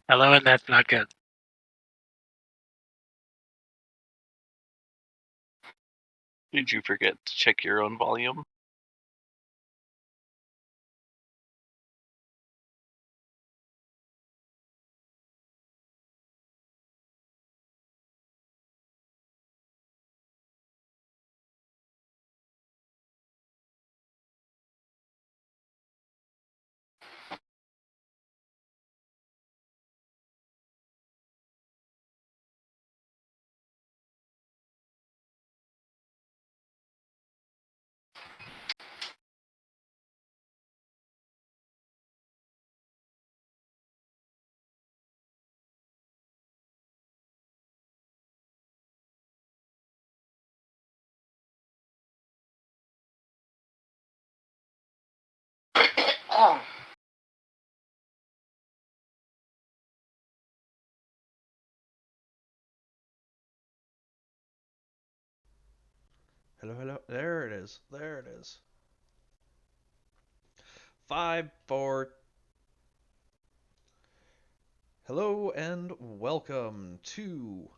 Hello, and that's not good. Did you forget to check your own volume? Oh. Hello, hello. There it is. There it is. 5, 4. Hello and welcome to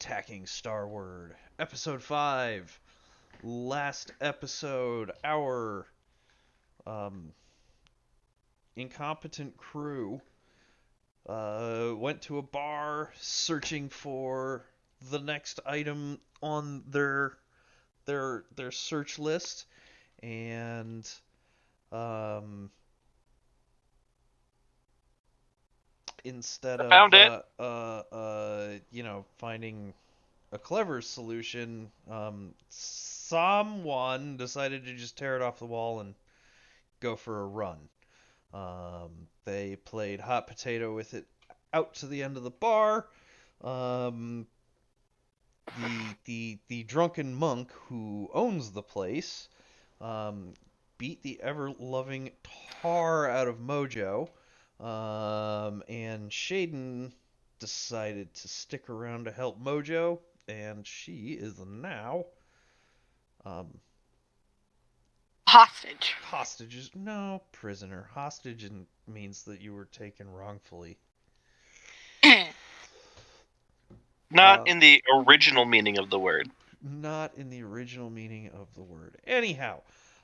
Tacking Starward, Episode 5. Last episode, our incompetent crew went to a bar searching for the next item on their search list, and instead I found it. of finding a clever solution, someone decided to just tear it off the wall and go for a run. They played hot potato with it out to the end of the bar. Um, the drunken monk who owns the place beat the ever-loving tar out of Mojo, and Shaden decided to stick around to help Mojo, and she is now Hostage. hostages. No, prisoner. Hostage means that you were taken wrongfully. Not in the original meaning of the word. Not in the original meaning of the word. Anyhow,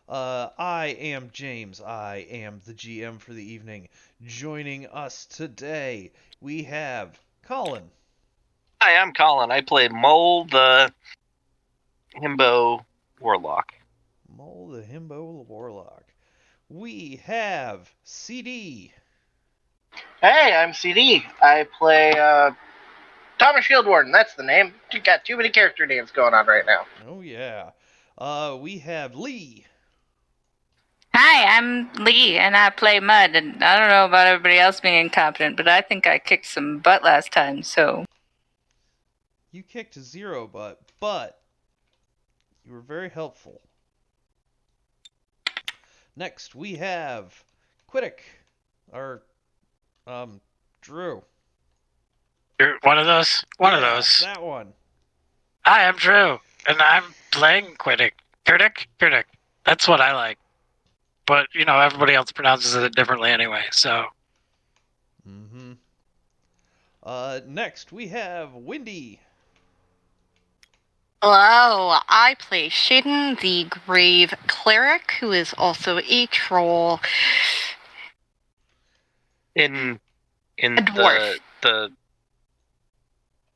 I am James. I am the GM for the evening. Joining us today, we have Colin. Hi, I'm Colin. I play Mole the Himbo Warlock. Mole the Himbo Warlock. We have CD. Hey, I'm CD. I play Thomas Shieldwarden. That's the name. You got too many character names going on right now. Oh yeah. We have Lee. Hi, I'm Lee, and I play Mud, and I don't know about everybody else being incompetent, but I think I kicked some butt last time, so... You kicked 0 butt, but you were very helpful. Next, we have Quiddick, or Drew. You're one of those? One of Yeah, those. that one. Hi, I'm Drew, and I'm playing Quiddick. Quiddick. That's what I like. But, everybody else pronounces it differently anyway, so... Mm-hmm. Next, we have Windy. Hello, I play Shaden, the Grave Cleric, who is also a troll. In A dwarf. the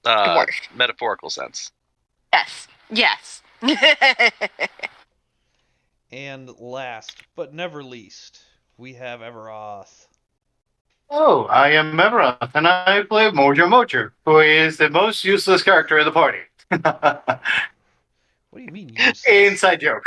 Dwarf. metaphorical sense. Yes. And last, but never least, we have Everoth. Oh, I am Everoth, and I play Mojo, who is the most useless character in the party. What do you mean useless? Inside joke.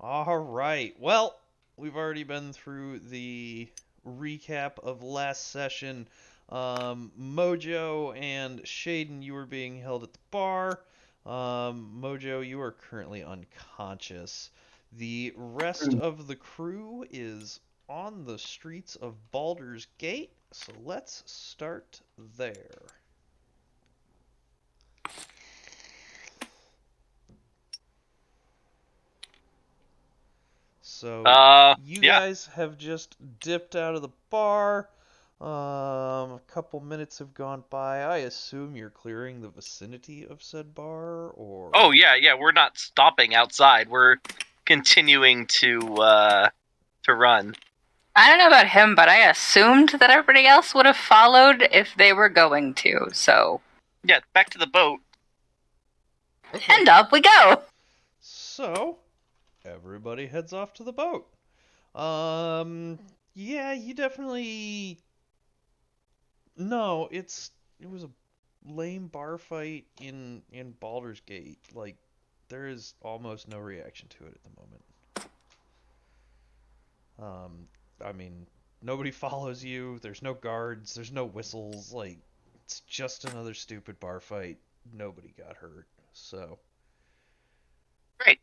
All right. Well, we've already been through the recap of last session. Mojo and Shaden, you were being held at the bar. Mojo, you are currently unconscious. The rest of the crew is on the streets of Baldur's Gate, so let's start there. So you guys have just dipped out of the bar. A couple minutes have gone by. I assume you're clearing the vicinity of said bar, or... Oh, yeah, we're not stopping outside. We're continuing to run. I don't know about him, but I assumed that everybody else would have followed if they were going to, so... Yeah, back to the boat. Okay. And up we go! So, everybody heads off to the boat. Yeah, you definitely... No, it was a lame bar fight in Baldur's Gate. Like, there is almost no reaction to it at the moment. I mean, nobody follows you, there's no guards, there's no whistles, like, it's just another stupid bar fight. Nobody got hurt, so... Great.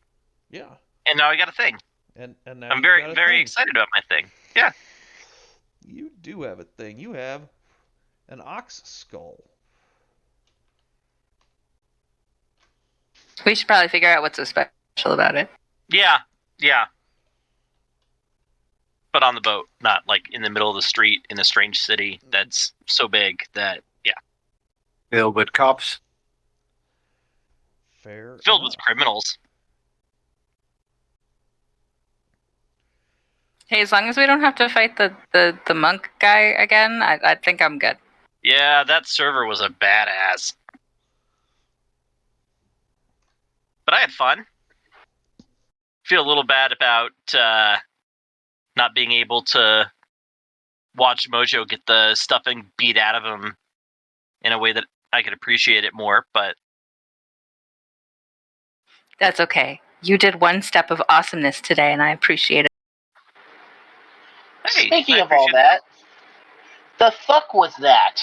Yeah. And now I got a thing. And now I'm you've very, got a very thing. excited about my thing. Yeah. You do have a thing. You have an ox skull. We should probably figure out what's so special about it. Yeah. But on the boat, not like in the middle of the street in a strange city that's so big that, yeah. Filled with cops. Fair Filled enough. with criminals. Hey, as long as we don't have to fight the monk guy again, I think I'm good. Yeah, that server was a badass. But I had fun. Feel a little bad about not being able to watch Mojo get the stuffing beat out of him in a way that I could appreciate it more, but... That's okay. You did one step of awesomeness today, and I appreciate it. Hey, Speaking I of all appreciate that, the fuck was that?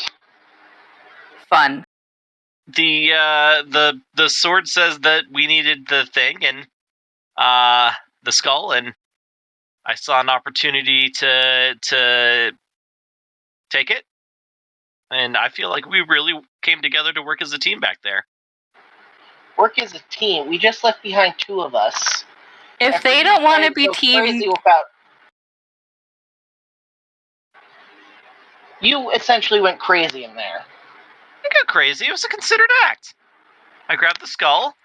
Fun. The sword says that we needed the thing and the skull, and I saw an opportunity to take it, and I feel like we really came together to work as a team back there. Work as a team. We just left behind two of us. If After they you don't want to played be so team, crazy about... You essentially went crazy in there. I got crazy. It was a considered act. I grabbed the skull,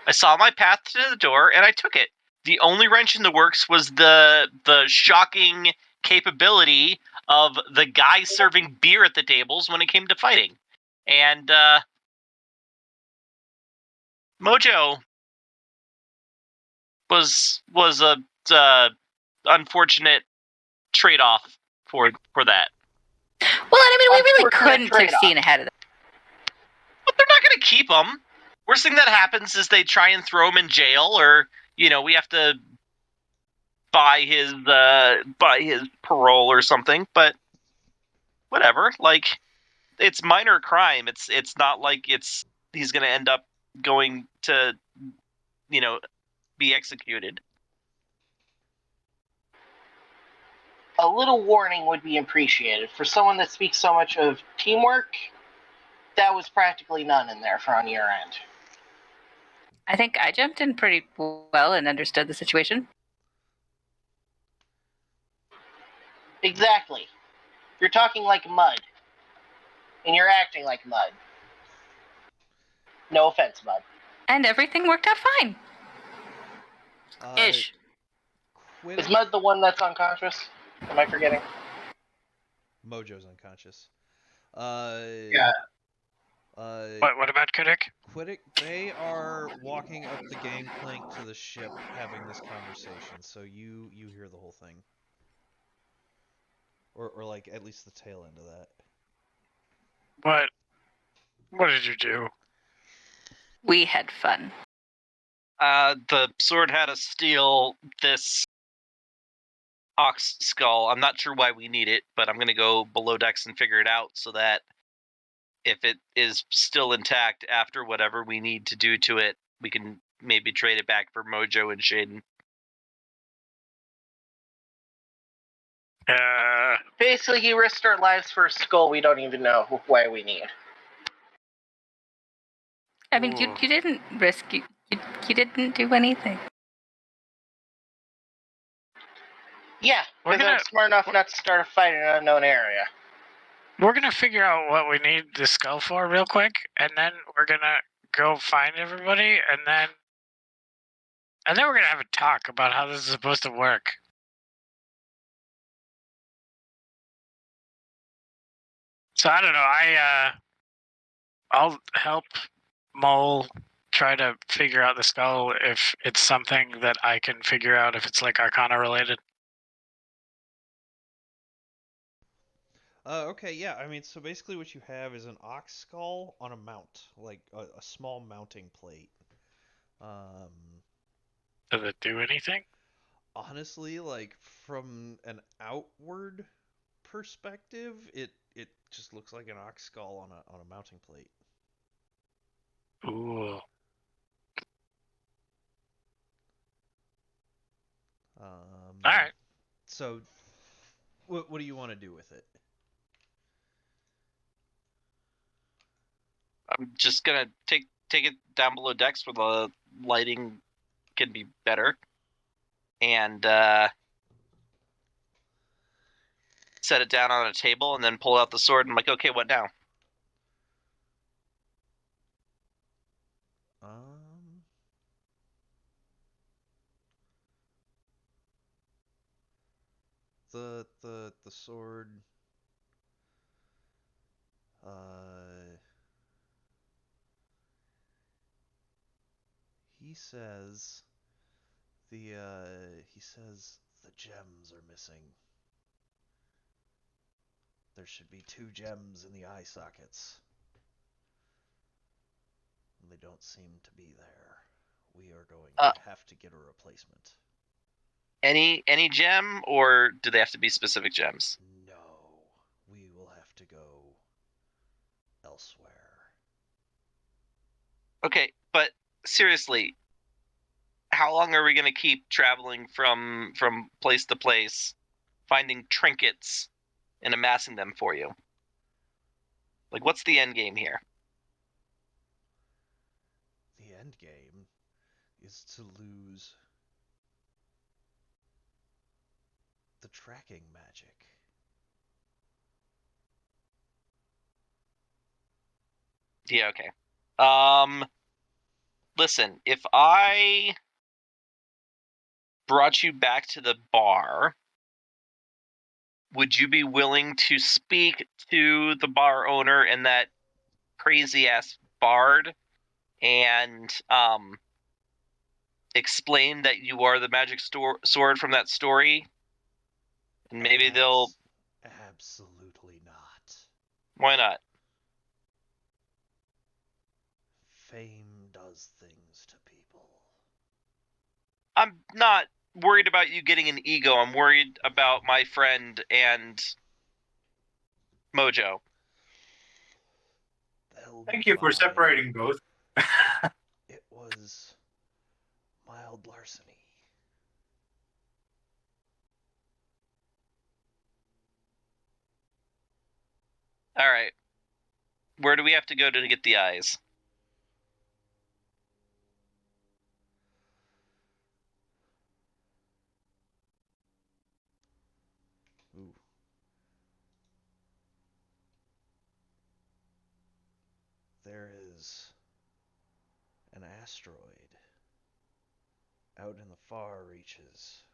I saw my path to the door, and I took it. The only wrench in the works was the shocking capability of the guy serving beer at the tables when it came to fighting. And Mojo was a unfortunate trade-off for that. well, I mean, we really Unfortunate couldn't have trade-off. seen ahead of that. But they're not going to keep him. Worst thing that happens is they try and throw him in jail, or we have to buy his parole or something. But whatever. Like, it's minor crime. It's not like he's going to end up going to be executed. A little warning would be appreciated. For someone that speaks so much of teamwork, that was practically none in there on your end. I think I jumped in pretty well and understood the situation. Exactly. You're talking like mud. And you're acting like mud. No offense, mud. And everything worked out fine. Ish. Is Mud the one that's unconscious? Am I forgetting? Mojo's unconscious. Yeah. What about Kodak? Quiddick, they are walking up the gangplank to the ship having this conversation, so you hear the whole thing. Or like, at least the tail end of that. What did you do? We had fun. The sword had us steal this ox skull. I'm not sure why we need it, but I'm going to go below decks and figure it out so that if it is still intact after whatever we need to do to it, we can maybe trade it back for Mojo and Shaden. Basically, he risked our lives for a skull we don't even know why we need. I mean, you didn't risk. You didn't do anything. Yeah, We're because gonna- I'm smart enough not to start a fight in an unknown area. We're gonna figure out what we need the skull for real quick, and then we're gonna go find everybody, and then we're gonna have a talk about how this is supposed to work. So I don't know. I'll help Mole try to figure out the skull if it's something that I can figure out if it's like Arcana related. Okay, yeah. I mean, so basically, what you have is an ox skull on a mount, like a small mounting plate. Does it do anything? Honestly, like from an outward perspective, it just looks like an ox skull on a mounting plate. Ooh. All right. So, what do you want to do with it? I'm just gonna take it down below decks where the lighting can be better, and set it down on a table, and then pull out the sword. And I'm like, okay, what now? Um, the sword. He says he says the gems are missing. There should be 2 gems in the eye sockets. And they don't seem to be there. We are going to have to get a replacement. Any gem, or do they have to be specific gems? No, we will have to go elsewhere. Okay, but seriously, how long are we going to keep traveling from place to place, finding trinkets and amassing them for you? Like, what's the end game here? The end game is to lose the tracking magic. Yeah, okay. Listen, if I brought you back to the bar, would you be willing to speak to the bar owner and that crazy ass bard and explain that you are the magic sword from that story? And maybe they'll. Absolutely not. Why not? Fame does things to people. I'm not worried about you getting an ego. I'm worried about my friend and Mojo. Thank you for separating both. It was mild larceny. All right. Where do we have to go to get the eyes? Ooh. There is an asteroid out in the far reaches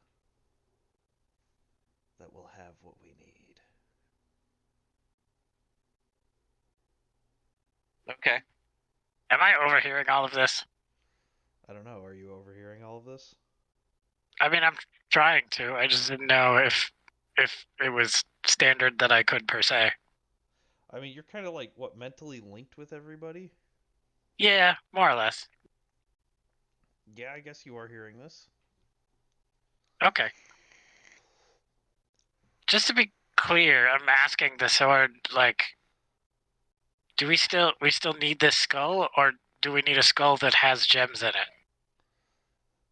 that will have what we need. Okay. Am I overhearing all of this? I don't know. Are you overhearing all of this? I mean, I'm trying to. I just didn't know if it was standard that I could per se. I mean, you're kind of like what mentally linked with everybody. Yeah, more or less. Yeah, I guess you are hearing this. Okay. Just to be clear, I'm asking the sword, like, do we still need this skull, or do we need a skull that has gems in it?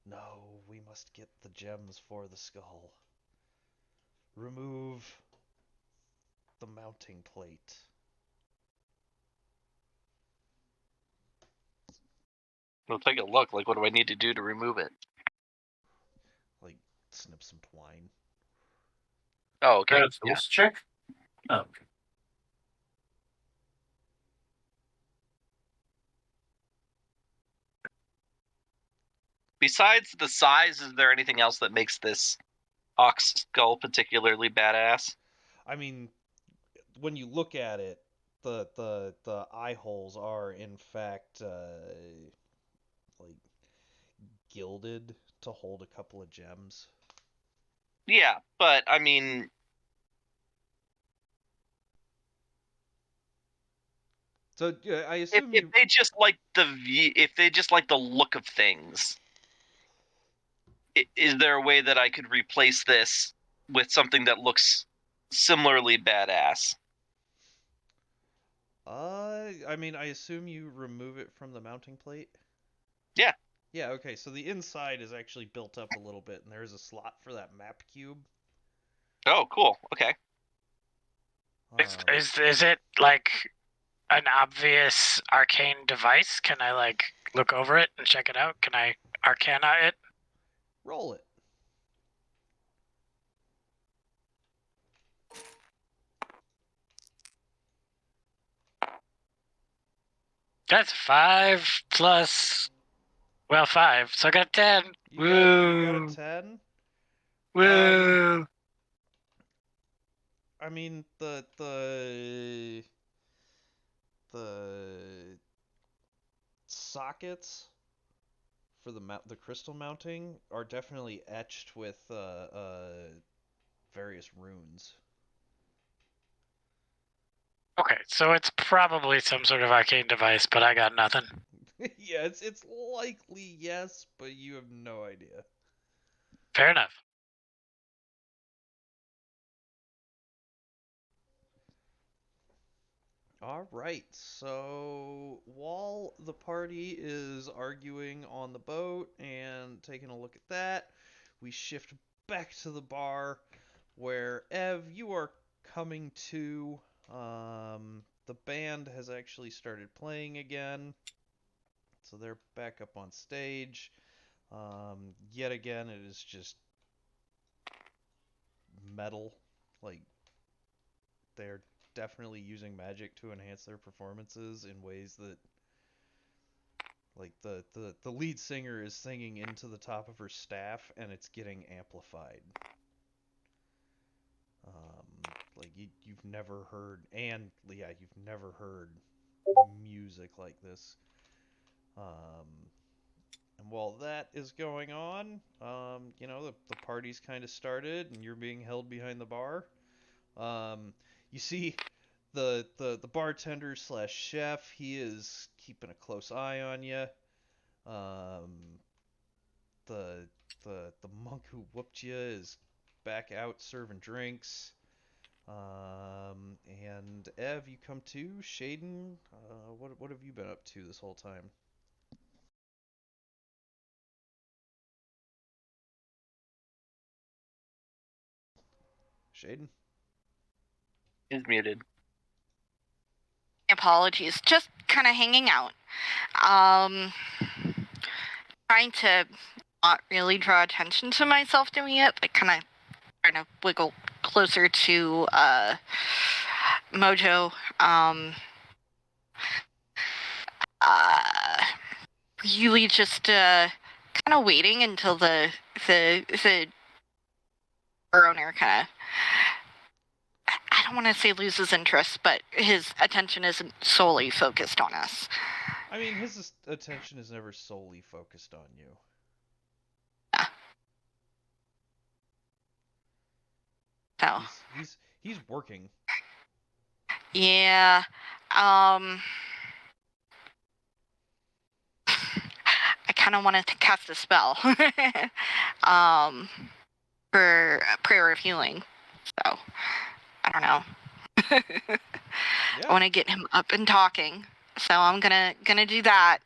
No, we must get the gems for the skull. Remove the mounting plate. We'll take a look. Like, what do I need to do to remove it? Like, snip some twine. Oh, okay. That's Yeah. check. Oh, okay. Besides the size, is there anything else that makes this ox skull particularly badass? I mean, when you look at it, the eye holes are in fact like gilded to hold a couple of gems. Yeah, but I mean, So I if, assume if you. they just like if they just like the look of things, is there a way that I could replace this with something that looks similarly badass? I mean, I assume you remove it from the mounting plate. Yeah. Yeah. Okay. So the inside is actually built up a little bit, and there's a slot for that map cube. Oh, cool. Okay. Is it like an obvious arcane device? Can I like look over it and check it out? Can I arcana it? Roll it. That's 5 plus, well, 5. So I got 10. You got a Woo! 10. Woo! I mean the sockets for the crystal mounting are definitely etched with various runes. Okay, so it's probably some sort of arcane device, but I got nothing. Yeah, it's likely yes, but you have no idea. Fair enough. All right, so while the party is arguing on the boat and taking a look at that, we shift back to the bar where Ev, you are coming to. The band has actually started playing again, so they're back up on stage. Yet again, it is just metal. Like, they're definitely using magic to enhance their performances in ways that, like, the lead singer is singing into the top of her staff and it's getting amplified. Like, you've never heard, and yeah, you've never heard music like this. And while that is going on, the party's kind of started, and you're being held behind the bar. You see the bartender slash chef. He is keeping a close eye on you. Um, the monk who whooped you is back out serving drinks. And Ev, you come to. Shaden, what have you been up to this whole time? Shaden? Is muted. Apologies. Just kind of hanging out. Um, trying to not really draw attention to myself doing it, but kind of trying to wiggle closer to Mojo. Uh, really just kind of waiting until the bar owner kind of, I don't want to say loses interest, but his attention isn't solely focused on us. I mean, his attention is never solely focused on you. Yeah. So. He's working. Yeah. I kind of wanted to cast a spell. For prayer of healing. So, I don't know. Yeah. I want to get him up and talking. So I'm gonna do that.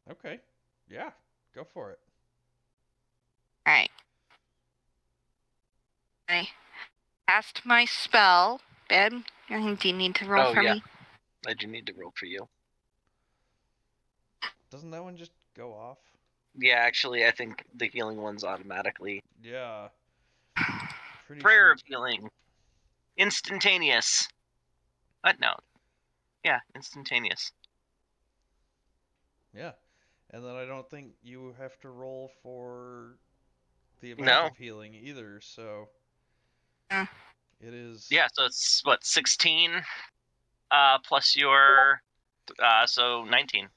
Okay. Yeah. Go for it. All right. I cast my spell. Ben, do you need to roll for me? I do need to roll for you. Doesn't that one just go off? Yeah, actually, I think the healing one's automatically. Yeah. Pretty Prayer sure. of healing. Instantaneous. What? No. Yeah, instantaneous. Yeah. And then I don't think you have to roll for the amount No. of healing either, so Yeah. it is. Yeah, so it's what, 16 plus your so 19.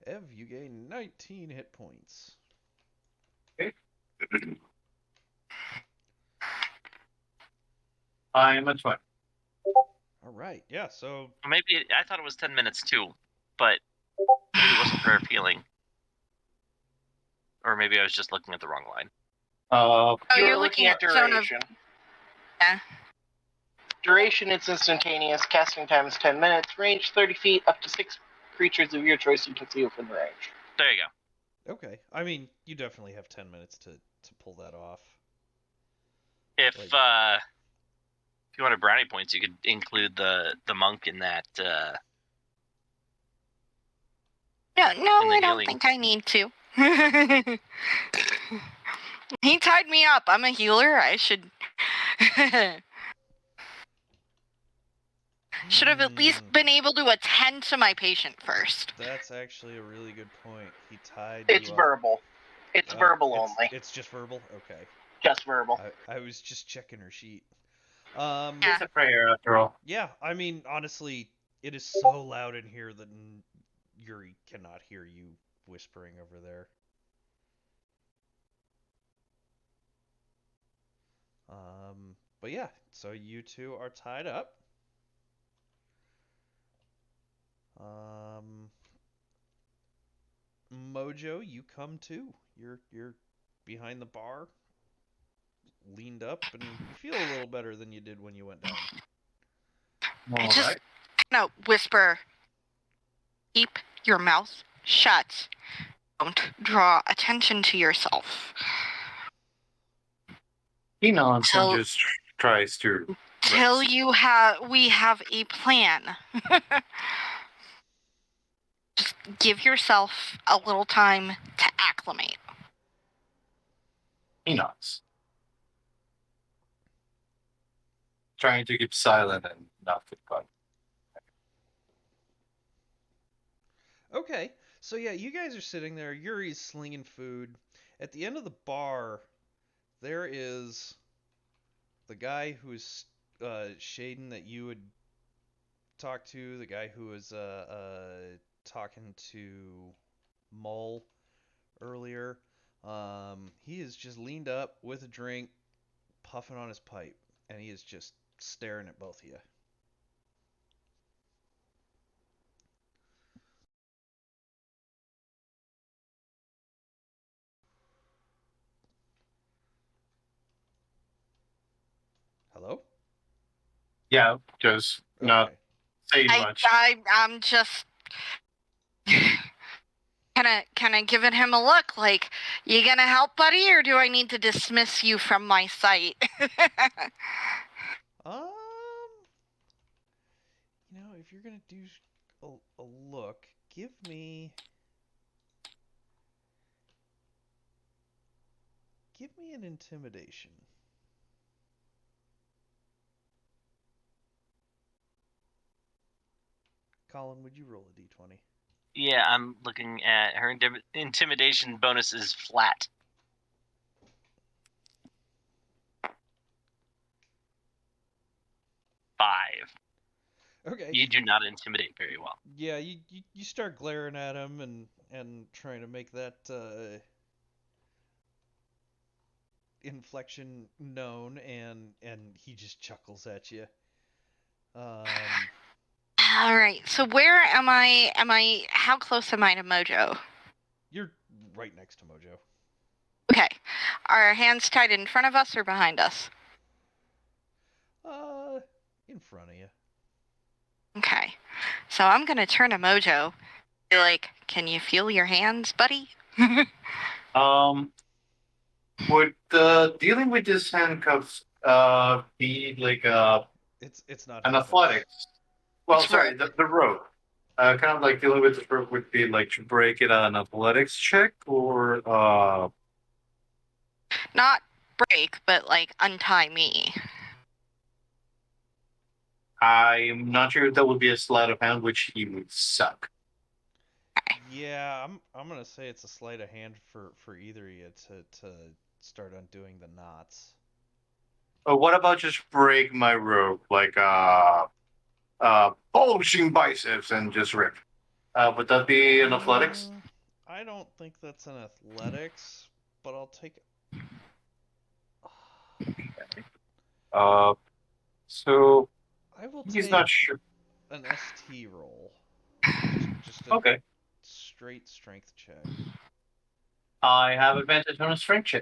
Ev, you gain 19 hit points. I'm at 20. All right, yeah. So Maybe I thought it was 10 minutes too, but maybe it wasn't prayer of healing. Or maybe I was just looking at the wrong line. Oh, You're looking at zone of. duration. Yeah. Duration, it's instantaneous. Casting time is 10 minutes. Range 30 feet. Up to 6 creatures of your choice you can see within range. There you go. okay, I mean, you definitely have 10 minutes to pull that off. If Like- if you wanted brownie points, you could include the monk in that. No, And the I don't healing. think I need to. He tied me up. I'm a healer. I should should have at least Hmm, been able to attend to my patient first. That's actually a really good point. He tied It's you up. verbal. It's verbal it's- only. It's just verbal. Okay, Just verbal. I was just checking her sheet. It's a prayer after all. Yeah, I mean, honestly, it is so loud in here that Yuri cannot hear you whispering over there. But yeah, so you two are tied up. Mojo, you come too. You're behind the bar, leaned up, and you feel a little better than you did when you went down. I just Alright. kind of whisper, keep your mouth shut. Don't draw attention to yourself. He nods Till- and just tries to. Till we have a plan. Just give yourself a little time to acclimate. He nods. Trying to keep silent and not get caught. Okay, so yeah, you guys are sitting there. Yuri's slinging food. At the end of the bar, there is the guy who's Shaden that you would talk to, the guy who was talking to Mull earlier. He is just leaned up with a drink, puffing on his pipe, and he is just staring at both of you. Hello? Yeah, just not Okay. saying much. I'm just kind of giving him a look like, you gonna help, buddy, or do I need to dismiss you from my sight? You know, if you're gonna do a look, give me an intimidation. Colin, would you roll a d20? Yeah, I'm looking at her intimidation bonus is flat. Five. Okay. You do not intimidate very well. Yeah, you start glaring at him and trying to make that inflection known, and he just chuckles at you. All right. So where am I? How close am I to Mojo? You're right next to Mojo. Okay. Are hands tied in front of us or behind us? In front of you. Okay. So I'm gonna turn to Mojo. Be like, can you feel your hands, buddy? Would dealing with these handcuffs be like It's not an handcuffs. athletics? Well, It's sorry, rope. the rope. Kind of like dealing with the rope would be like to break it on an athletics check or Not break, but like untie me. I'm not sure if that would be a sleight of hand, which he would suck. Yeah, I'm gonna say it's a sleight of hand for either of you to start undoing the knots. What about just break my rope like bulging biceps and just rip? Would that be in athletics? I don't think that's an athletics, but I'll take. Uh, so I will he's not take sure. an ST roll. Just a Okay. straight strength check. I have advantage on a strength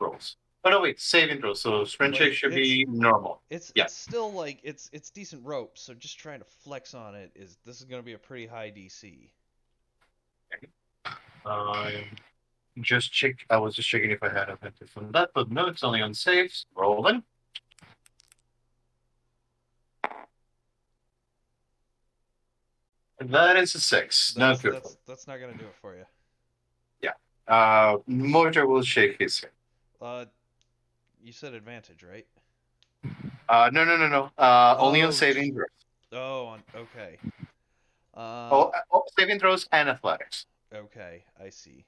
rolls. Oh no, wait, saving throws. So strength check Like should be normal. Yeah. it's still like it's decent rope, so just trying to flex on it is gonna be a pretty high DC. Just check. I was just checking if I had advantage from that, but no, it's only on saves. Rolling. That is a 6. Not good. That's not gonna do it for you. Yeah. Mojo will shake his head. You said advantage, right? No. Only on Oh, saving throws. okay. Saving throws and athletics. Okay, I see.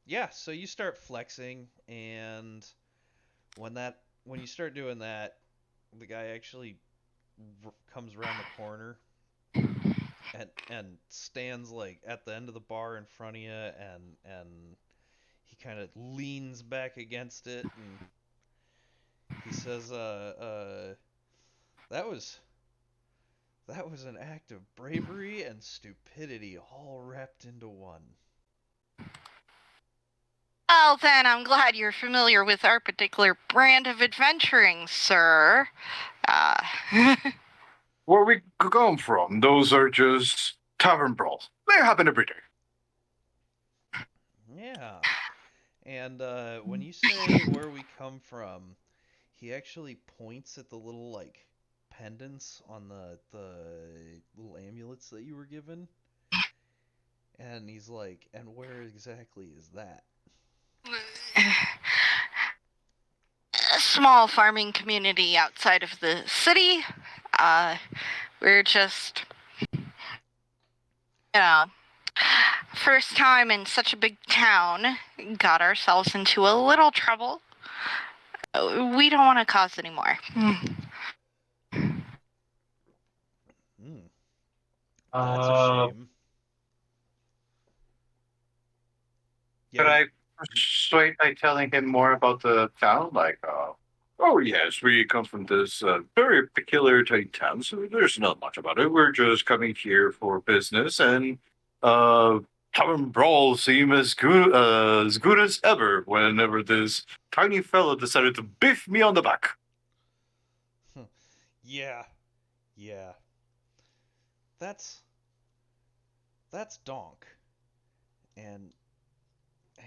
Yeah, so you start flexing, and when you start doing that, the guy actually comes around the corner and stands like at the end of the bar in front of you, and he kind of leans back against it, and he says, that was an act of bravery and stupidity all wrapped into one." Well, then, I'm glad you're familiar with our particular brand of adventuring, sir. Where we come from, those are just tavern brawls. They happen every day. Yeah. And when you say where we come from, he actually points at the little like pendants on the little amulets that you were given. And he's like, "And where exactly is that?" A small farming community outside of the city. We're just, first time in such a big town, got ourselves into a little trouble. We don't want to cause any more. That's a shame. Could I persuade by telling him more about the town? Like, oh yes, we come from this very peculiar tiny town, so there's not much about it. We're just coming here for business, and tavern brawls seem as good as ever. Whenever this tiny fellow decided to biff me on the back. Yeah. That's Donk. And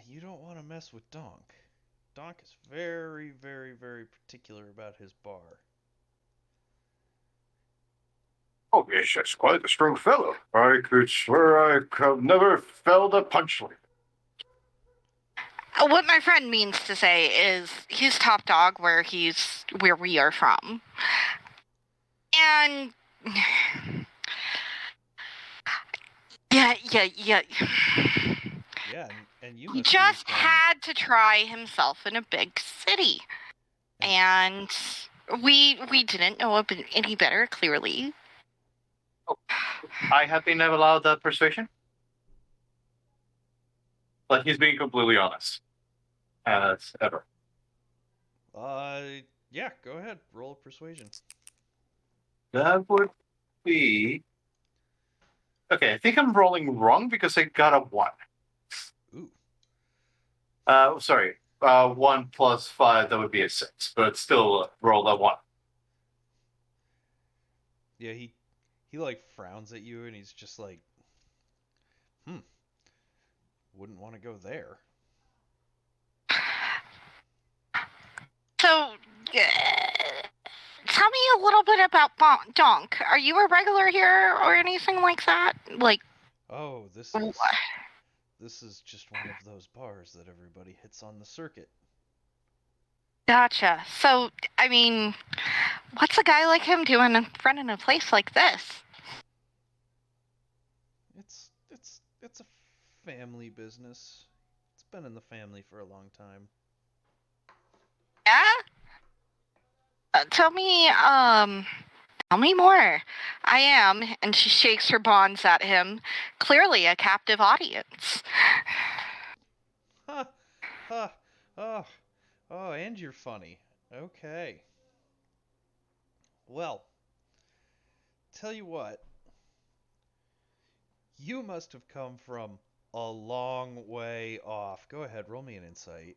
you don't want to mess with Donk. Donk is very, very, very particular about his bar. Oh yes, that's quite a strong fellow. I could swear I have never felt a punch like it. What my friend means to say is he's top dog where we are from. And yeah. Yeah, and you He just had to try himself in a big city. And we didn't know any better, clearly. Oh, I have been never allowed that persuasion. But he's being completely honest. As ever. Yeah, go ahead. Roll a persuasion. That would be... Okay, I think I'm rolling wrong because I got a 1. Ooh. Sorry. 1 plus 5, that would be a 6. But still rolled a 1. Yeah, he like frowns at you and he's just like, wouldn't want to go there. So, tell me a little bit about Donk. Are you a regular here or anything like that? Like, oh, this is just one of those bars that everybody hits on the circuit. Gotcha. So, I mean, what's a guy like him doing running a place like this? family business. It's been in the family for a long time. Yeah? Tell me more. I am, and she shakes her bonds at him, clearly a captive audience. Ha! Ha! Oh, oh, and you're funny. Okay. Well, tell you what. You must have come from a long way off. Go ahead, roll me an insight.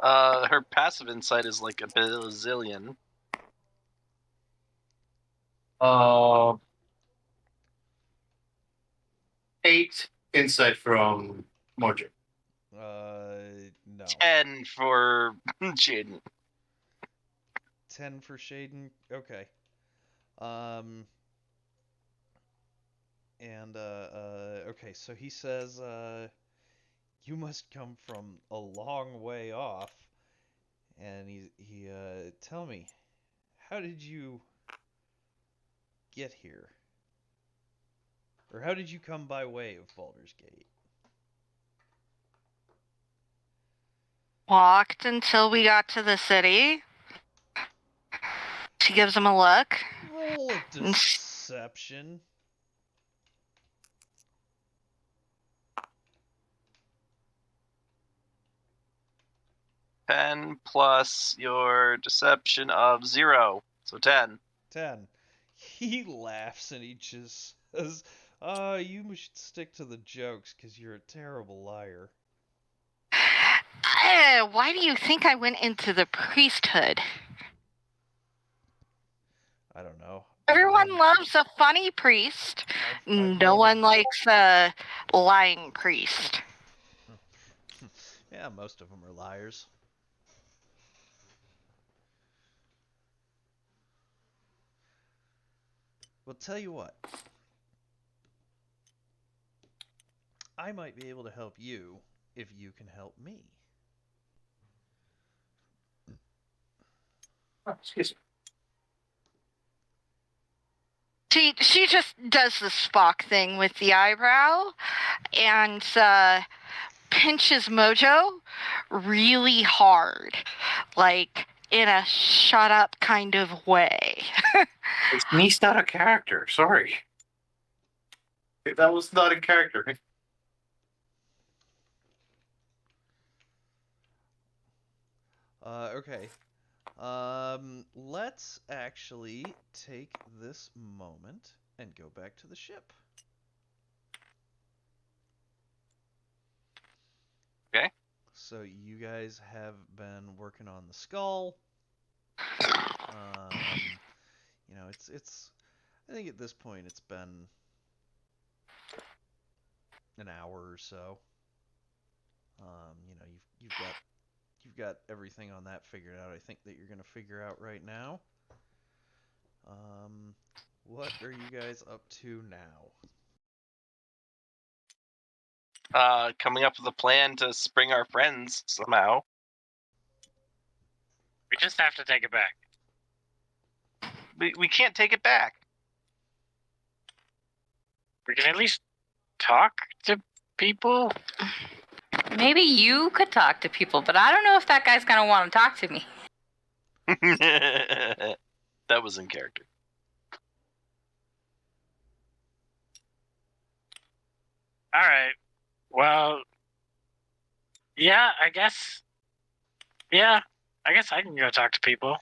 Her passive insight is like a bazillion. 8 insight from Mojo. No. 10 for Jaden. 10 for Shaden. Okay. Okay, so he says, you must come from a long way off. And tell me, how did you get here? Or how did you come by way of Baldur's Gate? Walked until we got to the city. She gives him a look. Roll a deception. 10 plus your deception of 0. So 10. 10. He laughs and he just says, you should stick to the jokes because you're a terrible liar. Why do you think I went into the priesthood? I don't know. Everyone loves a funny priest. No one likes a lying priest. Yeah, most of them are liars. Well, tell you what. I might be able to help you if you can help me. Oh, excuse me. She just does the Spock thing with the eyebrow and pinches Mojo really hard, like in a shut up kind of way. He's not a character. Sorry. That was not a character. Okay. Let's actually take this moment and go back to the ship. Okay. So you guys have been working on the skull. It's I think at this point it's been an hour or so. You've got everything on that figured out. I think that you're gonna figure out right now. What are you guys up to now? Coming up with a plan to spring our friends somehow. We just have to take it back. We can't take it back. We can at least talk to people. Maybe you could talk to people, but I don't know if that guy's gonna want to talk to me. That was in character. All right. Well, yeah, I guess. Yeah, I guess I can go talk to people.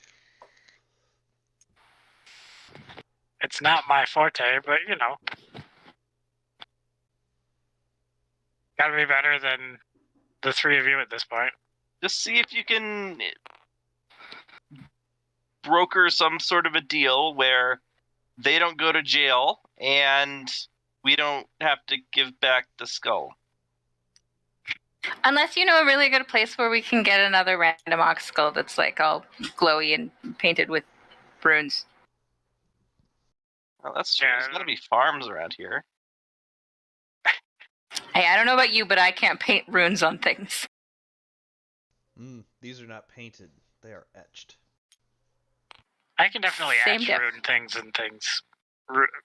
It's not my forte, but you know. Gotta be better than the three of you at this point. Just see if you can broker some sort of a deal where they don't go to jail and we don't have to give back the skull. Unless you know a really good place where we can get another random ox skull that's like all glowy and painted with runes. Oh, that's true. Yeah. There's gotta be farms around here. Hey, I don't know about you, but I can't paint runes on things. These are not painted. They are etched. I can definitely Same etch diff. rune things and things.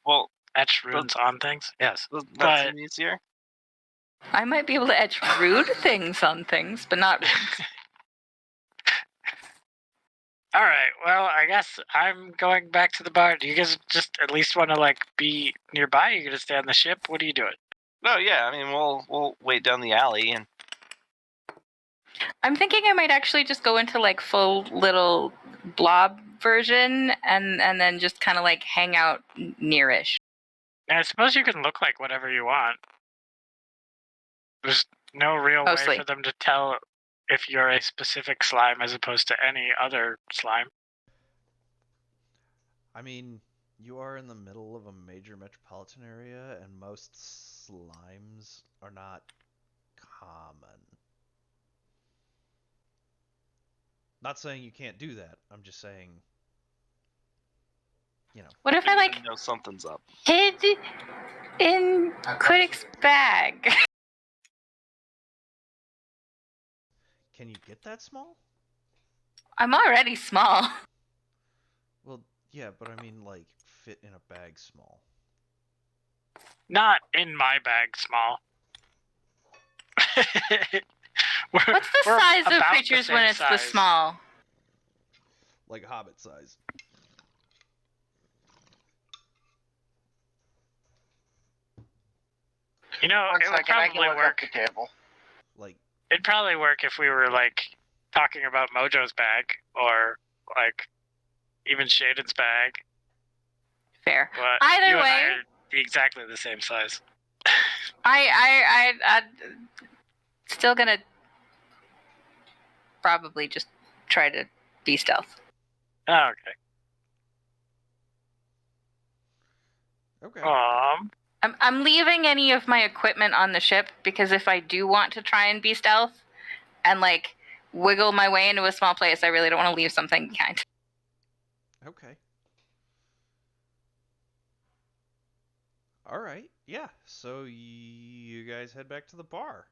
Well, Etch runes on things? Yes. doesn't that But seem easier? I might be able to etch rude things on things, but not runes. all right, well, I guess I'm going back to the bar. Do you guys just at least want to like be nearby? You're gonna stay on the ship? What are you doing? No, yeah. I mean, we'll wait down the alley and. I'm thinking I might actually just go into like full little blob version and then just kind of like hang out nearish. I suppose you can look like whatever you want. There's no real Mostly. way for them to tell if you're a specific slime as opposed to any other slime. I mean, you are in the middle of a major metropolitan area, and most slimes are not common. Not saying you can't do that. I'm just saying, you know. What if I like know something's up? hid in Critic's bag? Can you get that small? I'm already small. Well, yeah, but I mean, like, fit in a bag small. Not in my bag, small. What's the size of creatures when it's the small? Like hobbit size. You know, One it would second, I can probably look work. up the table. Like, It'd probably work if we were like talking about Mojo's bag or like even Shaden's bag. Fair. But Either you and way, I are exactly the same size. I still gonna probably just try to be stealth. Oh, okay. okay. I'm leaving any of my equipment on the ship because if I do want to try and be stealth and like wiggle my way into a small place, I really don't want to leave something behind. Okay. All right. Yeah. So you guys head back to the bar.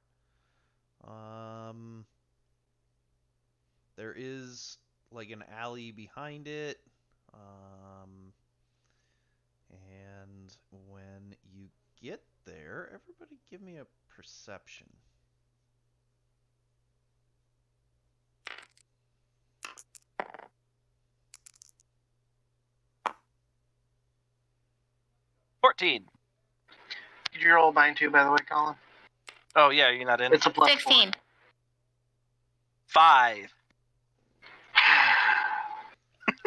There is like an alley behind it. And when you get there, everybody give me a perception. $14. Did you roll mine too, by the way, Colin? Oh yeah, you're not in. It's a plus 16. 5.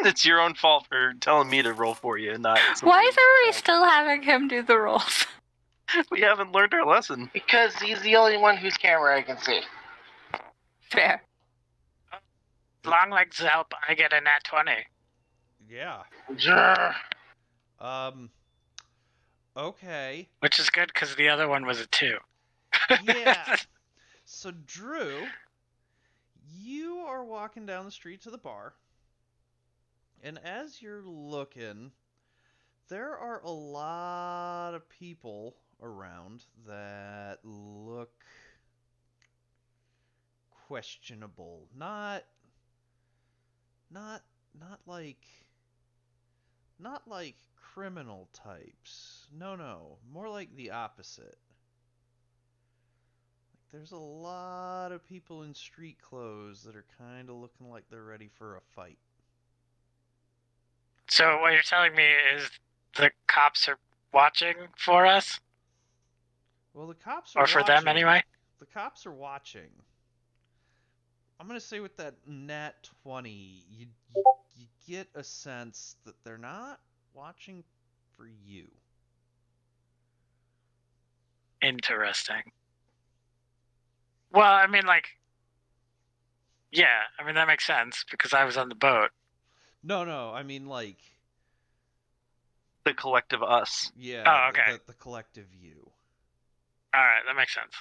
It's your own fault for telling me to roll for you, not. Why is everybody still having him do the rolls? We haven't learned our lesson. Because he's the only one whose camera I can see. Fair. Long legs help. I get a nat 20. Yeah. Grr. Okay. Which is good because the other one was a 2. Yeah. So Drew, you are walking down the street to the bar, and as you're looking, there are a lot of people around that look questionable. Not like criminal types. No, more like the opposite. There's a lot of people in street clothes that are kind of looking like they're ready for a fight. So what you're telling me is the cops are watching for us? Well, the cops are or for watching. them anyway? The cops are watching. I'm going to say with that nat 20, you get a sense that they're not watching for you. Interesting. Well, I mean, like, yeah, I mean, that makes sense because I was on the boat. No, I mean, like, The collective us. yeah, Oh, okay. the collective you. All right, that makes sense.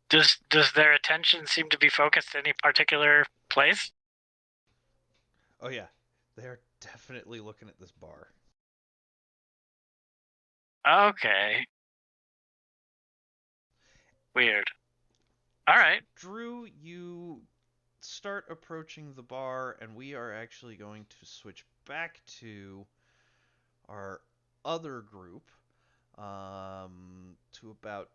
Does their attention seem to be focused any particular place? Oh yeah, they're definitely looking at this bar. Okay. Weird. All right. Drew, you start approaching the bar, and we are actually going to switch back to our other group to about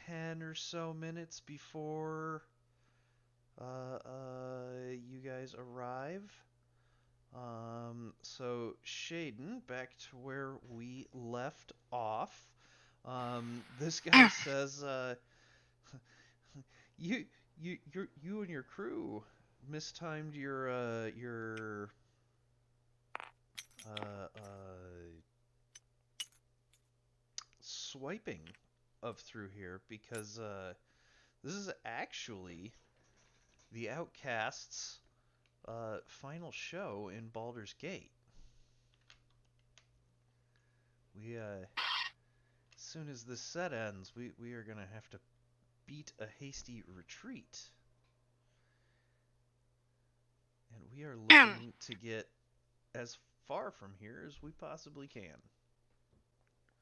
10 or so minutes before you guys arrive. So Shaden, back to where we left off. This guy says, you and your crew mistimed your swiping of through here, because this is actually the Outcasts' final show in Baldur's Gate. We as soon as this set ends, we are gonna have to beat a hasty retreat, and we are looking to get as far from here as we possibly can.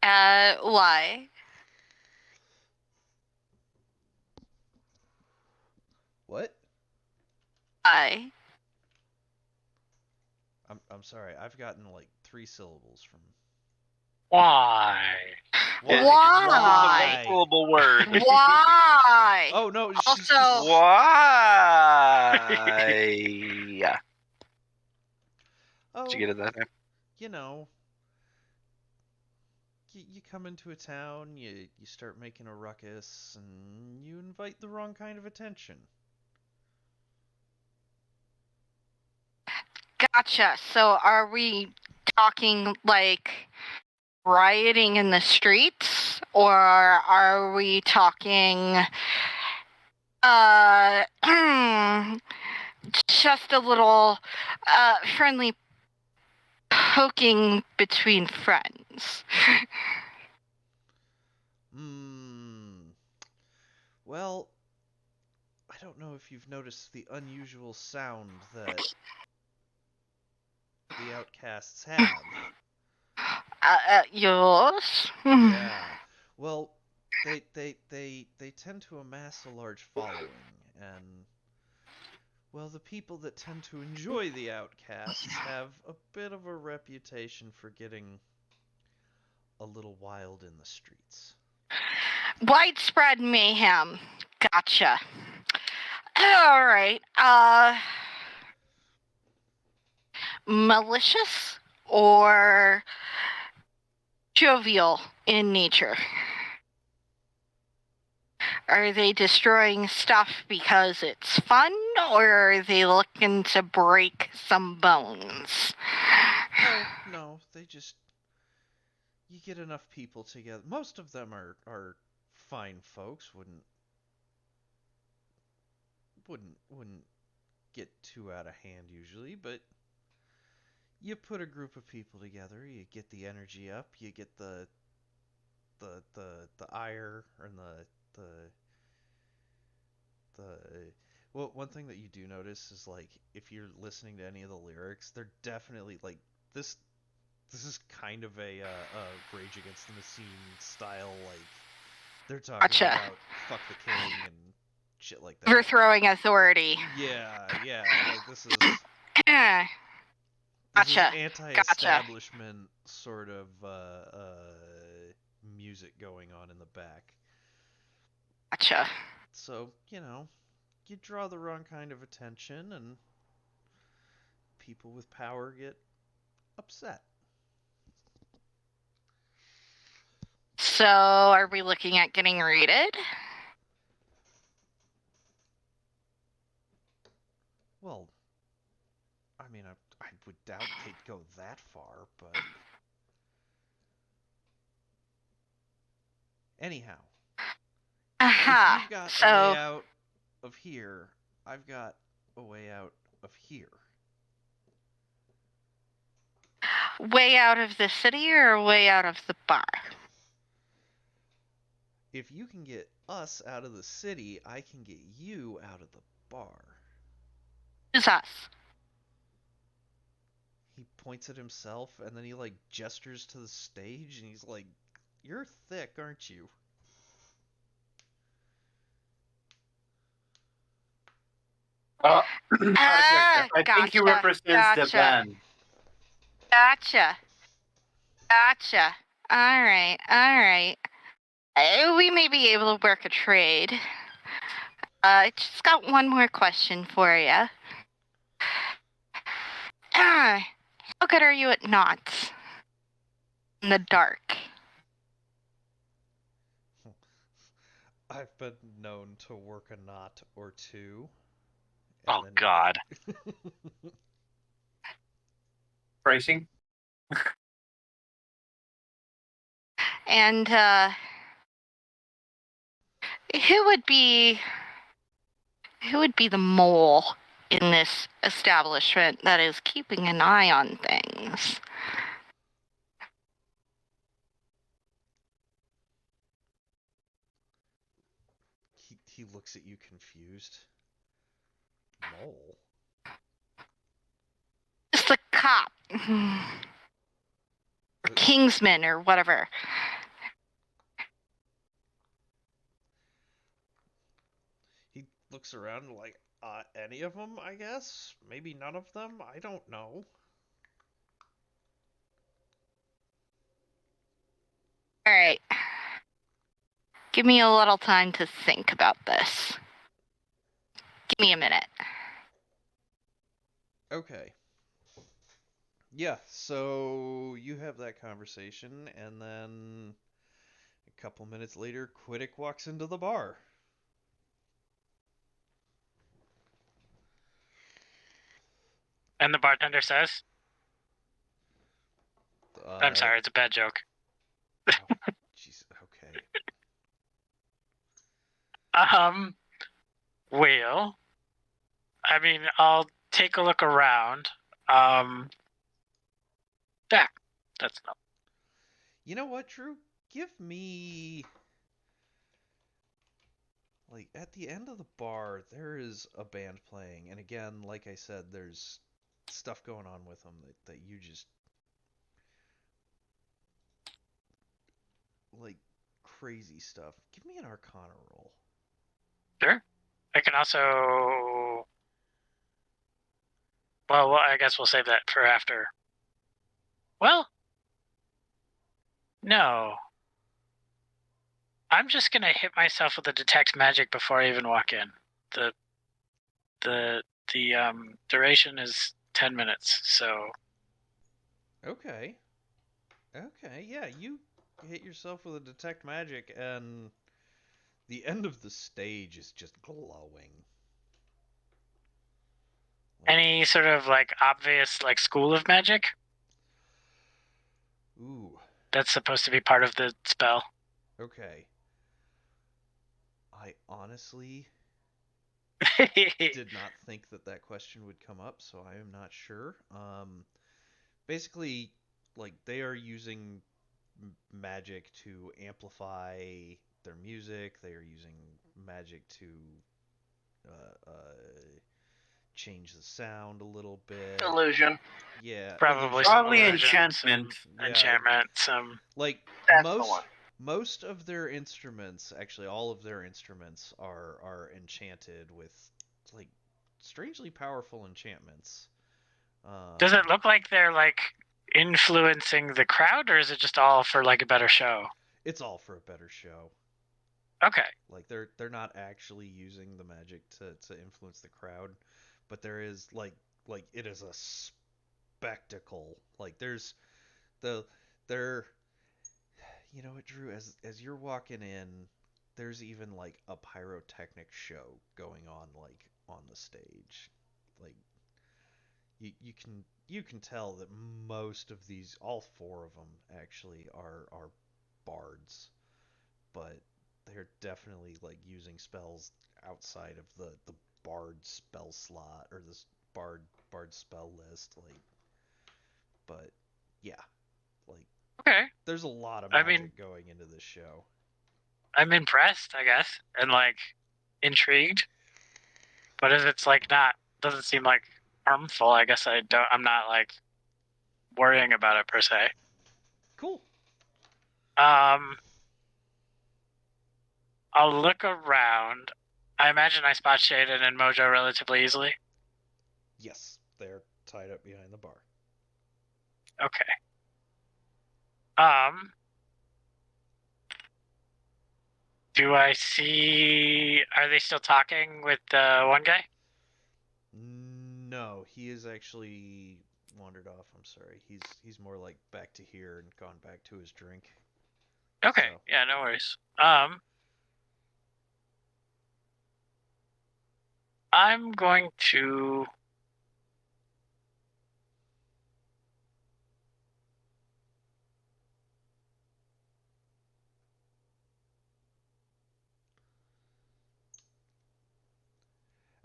Why? What? Why? I'm sorry. I've gotten like 3 syllables from. Why? Why? One-syllable word. Why? Oh no! She's Also, just... Why? Oh, Did you get it that time? you know, you come into a town, you start making a ruckus, and you invite the wrong kind of attention. gotcha. So are we talking like rioting in the streets, or are we talking just a little friendly poking between friends? Well, I don't know if you've noticed the unusual sound that the Outcasts have. Yours? Yeah. Well, they tend to amass a large following, and well, the people that tend to enjoy the Outcasts have a bit of a reputation for getting a little wild in the streets. Widespread mayhem. Gotcha. All right. Malicious or jovial in nature? Are they destroying stuff because it's fun, or are they looking to break some bones? Oh, no, they just... You get enough people together. Most of them are fine folks, wouldn't get too out of hand usually, but you put a group of people together, you get the energy up, you get the ire and the well, one thing that you do notice is, like, if you're listening to any of the lyrics, they're definitely like this is kind of a Rage Against the Machine style, like they're talking Gotcha. about fuck the king and shit like that. Overthrowing authority. Yeah, like this is Gotcha. anti-establishment sort of music going on in the back. Gotcha. So, you draw the wrong kind of attention, and people with power get upset. So, are we looking at getting raided? Well, I mean, I would doubt they'd go that far, but... Anyhow. Aha. If you've got So, a way out of here, I've got a way out of here. way out of the city or way out of the bar? If you can get us out of the city, I can get you out of the bar. Who's us? He points at himself, and then he, like, gestures to the stage, and he's like, "You're thick, aren't you?" Out of character. I think he Gotcha, represents the gotcha. band. Gotcha. All right. We may be able to work a trade. I just got one more question for you. How good are you at knots? In the dark. I've been known to work a knot or two. Oh, God. Pricing? And who would be the mole in this establishment that is keeping an eye on things? He looks at you confused. Mole? Just the cop. Kingsman or whatever. He looks around like, any of them, I guess? Maybe none of them? I don't know. All right. Give me a little time to think about this. Give me a minute. Okay. Yeah, so you have that conversation, and then a couple minutes later, Quiddick walks into the bar. And the bartender says, I'm sorry, it's a bad joke. Jeez, okay. Well, I mean, I'll take a look around. Yeah, that's no. You know what, Drew? Give me... Like, at the end of the bar, there is a band playing, and again, like I said, there's stuff going on with them that you just... Like, crazy stuff. Give me an Arcana roll. Sure. I can also. Well, I guess we'll save that for after. Well, no. I'm just gonna hit myself with a detect magic before I even walk in. The duration is 10 minutes, so. Okay. Okay, yeah, you hit yourself with a detect magic, and the end of the stage is just glowing. Any sort of like obvious like school of magic? Ooh. That's supposed to be part of the spell. Okay. I honestly did did not think that question would come up, so I am not sure. Basically, like, they are using magic to amplify their music. They are using magic to change the sound a little bit. Illusion. Yeah, Probably enchantment. Yeah, enchantment. Some like That's the one. most of their instruments, actually all of their instruments are enchanted with like strangely powerful enchantments. Does it look like they're like influencing the crowd, or is it just all for like a better show? It's all for a better show. Okay. Like they're not actually using the magic to influence the crowd, but there is like it is a spectacle. Like there's there you know what, Drew, as you're walking in, there's even like a pyrotechnic show going on like on the stage. Like you can tell that most of these, all four of them actually are bards, but they're definitely like using spells outside of the bard spell slot or this bard spell list, like, but yeah, like, Okay. there's a lot of magic going into this show. I'm impressed, I guess, and like intrigued. But if it's like not, doesn't seem like harmful, I guess I'm not like worrying about it per se. Cool. I'll look around. I imagine I spot Shaden and Mojo relatively easily. Yes, they're tied up behind the bar. Okay. Do I see? Are they still talking with the one guy? No, he is actually wandered off. I'm sorry. He's more like back to here and gone back to his drink. Okay. So. Yeah, no worries. I'm going to.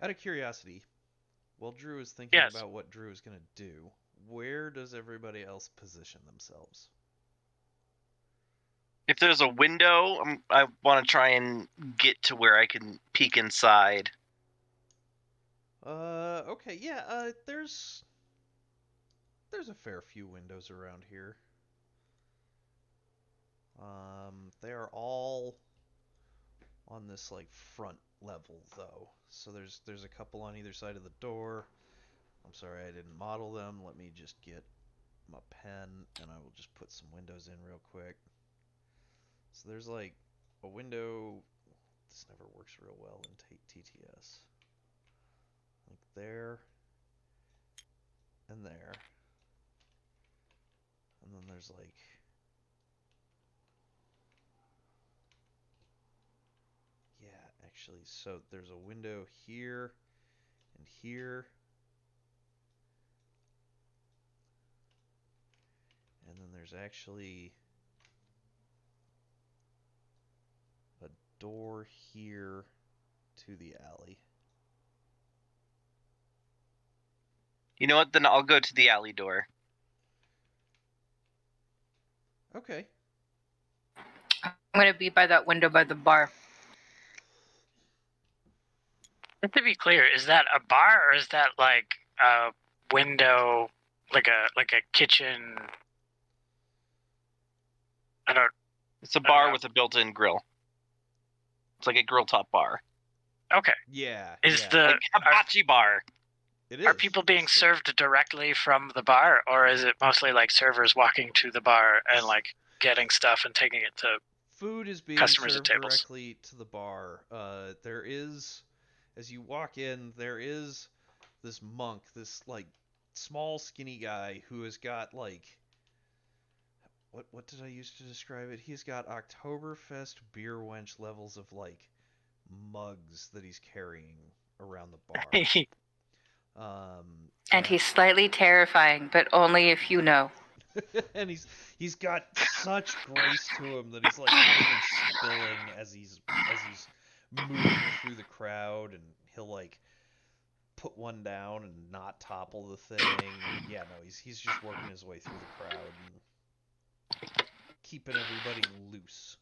Out of curiosity, while Drew is thinking Yes. about what Drew is going to do, where does everybody else position themselves? If there's a window, I want to try and get to where I can peek inside. Okay, yeah, there's a fair few windows around here. They are all on this like front level though. So there's a couple on either side of the door. I'm sorry I didn't model them. Let me just get my pen and I will just put some windows in real quick. So there's like a window. This never works real well in TTS. Like there and there. And then there's like actually, so there's a window here and here. And then there's actually a door here to the alley. You know what? Then I'll go to the alley door. Okay. I'm going to be by that window by the bar. Just to be clear, is that a bar or is that like a window, like a kitchen? I don't. It's a bar with a built-in grill. It's like a grill top bar. Okay. Yeah. Is yeah. the like a hibachi bar? It is. Are people being served directly from the bar, or is it mostly like servers walking to the bar and like getting stuff and taking it to? Food is being customers at served tables? directly to the bar. There is, as you walk in, there is this monk, this like small, skinny guy who has got like what did I use to describe it? He's got Oktoberfest beer wench levels of like mugs that he's carrying around the bar. And he's slightly terrifying, but only if you know. and he's got such grace to him that he's like not even spilling as he's moving through the crowd, and he'll like put one down and not topple the thing. And yeah, no, he's just working his way through the crowd and keeping everybody loose.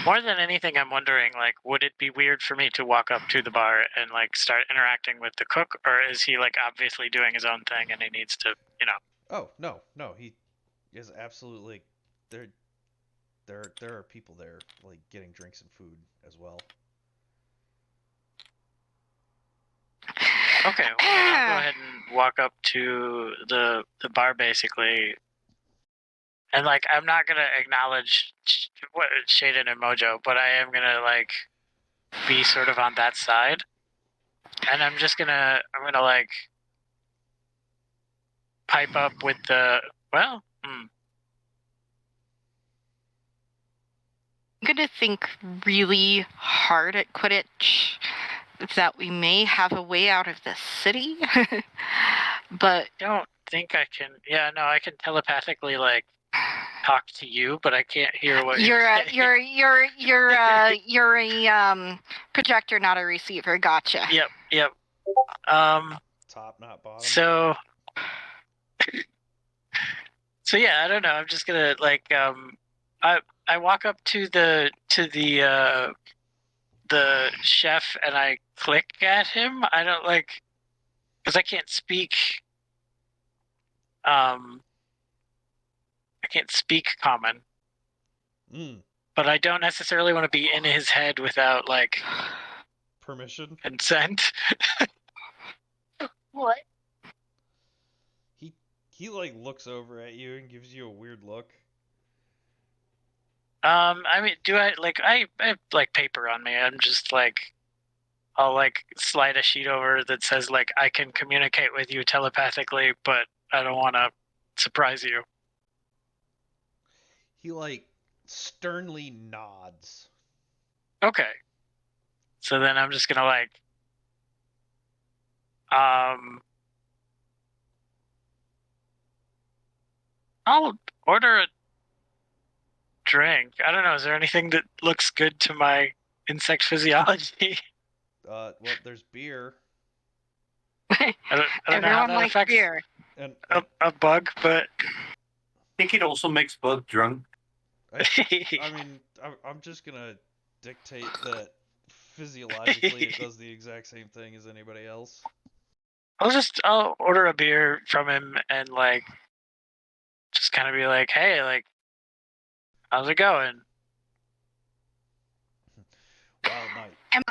More than anything, I'm wondering, like, would it be weird for me to walk up to the bar and like start interacting with the cook, or is he like obviously doing his own thing and he needs to, Oh no, he is absolutely there. There are people there like getting drinks and food as well. Okay, well, then I'll go ahead and walk up to the bar basically, and like I'm not gonna acknowledge what Shaden and Mojo, but I am gonna like be sort of on that side, and I'm gonna like pipe up with the I'm gonna think really hard at Quidditch that we may have a way out of this city, but don't think I can. Yeah, no, I can telepathically like talk to you, but I can't hear what you're saying. You're a projector, not a receiver. Gotcha. Yep. Top, not bottom. So yeah, I don't know. I'm just gonna like I walk up to the chef and I click at him. I don't like because I can't speak. I can't speak common. But I don't necessarily want to be in his head without like Permission? consent. What? He like looks over at you and gives you a weird look. I mean, do I have like paper on me? I'm just like, I'll like slide a sheet over that says like I can communicate with you telepathically, but I don't want to surprise you. He like sternly nods. Okay. So then I'm just gonna like, I'll order a drink. I don't know. Is there anything that looks good to my insect physiology? Well, there's beer I don't know how Everyone that likes affects beer. and a bug, but I think it also makes Bug drunk. I mean, I'm just gonna dictate that physiologically it does the exact same thing as anybody else. I'll order a beer from him and like just kind of be like, hey, like, how's it going? Wild night. Am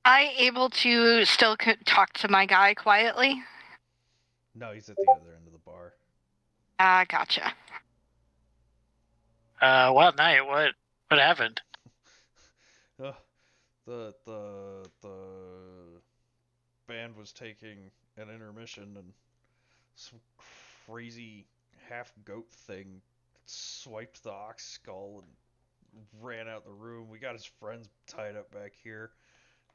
I able to still talk to my guy quietly? No, he's at the other end of the bar. Ah, gotcha. Wild night. What happened? The band was taking an intermission and some crazy half goat thing swiped the ox skull and ran out the room. We got his friends tied up back here.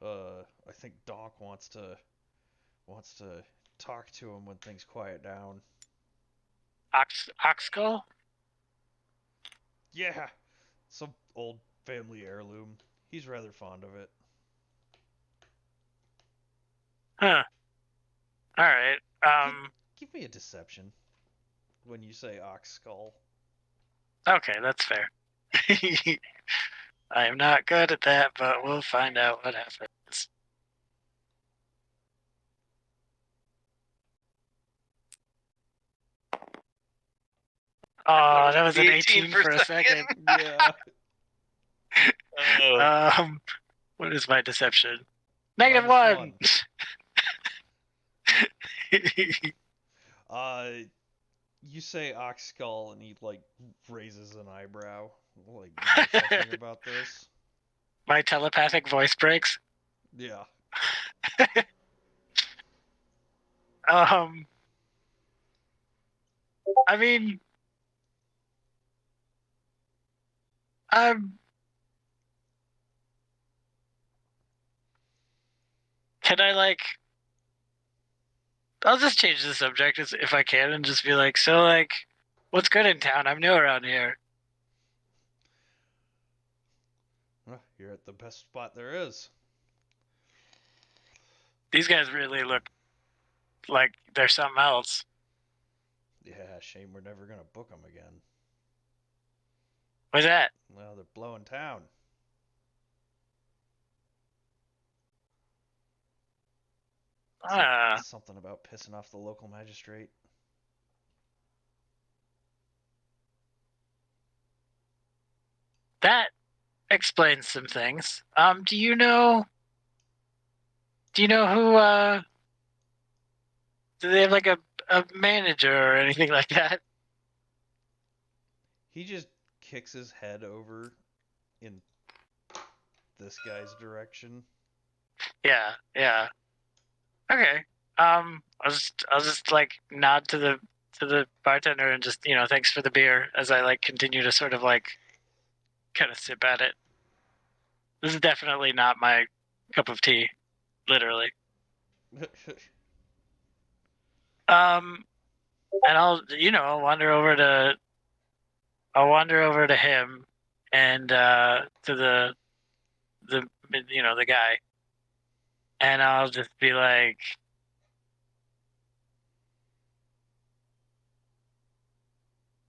I think Donk wants to talk to him when things quiet down. Ox skull? Yeah, some old family heirloom. He's rather fond of it. Huh. All right. Give me a deception when you say ox skull. Okay, that's fair. I am not good at that, but we'll find out what happens. Oh, that was an 18 for a second. Yeah. What is my deception? -1. -1. You say ox skull, and he like raises an eyebrow. Like, you know something about this? My telepathic voice breaks. Yeah. I mean, um, can I like? I'll just change the subject if I can, and just be like, so like, what's good in town? I'm new around here. Well, you're at the best spot there is. These guys really look like they're something else. Yeah, shame we're never gonna book them again. What's that? Well, they're blowing town. Something about pissing off the local magistrate. That explains some things. Do you know who do they have like a manager or anything like that? He just kicks his head over in this guy's direction. Yeah. Okay. I'll just like nod to the bartender and just, thanks for the beer as I like continue to sort of like kind of sip at it. This is definitely not my cup of tea, literally. And I'll wander over to him and to the guy, and I'll just be like,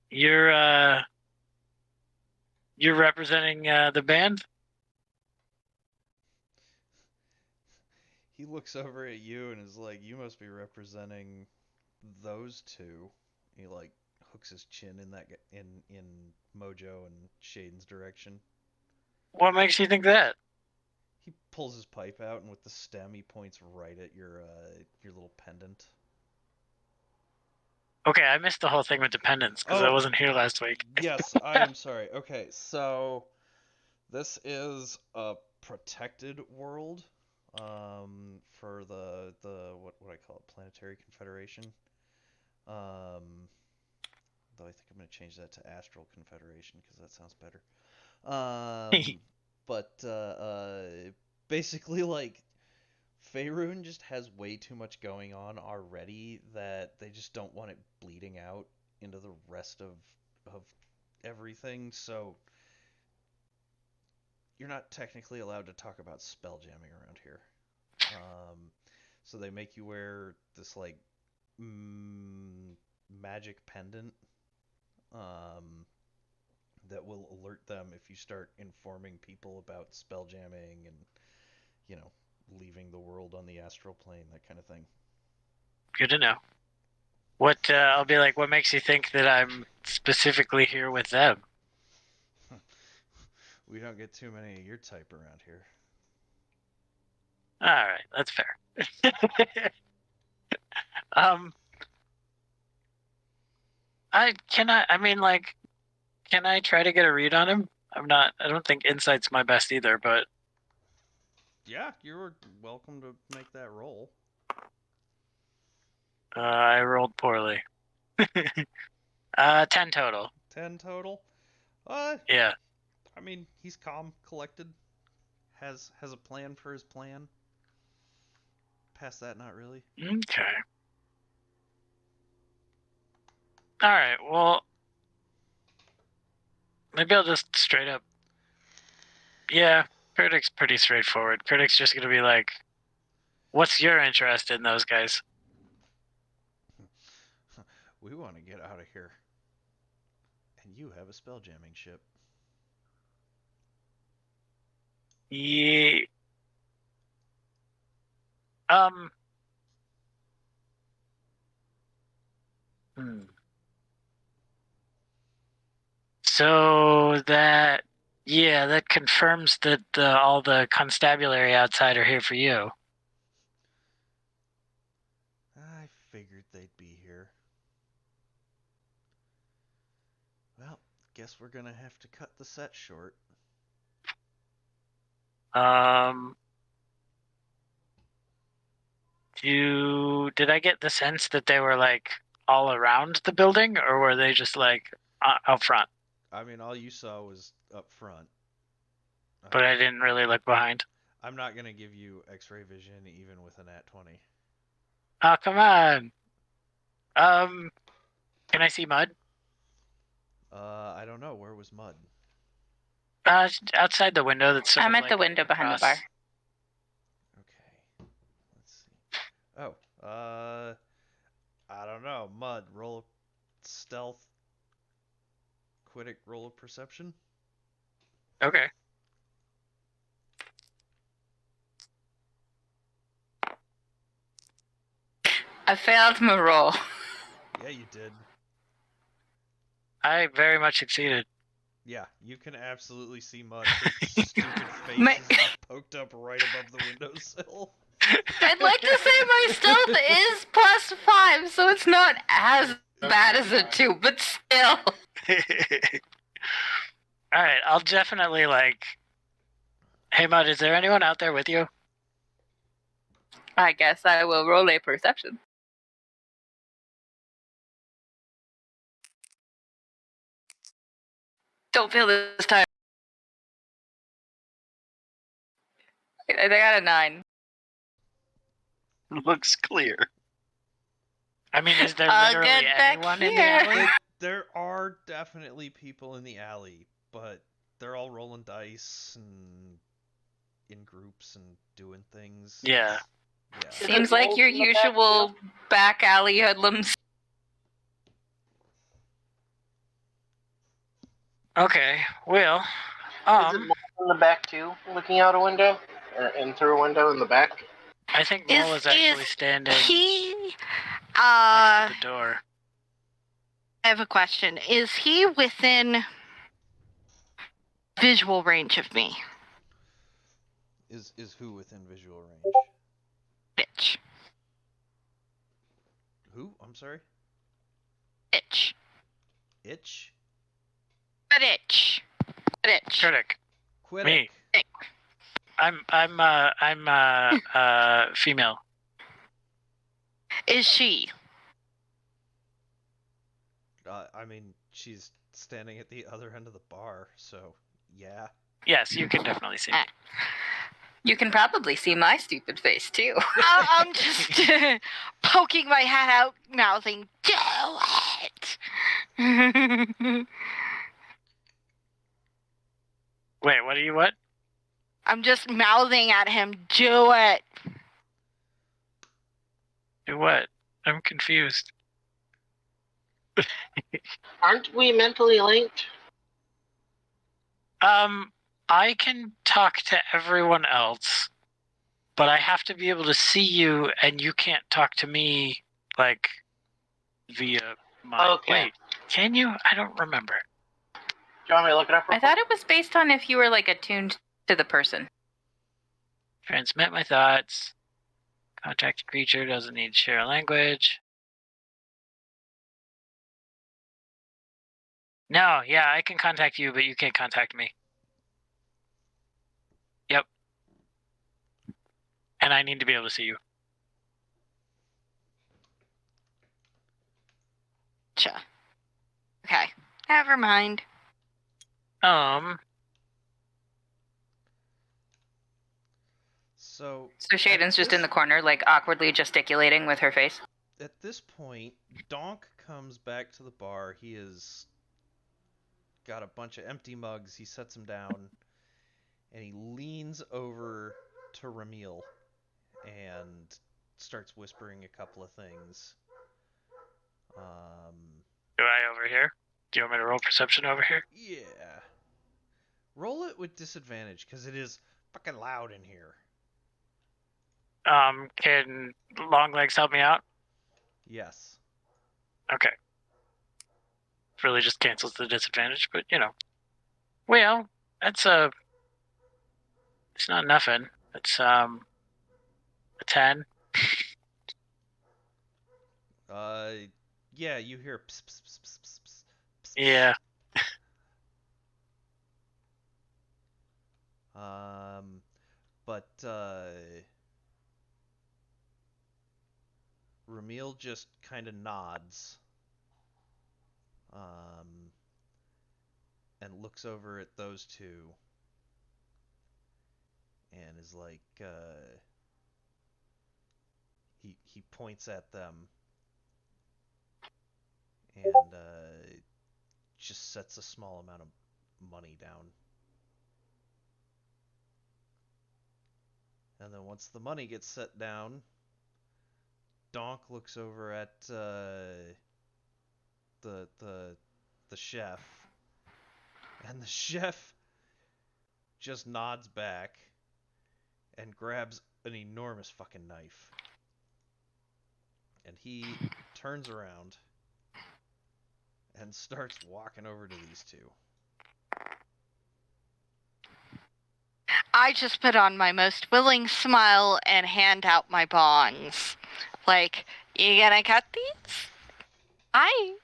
you're representing the band? He looks over at you and is like, you must be representing those two. He like hooks his chin in Mojo and Shaden's direction. What makes you think that? He pulls his pipe out, and with the stem, he points right at your little pendant. Okay, I missed the whole thing with dependents because I Oh. wasn't here last week. Yes, I am sorry. Okay, so this is a protected world for the what I call it, Planetary Confederation. Though I think I'm going to change that to Astral Confederation because that sounds better. But basically, like, Faerun just has way too much going on already that they just don't want it bleeding out into the rest of everything. So you're not technically allowed to talk about spelljamming around here. So they make you wear this like magic pendant that will alert them if you start informing people about spelljamming and, you know, leaving the world on the astral plane, that kind of thing. Good to know. What I'll be like, what makes you think that I'm specifically here with them? We don't get too many of your type around here. All right, that's fair. Can I try to get a read on him? I don't think insight's my best either, but yeah, you're welcome to make that roll. I rolled poorly. 10 total. 10 total? Yeah. I mean, he's calm, collected, has a plan for his plan. Past that, not really. Okay. All right, well, maybe I'll just straight up... Yeah, Critic's pretty straightforward. Critic's just going to be like, what's your interest in those guys? We want to get out of here. And you have a spelljamming ship. Yeah. So that confirms that all the constabulary outside are here for you. I figured they'd be here. Well, guess we're gonna have to cut the set short. Did I get the sense that they were like all around the building, or were they just like out front? I mean, all you saw was up front. But I didn't really look behind. I'm not gonna give you X-ray vision even with a nat 20. Oh, come on. Can I see Mud? I don't know. Where was Mud? Outside the window. That's sort I'm of at the window behind the bar. Okay. Let's see. Oh, I don't know. Mud, roll a stealth. Quidditch, roll a perception. Okay. I failed my roll. Yeah, you did. I very much succeeded. Yeah, you can absolutely see Mud. Her stupid face is poked up right above the windowsill. I'd like to say my stealth is +5, so it's not as bad as a 2, but still. Alright, I'll definitely like... Hey Mud, is there anyone out there with you? I guess I will roll a perception. Don't feel this time. I got a 9. Looks clear. I mean, is there literally anyone in the alley? There are definitely people in the alley, but they're all rolling dice and in groups and doing things. Yeah. Seems like your usual back alley hoodlums. Okay, well, Is it Mole in the back too, looking out a window? And through a window in the back? I think Mole is actually standing next to the door. I have a question. Is he within visual range of me? Is who within visual range? Bitch. Who? I'm sorry? Itch. Itch? Itch. Itch. Critic. Quiddick. Me. I'm female. Is she? I mean, she's standing at the other end of the bar, so yeah. Yes, you can definitely see me. You can probably see my stupid face too. I'm just poking my head out, mouthing, "Do it." Wait, what are you? What? I'm just mouthing at him, "Do it." Do what? I'm confused. Aren't we mentally linked? I can talk to everyone else, but I have to be able to see you, and you can't talk to me, like, via my... Okay. Wait, can you? I don't remember. Do you want me to look it up? I thought it was based on if you were like attuned to the person. Transmit my thoughts. Contact creature doesn't need to share language. No, yeah, I can contact you, but you can't contact me. Yep. And I need to be able to see you. Gotcha. Okay, never mind. So Shaden's just in the corner, like awkwardly gesticulating with her face. At this point, Donk comes back to the bar. He has got a bunch of empty mugs. He sets them down, and he leans over to Ramil and starts whispering a couple of things. Do I over here? Do you want me to roll perception over here? Yeah. Roll it with disadvantage, because it is fucking loud in here. Can Longlegs help me out? Yes. Okay. Really just cancels the disadvantage, but you know. Well, that's it's not nothing. It's a 10. Yeah, you hear pss, pss, pss, pss, pss, pss, pss. Yeah. But Ramil just kind of nods, and looks over at those two, and is like, he points at them, and just sets a small amount of money down. And then once the money gets set down, Donk looks over at the chef, and the chef just nods back and grabs an enormous fucking knife. And he turns around and starts walking over to these two. I just put on my most willing smile and hand out my bongs. Like, you gonna cut these? Hi.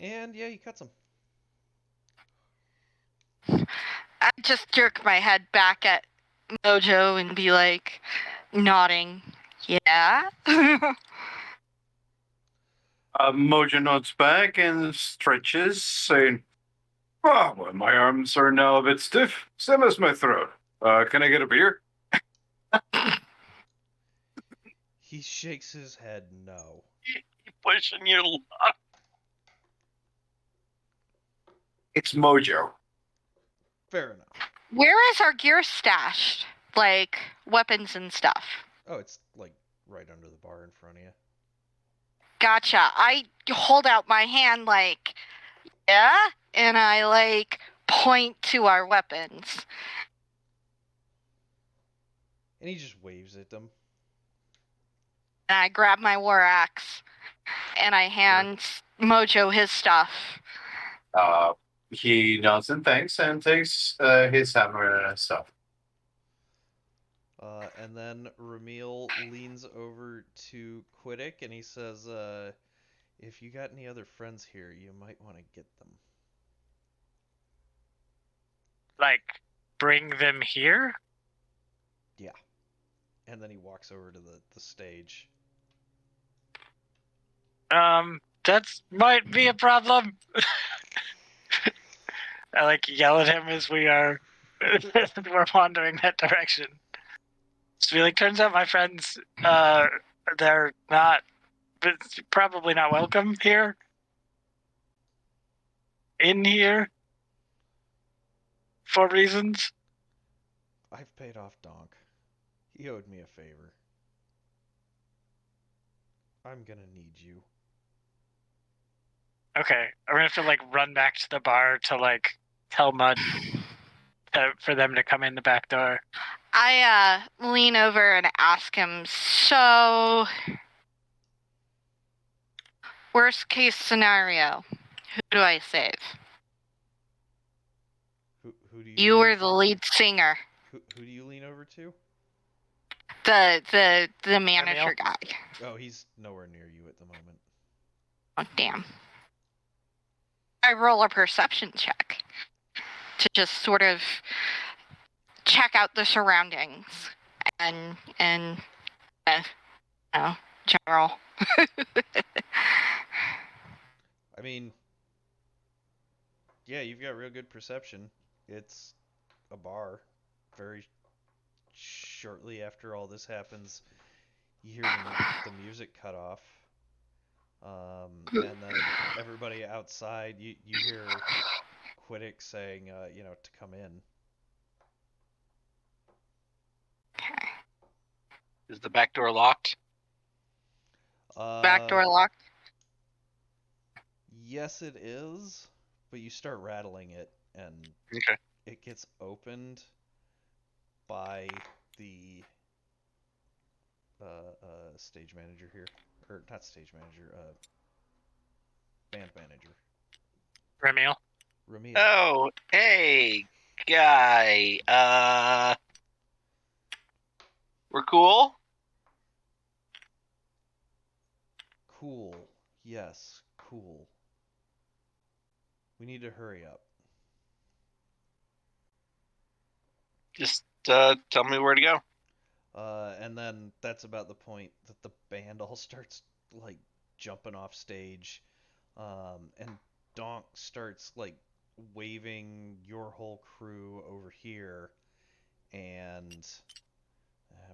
And yeah, he cuts them. I just jerk my head back at Mojo and be like, nodding. Yeah? Mojo nods back and stretches, saying, "Oh, well, my arms are now a bit stiff. Same as my throat. Can I get a beer?" He shakes his head no. Pushing your luck. It's Mojo. Fair enough. Where is our gear stashed? Like, weapons and stuff. Oh, it's like right under the bar in front of you. Gotcha. I hold out my hand like, yeah? And I, like, point to our weapons. And he just waves at them. And I grab my war axe. And I hand Mojo his stuff. He nods and thanks and takes his hammer and stuff. And then Ramil leans over to Quiddick and he says, if you got any other friends here, you might want to get them. Like, bring them here? Yeah. And then he walks over to the stage. That might be a problem. I like yell at him as we're wandering that direction. Just be like, turns out my friends, they're not, probably not welcome here. In here. For reasons. I've paid off Donk. He owed me a favor. I'm gonna need you. Okay, I'm gonna have to like run back to the bar to like tell Mud for them to come in the back door. I lean over and ask him, so worst case scenario, who do I save? Who do You were the lead singer. Who do you lean over to? The manager Ramil? guy. Oh, he's nowhere near you at the moment. Oh, damn. I roll a perception check to just sort of check out the surroundings and general. I mean, yeah, you've got real good perception. It's a bar. Very shortly after all this happens, you hear the music cut off. And then everybody outside, you hear Quiddick saying, to come in. Okay. Is the back door locked? Back door locked? Yes, it is, but you start rattling it, and Okay. it gets opened by the stage manager here. Or, not stage manager, band manager. Ramil. Oh, hey, guy. We're cool? Cool. Yes, cool. We need to hurry up. Just tell me where to go. And then that's about the point that the band all starts like jumping off stage, and Donk starts like waving your whole crew over here, and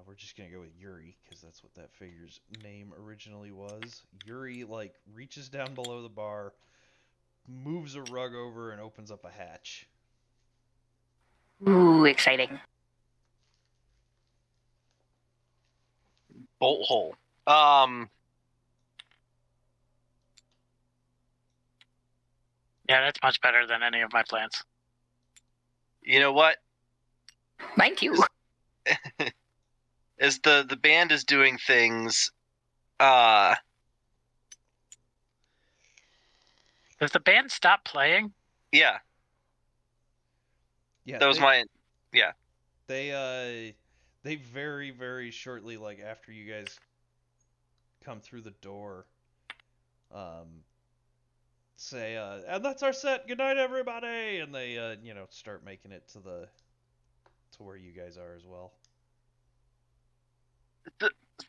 we're just gonna go with Yuri because that's what that figure's name originally was. Yuri like reaches down below the bar, moves a rug over, and opens up a hatch. Ooh, exciting. Bolt hole. Yeah, that's much better than any of my plans. You know what? Mine too. As the band is doing things, Does the band stop playing? yeah. Yeah, That was they very, very shortly, like after you guys come through the door, say, and that's our set. Good night, everybody. And they, start making it to where you guys are as well.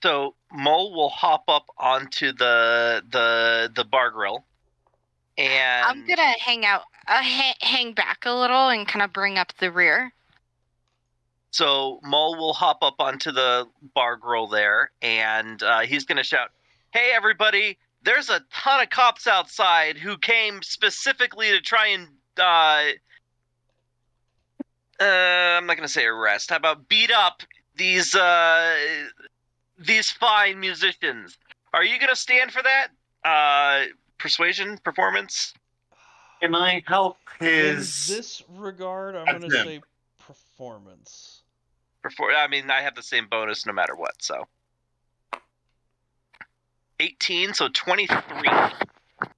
So Mole will hop up onto the bar grill, and I'm gonna hang back a little and kind of bring up the rear. So Mole will hop up onto the bar grill there, and he's gonna shout, "Hey, everybody! There's a ton of cops outside who came specifically to try and I'm not gonna say arrest. How about beat up these fine musicians? Are you gonna stand for that? Persuasion, performance? Can I help In his? this regard, I'm gonna say performance. I mean, I have the same bonus no matter what. So 18, so 23.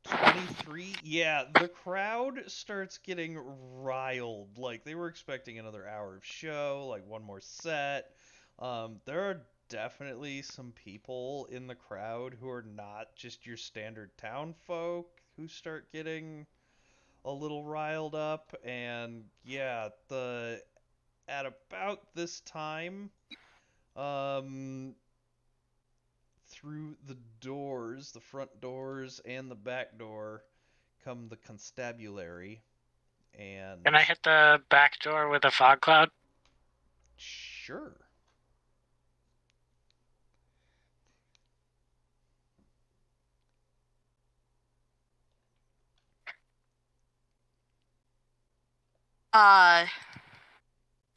23. Yeah, the crowd starts getting riled. Like, they were expecting another hour of show, like one more set. There are definitely some people in the crowd who are not just your standard town folk who start getting a little riled up. And yeah, at about this time, um, through the doors, the front doors and the back door, come the constabulary, and Can I hit the back door with a fog cloud? sure.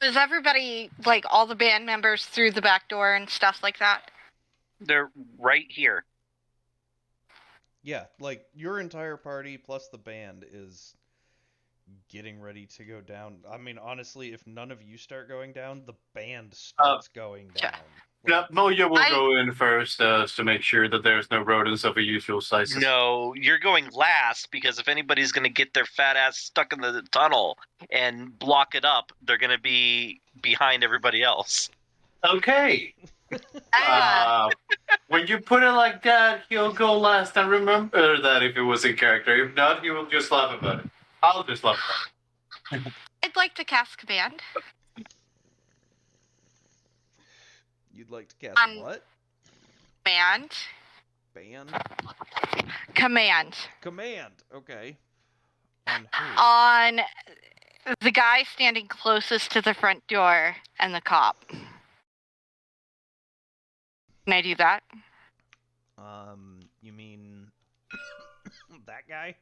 Is everybody, like, all the band members through the back door and stuff like that? They're right here. Yeah, like your entire party plus the band is getting ready to go down. I mean, honestly, if none of you start going down, the band starts going down. Yeah, Like, Mojo will go in first to make sure that there's no rodents of a usual size. No, you're going last because if anybody's going to get their fat ass stuck in the tunnel and block it up, they're going to be behind everybody else. Okay. When you put it like that, he'll go last. And remember that if it was in character. If not, he will just laugh about it. I'll just laugh about it. I'd like to cast command. you'd like to cast what? Command. Band? Command. Command. Okay. On who? On the guy standing closest to the front door and the cop. Can I do that? You mean that guy?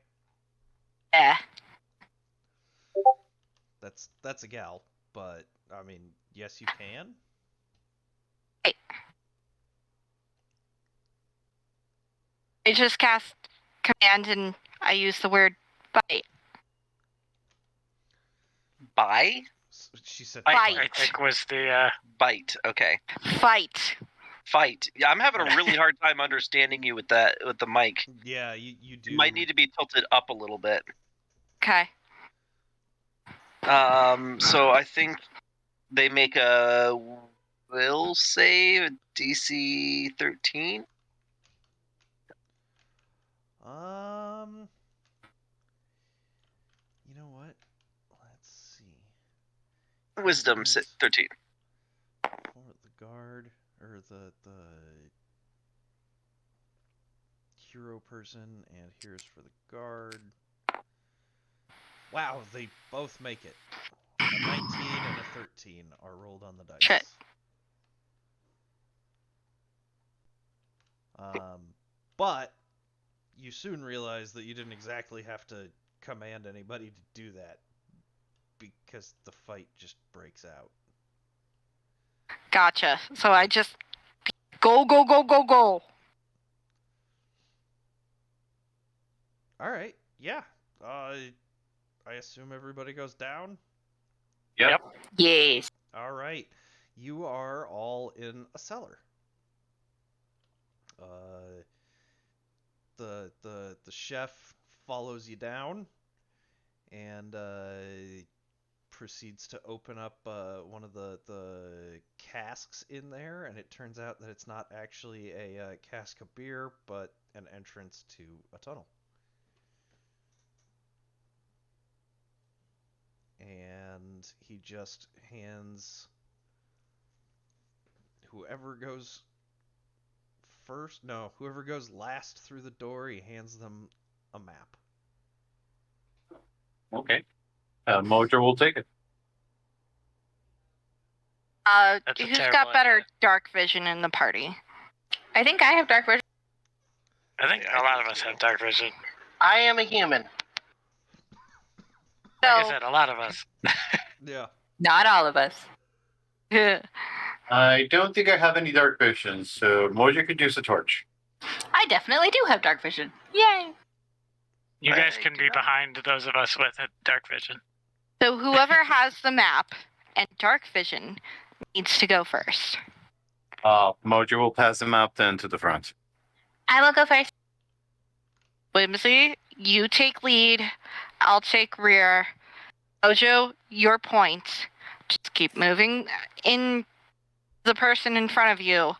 Yeah. That's a gal, but I mean, yes, you can. Hey. I just cast command and I use the word bite. Buy? She said Fight. I think was the Bite. Okay. Fight. Fight. Yeah, I'm having a really hard time understanding you with the mic. Yeah, you do. You might need to be tilted up a little bit. Okay. So I think they make a will save, DC 13. You know what? Let's see. Wisdom Yes. 13. For the guard or the hero person, and here's for the guard. Wow, they both make it. A 19 and a 13 are rolled on the dice. Shit. But you soon realize that you didn't exactly have to command anybody to do that, because the fight just breaks out. Gotcha. So I just go, go, go, go, go. All right. Yeah. I assume everybody goes down. Yep. Yes. All right. You are all in a cellar. The chef follows you down and proceeds to open up one of the casks in there, and it turns out that it's not actually a cask of beer, but an entrance to a tunnel. And he just hands whoever goes last through the door, he hands them a map. Okay. Mojo will take it. That's a Who's terrible got better idea. dark vision in the party? I think I have dark vision. I think a lot of us have dark vision. I am a human. Like I So, said, a lot of us. Yeah. Not all of us. I don't think I have any dark vision, so Mojo could use a torch. I definitely do have dark vision. Yay! You guys can be behind those of us with dark vision. so whoever has the map and dark vision needs to go first. Mojo will pass him out then to the front. I will go first. Whimsy, you take lead. I'll take rear. Ojo, your point. Just keep moving in the person in front of you.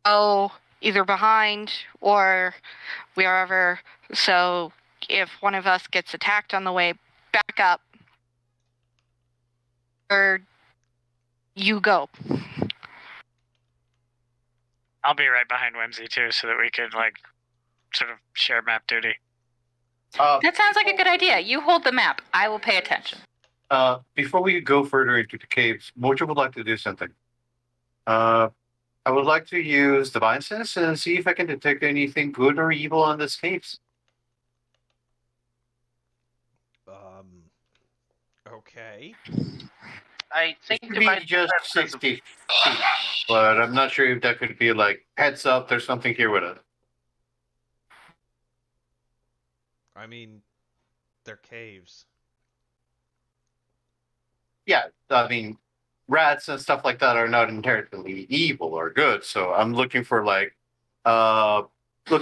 Go either behind or wherever. So if one of us gets attacked on the way, back up. Or you go. I'll be right behind Whimsy too, so that we could sort of share map duty. That sounds like a good idea. You hold the map. I will pay attention. Before we go further into the caves, Mojo would like to do something. I would like to use Divine Sense and see if I can detect anything good or evil on these caves. Okay. I think It could be just 60 feet, but I'm not sure if that could be heads up, there's something here with it. I mean, they're caves. Yeah, I mean, rats and stuff like that are not inherently evil or good, so I'm looking for look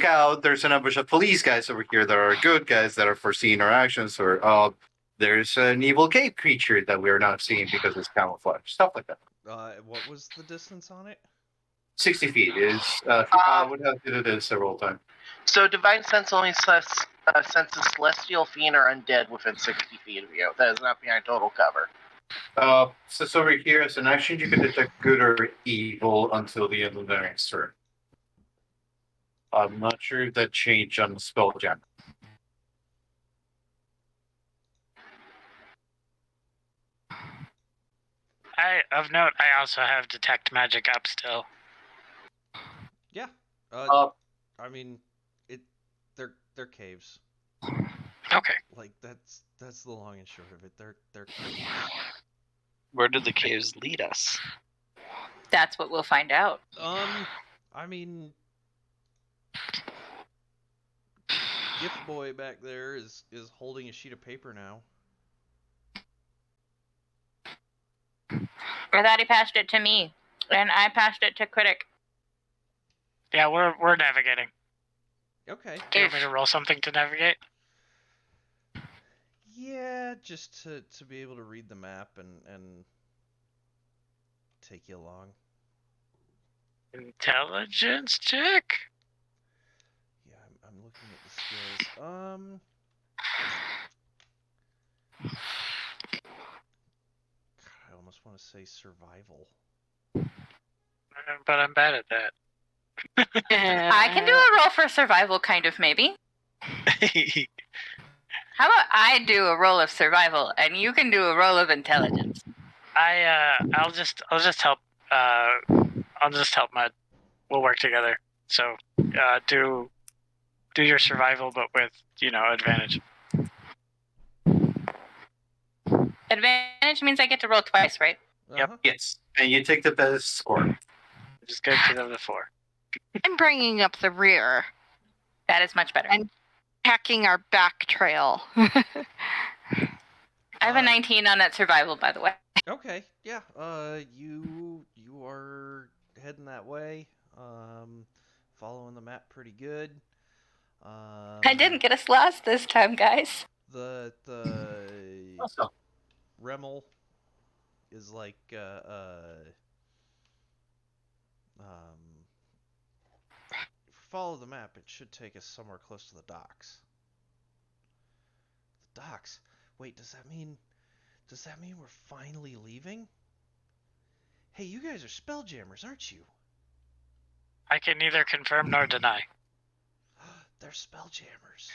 out, there's an ambush of police guys over here that are good guys that are foreseeing our actions, or there's an evil cave creature that we're not seeing because it's camouflage, stuff like that. What was the distance on it? 60 feet is, I would have to do this several times. So Divine Sense only senses celestial, fiend, or undead within 60 feet of you. That is not behind total cover. So over here, as an action, you can detect good or evil until the end of the next turn. I'm not sure if that changed on the Spelljammer. Of note, I also have detect magic up still. Yeah. I mean, they're caves. Okay. That's the long and short of it. They're caves. Where do the caves lead us? That's what we'll find out. I mean, Gift Boy back there is holding a sheet of paper now. I thought he passed it to me, and I passed it to Critic. Yeah, we're navigating. Okay. Do you want me to roll something to navigate? Yeah, just to be able to read the map and take you along. Intelligence check? Yeah, I'm looking at the skills. God, I almost want to say survival. But I'm bad at that. I can do a roll for survival, kind of, maybe. How about I do a roll of survival, and you can do a roll of intelligence? I'll just help. I'll just help Mud. We'll work together. So, do your survival, but with advantage. Advantage means I get to roll twice, right? Uh-huh. Yes, and you take the best score. Just go to the 4. I'm bringing up the rear That is much better. and checking our back trail. I have a 19 on that survival, by the way. Okay, yeah. You are heading that way. Following the map pretty good. I didn't get us lost this time, guys. The Awesome. Remel is follow the map. It should take us somewhere close to the docks. The docks. Wait, does that mean we're finally leaving? Hey, you guys are Spelljammers, aren't you? I can neither confirm nor deny. They're Spelljammers.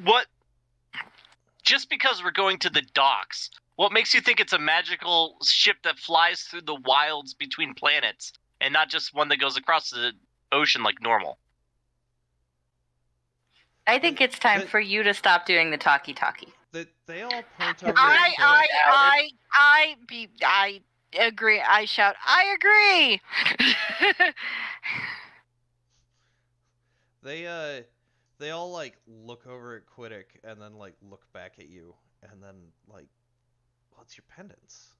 What? Just because we're going to the docks, what makes you think it's a magical ship that flies through the wilds between planets and not just one that goes across the ocean like normal? I think it's time for you to stop doing the talkie-talkie. They all point over. I agree. I shout, I agree. They all look over at Quiddick and then look back at you and then well, it's your pendants.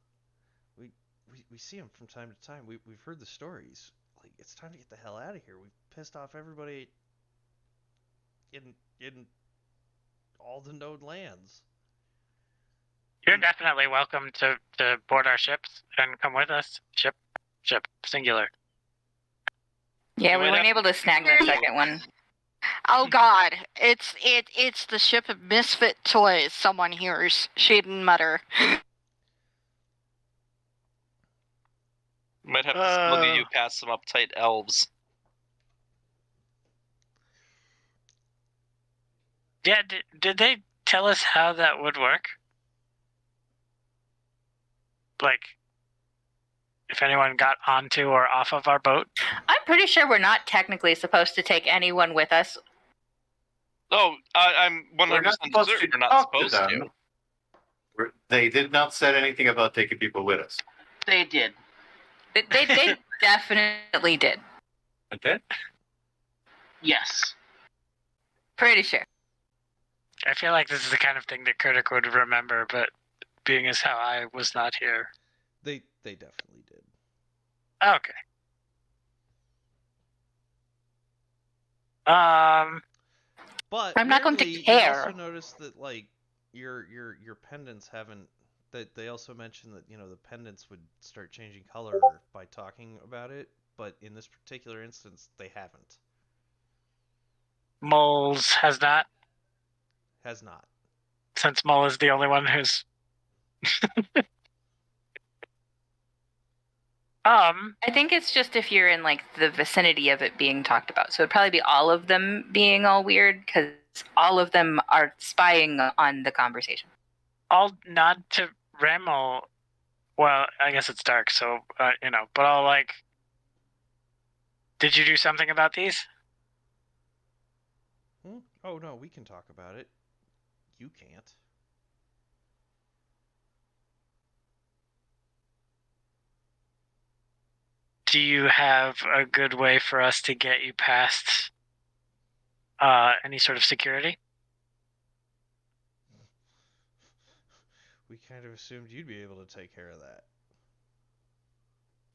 we see them from time to time. We've heard the stories. Like, it's time to get the hell out of here. We've pissed off everybody in all the known lands. You're definitely welcome to board our ships and come with us. Ship, singular. Yeah, You we might weren't have able to snag that second one. Oh God, it's the ship of misfit toys. Someone hears Shaden mutter. Might have to smuggle you past some uptight elves. Yeah, did they tell us how that would work? Like, if anyone got onto or off of our boat? I'm pretty sure we're not technically supposed to take anyone with us. Oh, I'm 100% We're not supposed certain to we're not talk to supposed them. to. They did not say anything about taking people with us. They did. They definitely did. Okay. Yes. Pretty sure. I feel like this is the kind of thing that Kurdik would remember, but being as how I was not here. They definitely did. Okay. But I'm not going to weirdly, care. You also notice that like your pendants haven't. That they also mentioned that the pendants would start changing color by talking about it, but in this particular instance, they haven't. Moles has not, Has not. since Mole is the only one who's. I think it's just if you're in like the vicinity of it being talked about. So it'd probably be all of them being all weird because all of them are spying on the conversation. I'll nod to Ramel. Well, I guess it's dark, so but I'll like. Did you do something about these? Oh no, we can talk about it. You can't. Do you have a good way for us to get you past any sort of security? We kind of assumed you'd be able to take care of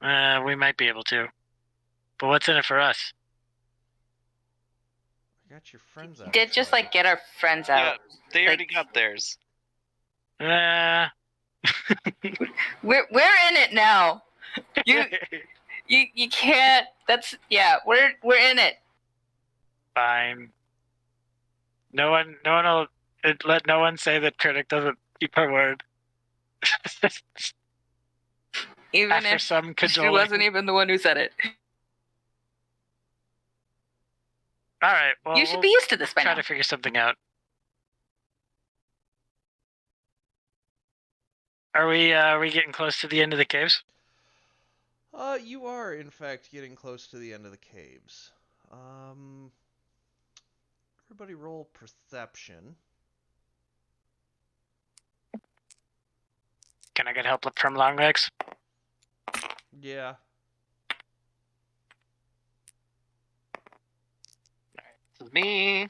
that. We might be able to. But what's in it for us? I got your friends out. Did just like get our friends out. Yeah, they already got theirs. We're in it now. You can't. We're in it. Fine. No one will let no one say that Kurdik doesn't keep her word. Even After if some she cajoling. wasn't even the one who said it. All right. Well, You should be used to this by try now. to figure something out. Are we getting close to the end of the caves? You are in fact getting close to the end of the caves. Everybody roll perception. Can I get help from Longlegs? Yeah. This is me.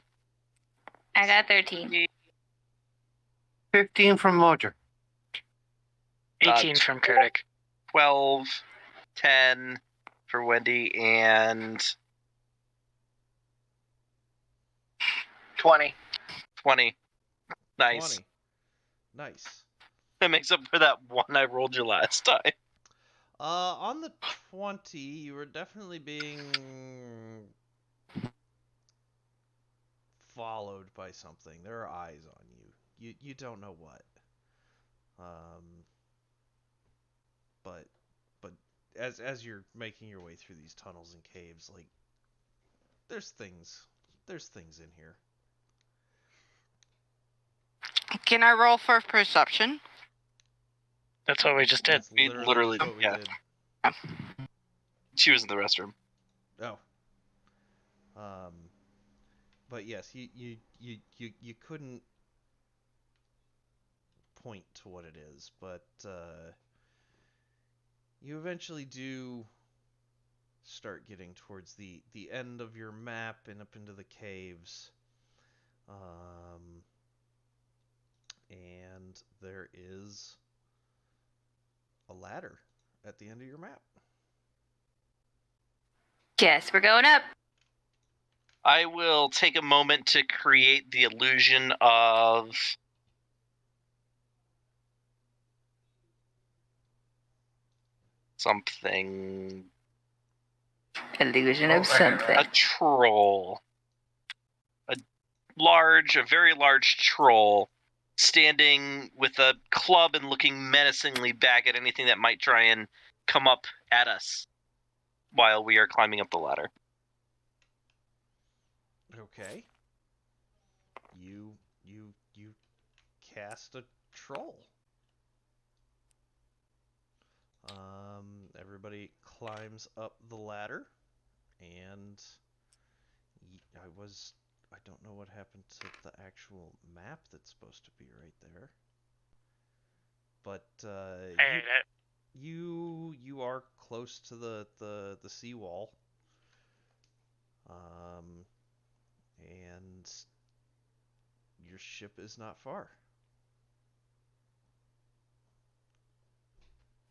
I got 13. 15 from Mojo. 18 from Kurdik. 12, 10 for Wendy, and 20. 20. Nice. 20. Nice. That makes up for that one I rolled you last time. On the 20, you were definitely being followed by something. There are eyes on you. You don't know what. But as you're making your way through these tunnels and caves, like there's things in here. Can I roll for perception? That's what we just did. That's We literally- what we yeah. did. She was in the restroom. Oh. But yes, you couldn't point to what it is, but you eventually do start getting towards the end of your map and up into the caves. And there is a ladder at the end of your map. Guess we're going up. I will take a moment to create the illusion of something. Illusion of something. A troll. A very large troll standing with a club and looking menacingly back at anything that might try and come up at us while we are climbing up the ladder. Okay. You cast a troll. Everybody climbs up the ladder, and I don't know what happened to the actual map that's supposed to be right there. But you are close to the seawall. And your ship is not far.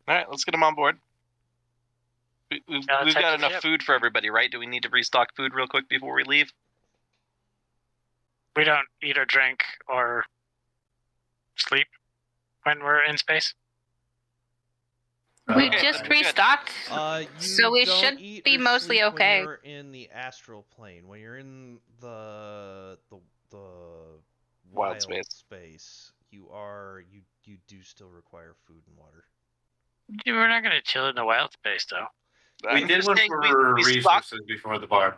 All right, let's get them on board. We've got enough food for everybody, right? Do we need to restock food real quick before we leave? We don't eat or drink or sleep when we're in space. We just restocked, so we should be mostly okay. When you're in the astral plane, when you're in the wild space, you do still require food and water. Dude, we're not gonna chill in the wild space, though. We did one for resources before the bar.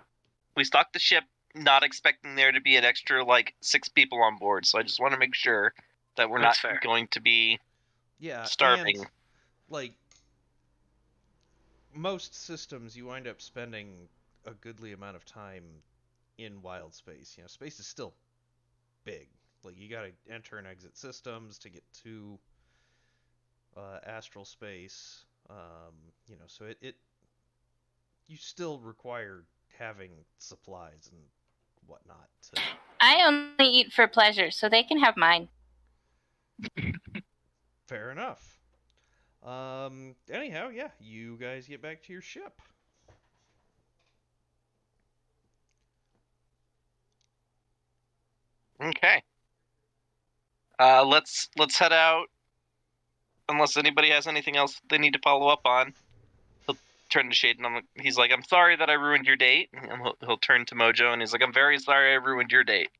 We stocked the ship, not expecting there to be an extra 6 people on board. So I just want to make sure that we're not going to be starving. And, most systems, you wind up spending a goodly amount of time in wild space. Space is still big. You gotta enter and exit systems to get to astral space. So you still require having supplies and whatnot. I only eat for pleasure, so they can have mine. Fair enough. Anyhow, yeah, you guys get back to your ship. Okay. Let's head out. Unless anybody has anything else they need to follow up on. He'll turn to Shaden. He's like, I'm sorry that I ruined your date. And he'll turn to Mojo and he's like, I'm very sorry I ruined your date.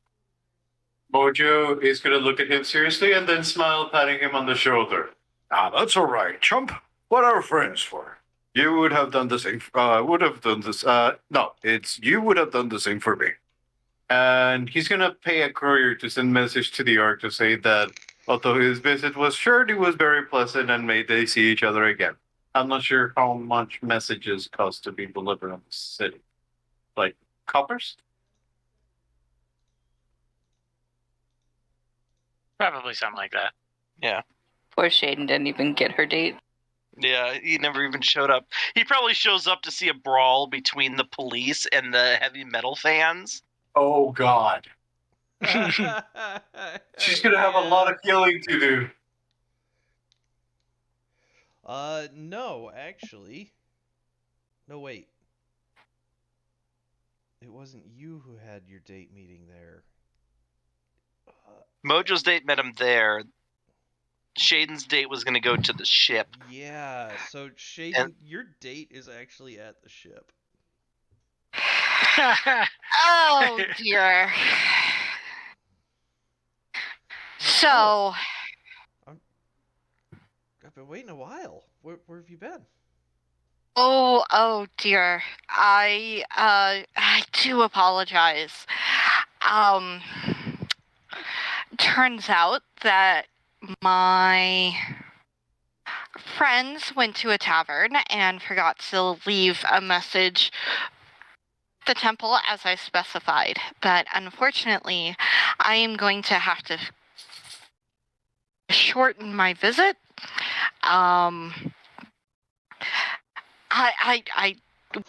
Mojo is going to look at him seriously and then smile, patting him on the shoulder. Ah, that's all right, chump. What are friends for? You would have done the same. You would have done the same for me. And he's going to pay a courier to send message to the Ark to say that although his visit was short, it was very pleasant and may they see each other again. I'm not sure how much messages cost to be delivered in the city. Coppers? Probably something like that. Yeah. Poor Shaden didn't even get her date. Yeah, he never even showed up. He probably shows up to see a brawl between the police and the heavy metal fans. Oh, God. She's going to have a lot of killing to do. No, actually. No, wait. It wasn't you who had your date meeting there. Mojo's date met him there. Shaden's date was going to go to the ship. Yeah, so Shaden, your date is actually at the ship. Oh, dear. So... I've been waiting a while. Where have you been? Oh dear. I do apologize. Turns out that my friends went to a tavern and forgot to leave a message at the temple as I specified. But unfortunately, I am going to have to shorten my visit. I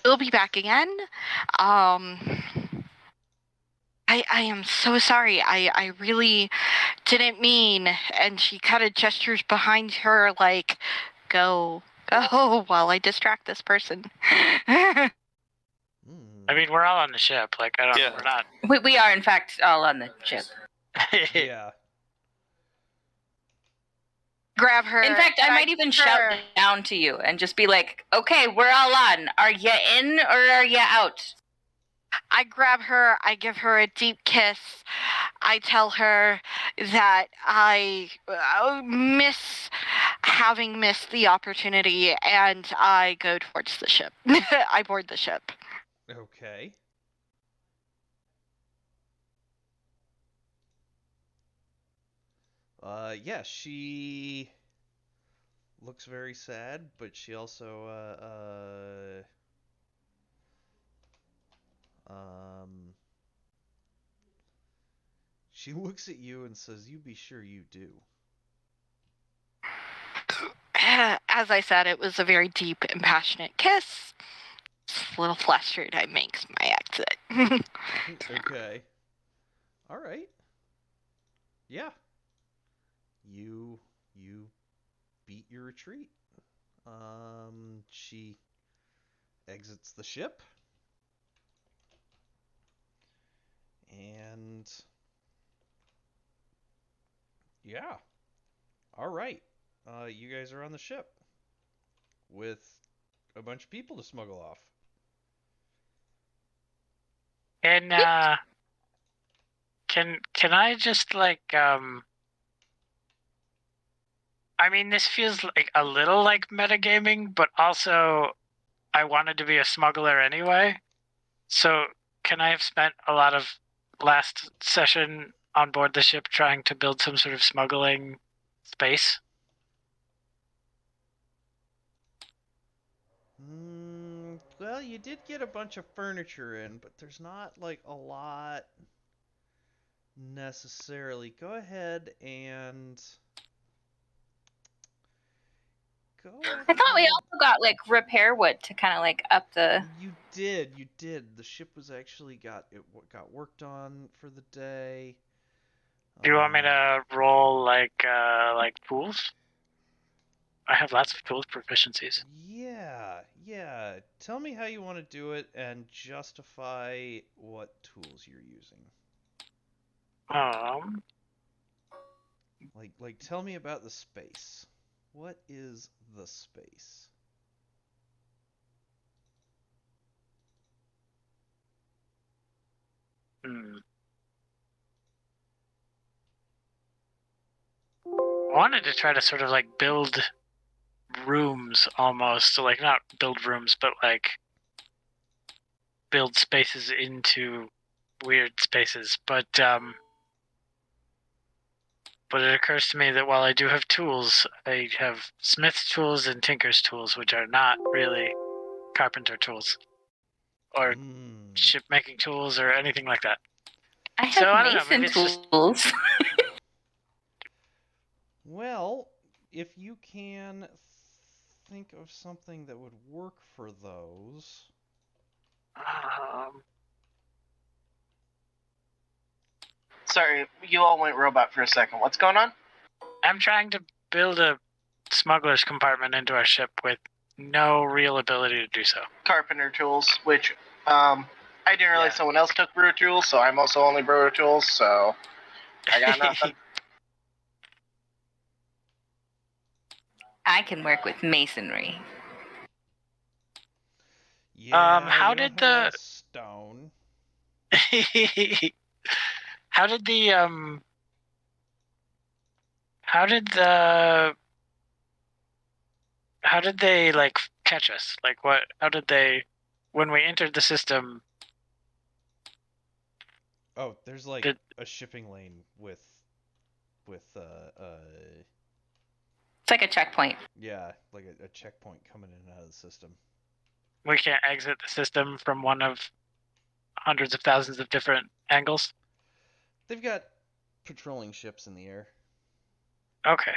will be back again. I am so sorry. I really didn't mean. And she kind of gestures behind her like, go Oh, while I distract this person. I mean, we're all on the ship. Like, I don't. Yeah. We're not. We are, in fact, all on the ship. Yeah. Grab her. In fact, I might even shout down to you and just be like, okay, we're all on. Are you in or are you out? I grab her, I give her a deep kiss. I tell her that I miss having missed the opportunity, and I go towards the ship. I board the ship. Okay. Yeah, she looks very sad, but she also, she looks at you and says, "You be sure you do." As I said, it was a very deep and passionate kiss. Just a little flustered, I makes my exit. Okay. All right. Yeah. You beat your retreat. She exits the ship. And yeah. All right. You guys are on the ship with a bunch of people to smuggle off. And can I just like I mean, this feels like a little like metagaming, but also I wanted to be a smuggler anyway. So can I have spent a lot of last session on board the ship trying to build some sort of smuggling space? Well, you did get a bunch of furniture in, but there's not like a lot necessarily. Go ahead and I thought we also got like repair wood to kind of like up the. You did. The ship was actually got worked on for the day. Do you want me to roll like tools? I have lots of tools proficiencies. Yeah. Tell me how you want to do it and justify what tools you're using. Like tell me about the space. What is the space? I wanted to try to sort of like build rooms almost, so like not build rooms, but like build spaces into weird spaces. But it occurs to me that while I do have tools, I have smith's tools and tinker's tools, which are not really carpenter tools or ship making tools or anything like that. I have I don't know, mason maybe it's tools. Well, if you can think of something that would work for those. Sorry, you all went robot for a second. What's going on? I'm trying to build a smuggler's compartment into our ship with no real ability to do so. Carpenter tools, which I didn't realize someone else took brewer tools, so I'm also only brewer tools, so I got nothing. I can work with masonry. Yeah, how did the stone? How did they like catch us? Like what? How did they? When we entered the system. Oh, there's like a shipping lane with It's like a checkpoint. Yeah, like a checkpoint coming in and out of the system. We can't exit the system from one of hundreds of thousands of different angles. They've got patrolling ships in the air. Okay.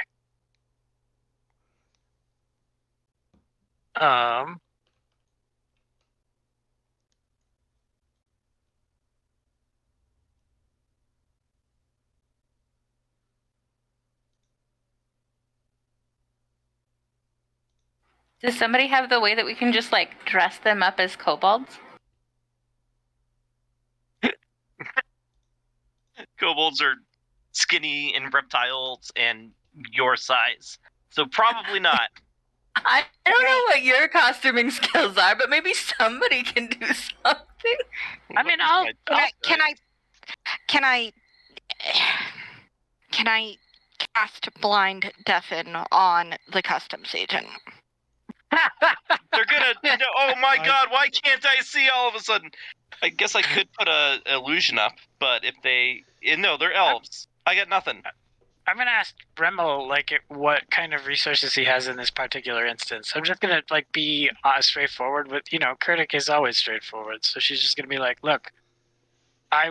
Does somebody have the way that we can just like dress them up as kobolds? Kobolds are skinny and reptiles and your size, so probably not. I don't know what your costuming skills are, but maybe somebody can do something. I mean, Can I cast blind deafen on the customs agent? They're gonna. Oh my god! Why can't I see all of a sudden? I guess I could put a illusion up, but if they no, they're elves. I got nothing. I'm gonna ask Bremel what kind of resources he has in this particular instance. I'm just gonna be straightforward with Kurtik is always straightforward, so she's just gonna be like, look, my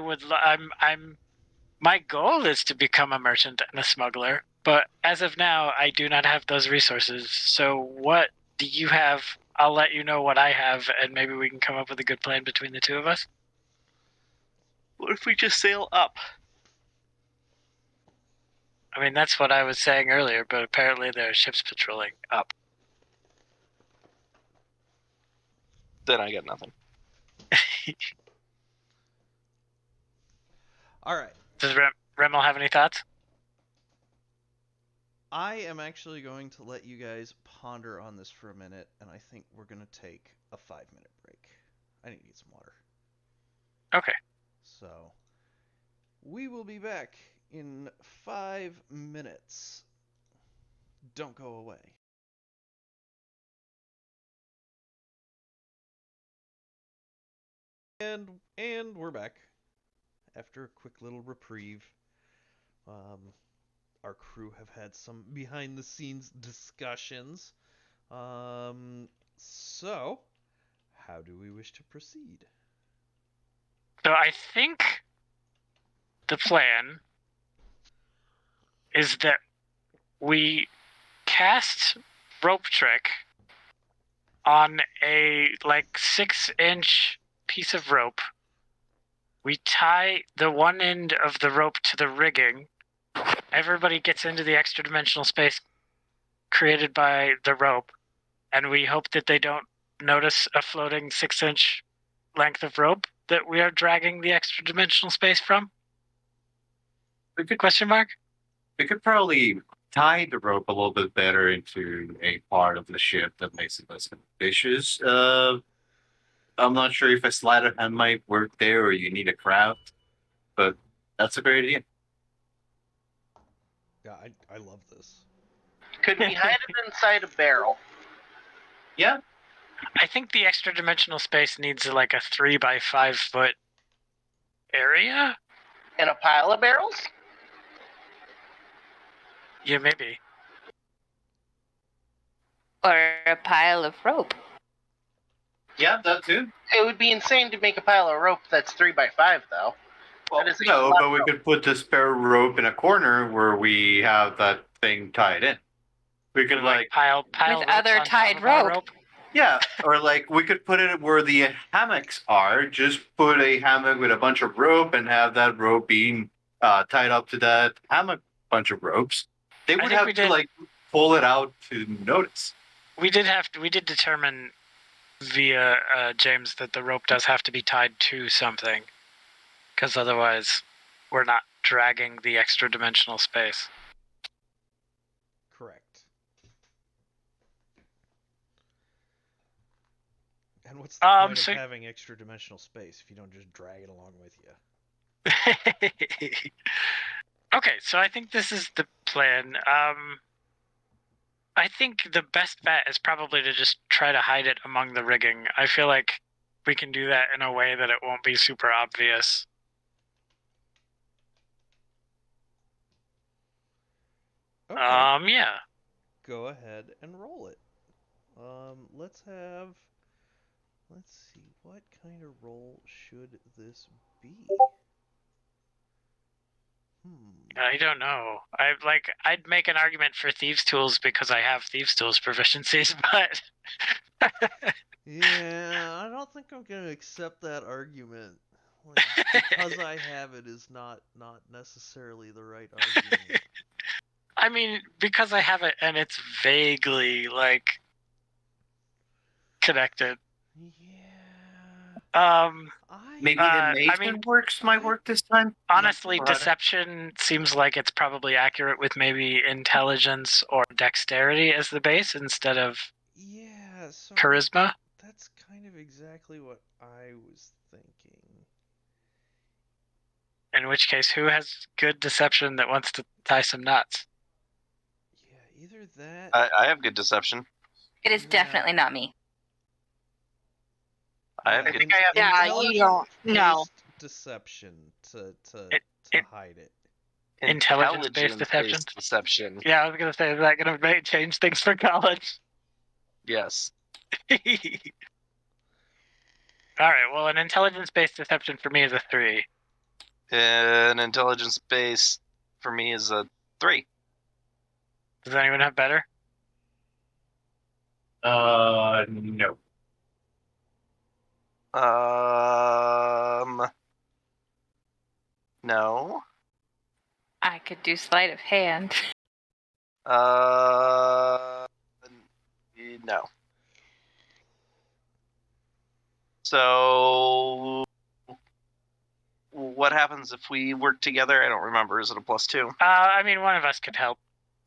goal is to become a merchant and a smuggler, but as of now, I do not have those resources. So what do you have? I'll let you know what I have, and maybe we can come up with a good plan between the two of us. What if we just sail up? I mean, that's what I was saying earlier, but apparently there are ships patrolling up. Then I got nothing. All right. Does Remel have any thoughts? I am actually going to let you guys ponder on this for a minute, and I think we're going to take a 5-minute break. I need to get some water. Okay. So, we will be back in 5 minutes. Don't go away. And we're back after a quick little reprieve. Our crew have had some behind-the-scenes discussions. So, how do we wish to proceed? So I think the plan is that we cast rope trick on a 6-inch piece of rope. We tie the one end of the rope to the rigging. Everybody gets into the extra dimensional space created by the rope, and we hope that they don't notice a floating 6-inch length of rope that we are dragging the extra dimensional space from. Question mark? We could probably tie the rope a little bit better into a part of the ship that makes it less ambitious. I'm not sure if a sleight of hand might work there or you need a craft, but that's a great idea. Yeah, I love this. Could we hide it inside a barrel? Yeah. I think the extra dimensional space needs a 3-by-5 foot area. In a pile of barrels? Yeah, maybe. Or a pile of rope. Yeah, that too. It would be insane to make a pile of rope that's 3-by-5, though. Well, That is no, but we could put the spare rope in a corner where we have that thing tied in. We could pile with other tied rope. Yeah, or we could put it where the hammocks are. Just put a hammock with a bunch of rope and have that rope being tied up to that hammock bunch of ropes. They would have to pull it out to notice. We did determine via James that the rope does have to be tied to something, because otherwise we're not dragging the extra dimensional space. Correct. And what's the point of having extra dimensional space if you don't just drag it along with you? Okay, so I think this is the plan. I think the best bet is probably to just try to hide it among the rigging. I feel like we can do that in a way that it won't be super obvious. Okay. Yeah. Go ahead and roll it. Let's see, what kind of roll should this be? I don't know. I'd make an argument for Thieves' Tools because I have Thieves' Tools proficiencies, but yeah, I don't think I'm gonna accept that argument. Because I have it is not necessarily the right argument. I mean, because I have it and it's vaguely connected. Yeah. Maybe the Mason I mean, might work this time. honestly, Right. deception seems like it's probably accurate with maybe intelligence or dexterity as the base instead of Yeah, so charisma. that's kind of exactly what I was thinking. In which case, who has good deception that wants to tie some knots? Yeah, either that. I have good deception. It is definitely not me. I have I good. think I have. Yeah, you don't. No. Intelligence-based deception to It- hide it. Intelligence-based deception. Yeah, I was gonna say, is that gonna change things for college? Yes. All right. Well, an intelligence-based deception for me is a 3. An intelligence base for me is a 3. Does anyone have better? No. No. I could do sleight of hand. No. So, what happens if we work together? I don't remember. Is it a +2? I mean, one of us could help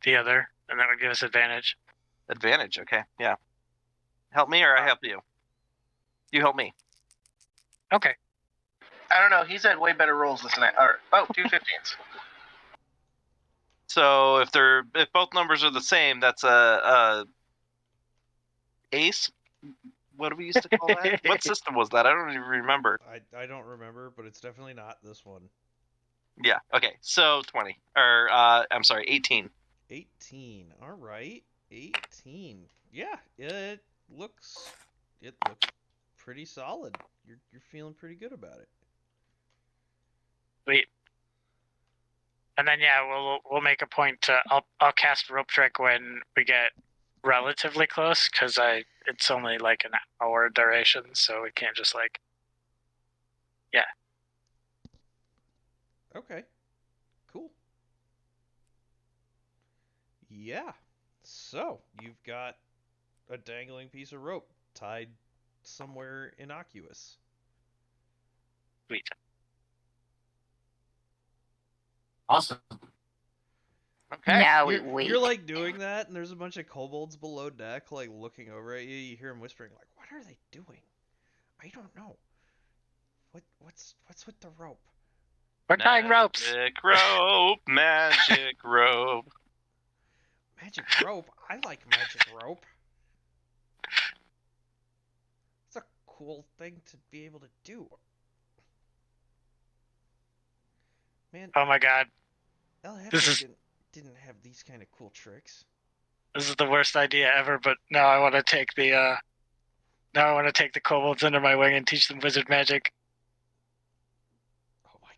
the other, and that would give us advantage. Advantage. Okay. Yeah. Help me or I help you? You help me. Okay. I don't know. He's had way better rolls this night. Or, 2 15s. So if both numbers are the same, that's a ace. What do we used to call that? What system was that? I don't even remember. I don't remember, but it's definitely not this one. Yeah. Okay. So 20, or I'm sorry, 18. 18. All right. 18. Yeah, it looks pretty solid. You're feeling pretty good about it. Sweet. And then we'll make a point to I'll cast rope trick when we get relatively close because it's only like an hour duration, so we can't just Okay. Cool. Yeah. So, you've got a dangling piece of rope tied somewhere innocuous. Sweet. Awesome. Okay. Now we You're, wait. you're like doing that, and there's a bunch of kobolds below deck, like looking over at you. You hear them whispering, like, "What are they doing? I don't know. What's with the rope?" We're tying ropes. Magic rope, magic rope. Magic rope? I like magic rope. It's a cool thing to be able to do. Man, Oh my god, El Jefe this is- didn't have these kind of cool tricks. this is the worst idea ever. But now I want to take the kobolds under my wing and teach them wizard magic. Oh my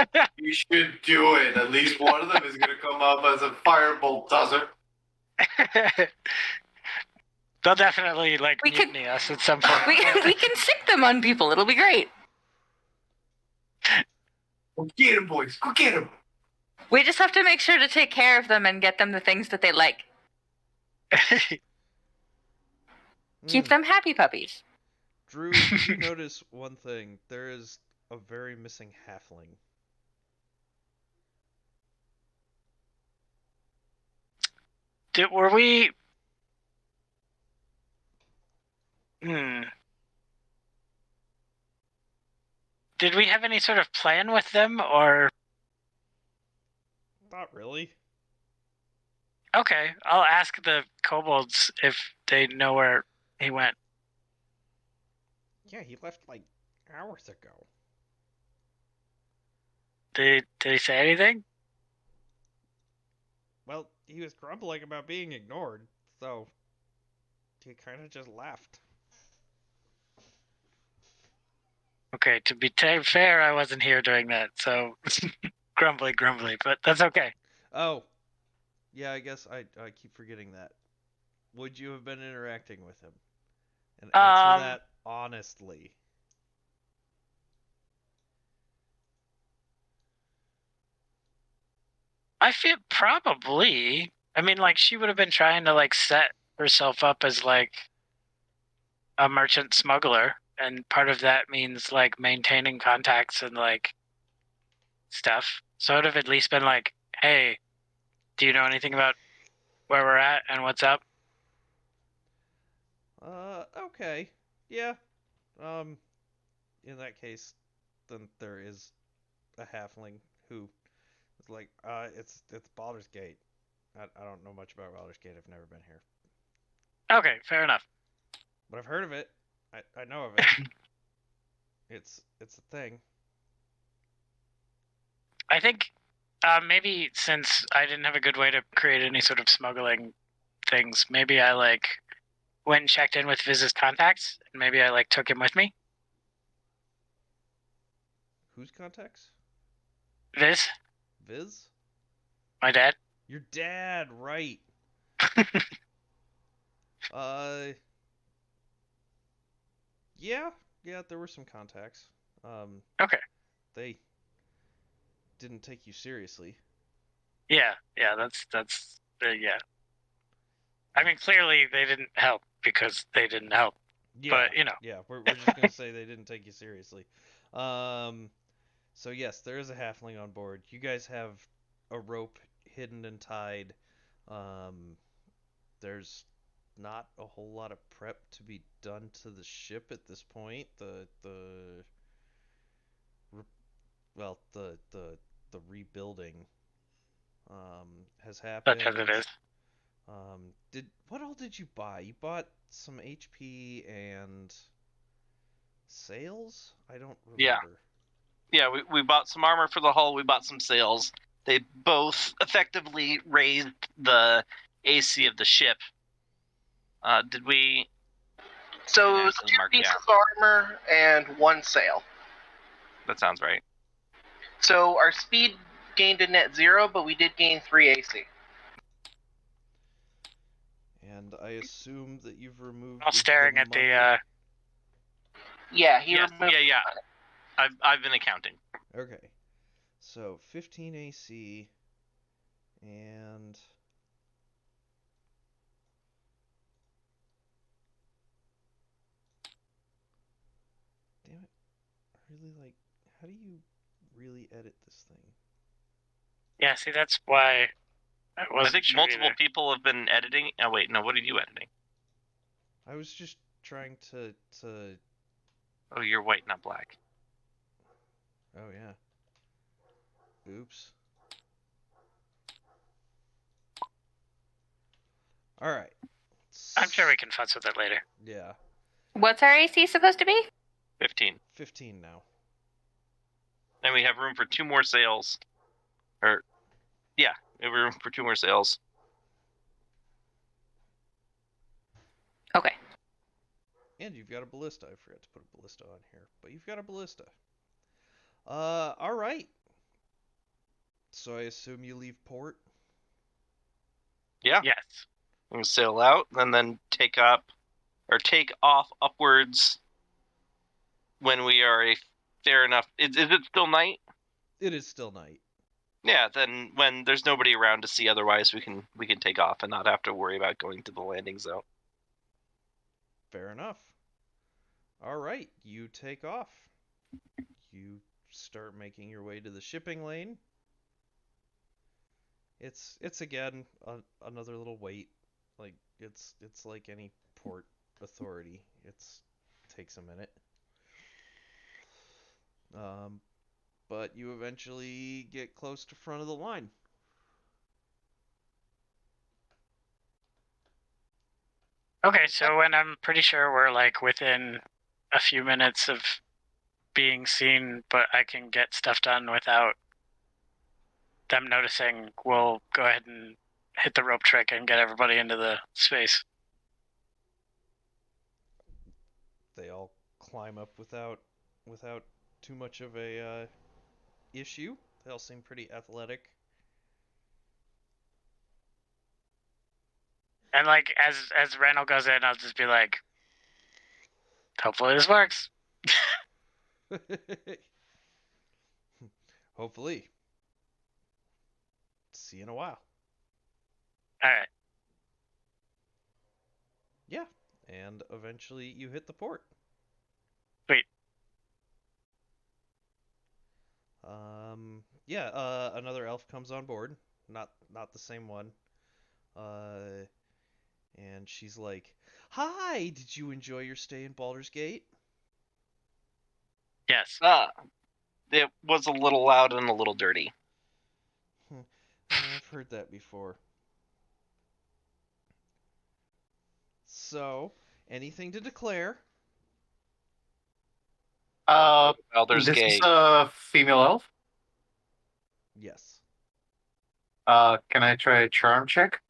god. You should do it. At least one of them is going to come up as a firebolt, doesn't? They'll definitely We could- mutiny us at some point. we can sick them on people. It'll be great. Go get him, boys. Go get him. We just have to make sure to take care of them and get them the things that they like. Keep Mm. them happy puppies. Drew, you notice one thing. There is a very missing halfling. Were we? Did we have any sort of plan with them, or? Not really. Okay, I'll ask the kobolds if they know where he went. Yeah, he left like hours ago. Did he say anything? Well, he was grumbling about being ignored, so he kind of just left. Okay, to be fair, I wasn't here during that, so grumbly, but that's okay. Oh, yeah, I guess I keep forgetting that. Would you have been interacting with him? And answer that honestly. I feel probably. I mean, she would have been trying to set herself up as a merchant smuggler, and part of that means like maintaining contacts and like stuff. So I'd have at least been like, "Hey, do you know anything about where we're at and what's up?" Okay. Yeah. In that case, then there is a halfling who is like, it's Baldur's Gate. I don't know much about Baldur's Gate. I've never been here, Okay, fair enough. but I've heard of it. I know of it. It's a thing. I think maybe since I didn't have a good way to create any sort of smuggling things, maybe I like went and checked in with Viz's contacts, and maybe I like took him with me. Whose contacts? Viz, Viz? my dad. Your dad, right? Uh, yeah, there were some contacts. Okay. They didn't take you seriously. Yeah, that's yeah. I mean, clearly they didn't help because they didn't help. Yeah, But you know, yeah, we're just gonna say they didn't take you seriously. So yes, there is a halfling on board. You guys have a rope hidden and tied. There's not a whole lot of prep to be done to the ship at this point. The rebuilding has such as it happened. is. Did what all did you buy? You bought some HP and sails? I don't remember. Yeah, we bought some armor for the hull. We bought some sails. They both effectively raised the AC of the ship. Did we? So it was actually 2 mark pieces down? of armor and 1 sail. That sounds right. So our speed gained a net 0, but we did gain 3 AC. And I assume that you've removed All staring the at money. Yeah, he Yes, removed. yeah. I've been accounting. Okay. So 15 AC and damn it. I really like how do you really edit this thing? Yeah, see, that's why I wasn't I think sure multiple either. people have been editing. Oh wait, no. What are you editing? I was just trying to Oh, you're white, not black. oh yeah. Oops. All right. I'm sure we can futz with it later. Yeah. What's our AC supposed to be? 15. 15 now. And we have room for 2 more sails. Yeah, we have room for 2 more sails. Okay. And you've got a ballista. I forgot to put a ballista on here, but you've got a ballista. All right. So I assume you leave port. Yeah. Yes. We can sail out and then take off upwards when we are a fair enough. Is it still night? It is still night. Yeah, then when there's nobody around to see otherwise, we can take off and not have to worry about going to the landing zone. Fair enough. All right, you take off. You start making your way to the shipping lane. It's again another little wait. Like it's like any port authority. It takes a minute. But you eventually get close to front of the line. Okay, so when I'm pretty sure we're like within a few minutes of being seen, but I can get stuff done without them noticing, we'll go ahead and hit the rope trick and get everybody into the space. They all climb up without too much of a issue. They all seem pretty athletic. And like as Randall goes in, I'll just be like, hopefully this works. Hopefully. See you in a while. All right. Yeah, and eventually you hit the port. Sweet. Another elf comes on board. Not the same one. And she's like, "Hi, did you enjoy your stay in Baldur's Gate?" Yes. It was a little loud and a little dirty. I've heard that before. So, anything to declare? Baldur's This is Gate. a female elf. Yes. Can I try a charm check?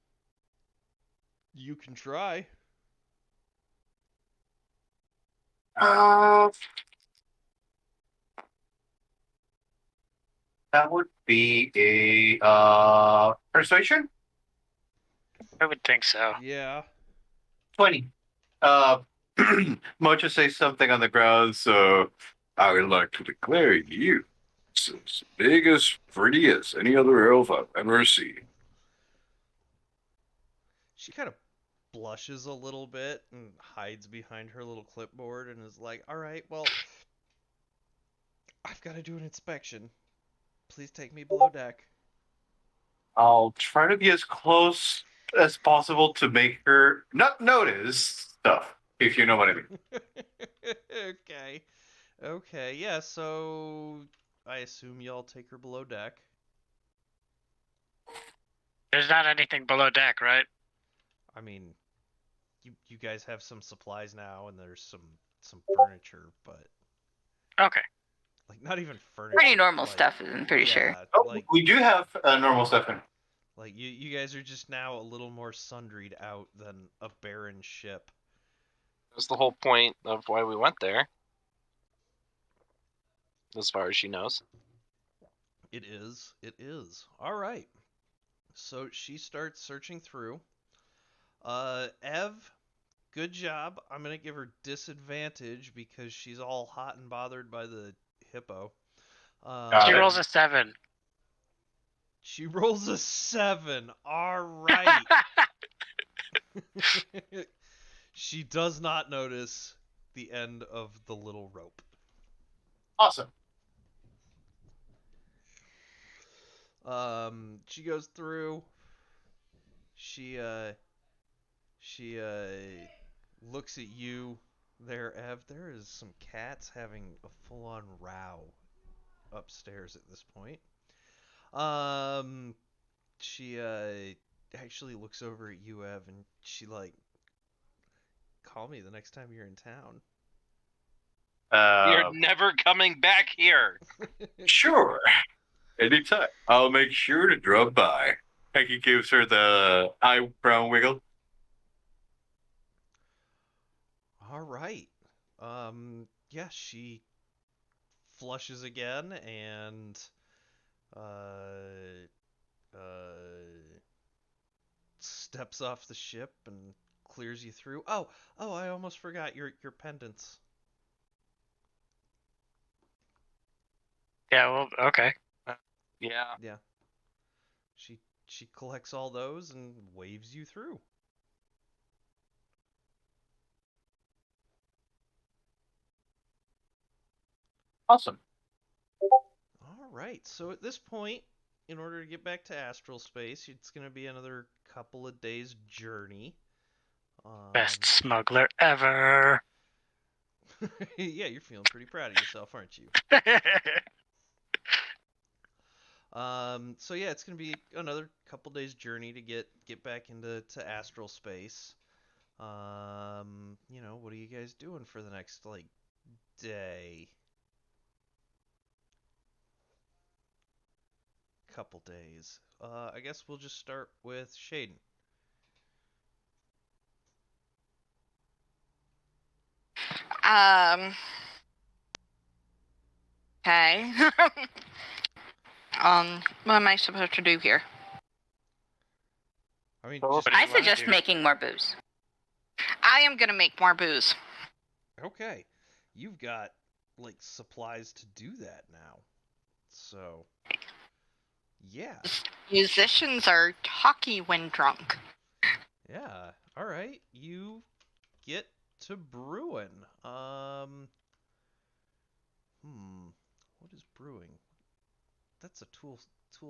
You can try. That would be a persuasion. I would think so. Yeah. 20. Mocha says something on the ground, so I would like to declare you as big as pretty as any other elf I've ever seen. She kind of blushes a little bit and hides behind her little clipboard and is like, "All right, well, I've got to do an inspection. Please take me below deck." I'll try to be as close as possible to make her not notice stuff, if you know what I mean. Okay. Okay, yeah, so I assume y'all take her below deck. There's not anything below deck, right? I mean, you guys have some supplies now and there's some furniture, but Okay. like not even furniture. Pretty normal like, stuff, I'm pretty sure. Oh, Like we do have normal stuff in. like you guys are just now a little more sundried out than a barren ship. That's the whole point of why we went there. As far as she knows. It is. It is. All right. So she starts searching through. Ev, good job. I'm gonna give her disadvantage because she's all hot and bothered by the hippo. She rolls a 7. She rolls a 7. All right. She does not notice the end of the little rope. Awesome. She goes through. She looks at you there, Ev. There is some cats having a full-on row upstairs at this point. She actually looks over at you, Ev, and she like, "Call me the next time you're in town." You're never coming back here. Sure. Anytime. I'll make sure to drop by. And he gives her the eyebrow wiggle. All right. Yeah, she flushes again and steps off the ship and clears you through. Oh, I almost forgot your pendants. Yeah, well, okay. Yeah. Yeah. She collects all those and waves you through. Awesome. All right. So at this point, in order to get back to astral space, it's going to be another couple of days journey. Best smuggler ever. Yeah, you're feeling pretty proud of yourself, aren't you? So yeah, it's gonna be another couple days journey to get back into astral space. What are you guys doing for the next like day? Couple days. I guess we'll just start with Shaden. Okay. What am I supposed to do here? I mean, What just, do you I wanna suggest do? making more booze. I am gonna make more booze. okay. You've got like supplies to do that now. So, yeah. Musicians are talky when drunk. Yeah. All right. You get to brewing. What is brewing? That's a tool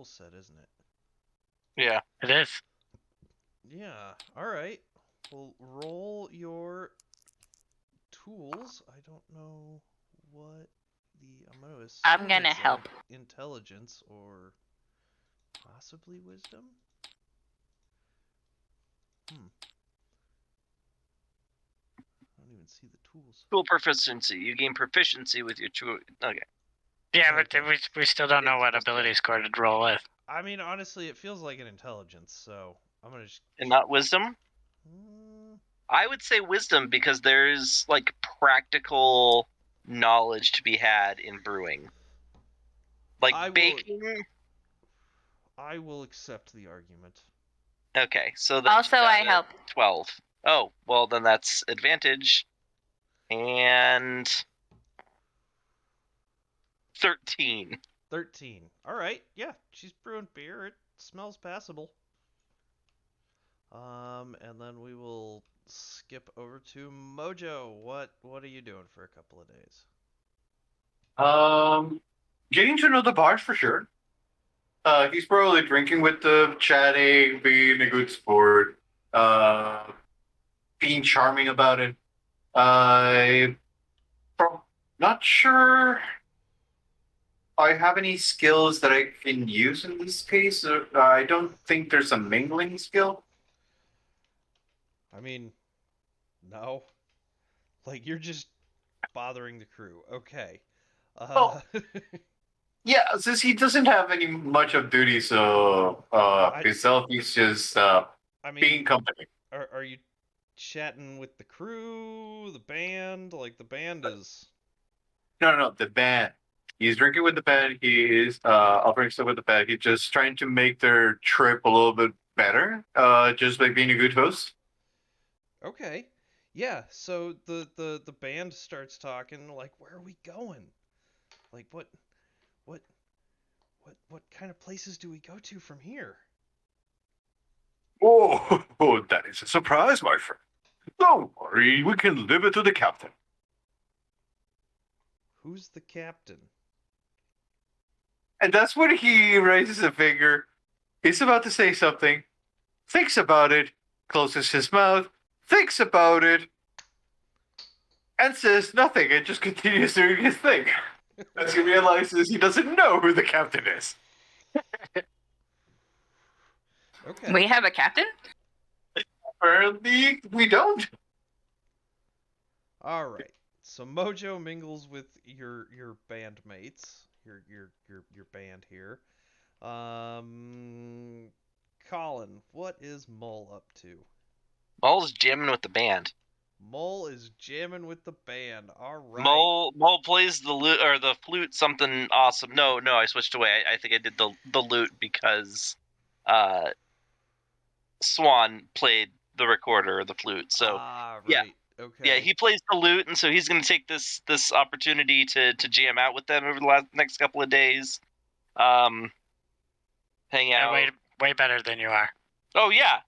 set, isn't it? Yeah. It is. Yeah. All right. Well, roll your tools. I don't know what I'm going to assume I'm gonna it's help. intelligence or possibly wisdom. I don't even see the tools. Tool proficiency. You gain proficiency with your tool. Okay. Yeah, Okay. but we still don't know what ability score to roll with. I mean, honestly, it feels like an intelligence, so I'm gonna just. And not wisdom? I would say wisdom because there's like practical knowledge to be had in brewing. Like baking. I will accept the argument. Okay, so then Also, I help. 12. Oh, well then that's advantage. And 13. 13. All right. Yeah, she's brewing beer. It smells passable. And then we will skip over to Mojo. What are you doing for a couple of days? Getting to know the bars for sure. He's probably drinking with them, chatting, being a good sport, being charming about it. I'm not sure I have any skills that I can use in this case. I don't think there's a mingling skill. I mean, no. Like, you're just bothering the crew. Okay. Yeah, since he doesn't have any much of duty, so himself, he's just being company. Are you chatting with the crew, the band? Like, the band is... No, the band. He's drinking with the band. He is offering stuff with the band. He's just trying to make their trip a little bit better, just by being a good host. Okay. Yeah, so the band starts talking, like, where are we going? Like, what kind of places do we go to from here? Oh, that is a surprise, my friend. Don't worry, we can leave it to the captain. Who's the captain? And that's when he raises a finger. He's about to say something, thinks about it, closes his mouth, thinks about it, and says nothing and just continues doing his thing. As he realizes he doesn't know who the captain is. Okay. We have a captain? Apparently, we don't. All right. So Mojo mingles with your bandmates, your band here. Colin, what is Mole up to? Mole's jamming with the band. Mole is jamming with the band. All right. Mole plays the lute or the flute, something awesome. No, I switched away. I think I did the lute because Swan played the recorder or the flute. So right. Yeah. Okay. Yeah, he plays the lute, and so he's going to take this opportunity to jam out with them over the next couple of days. Hang out. Way better than you are. Oh yeah,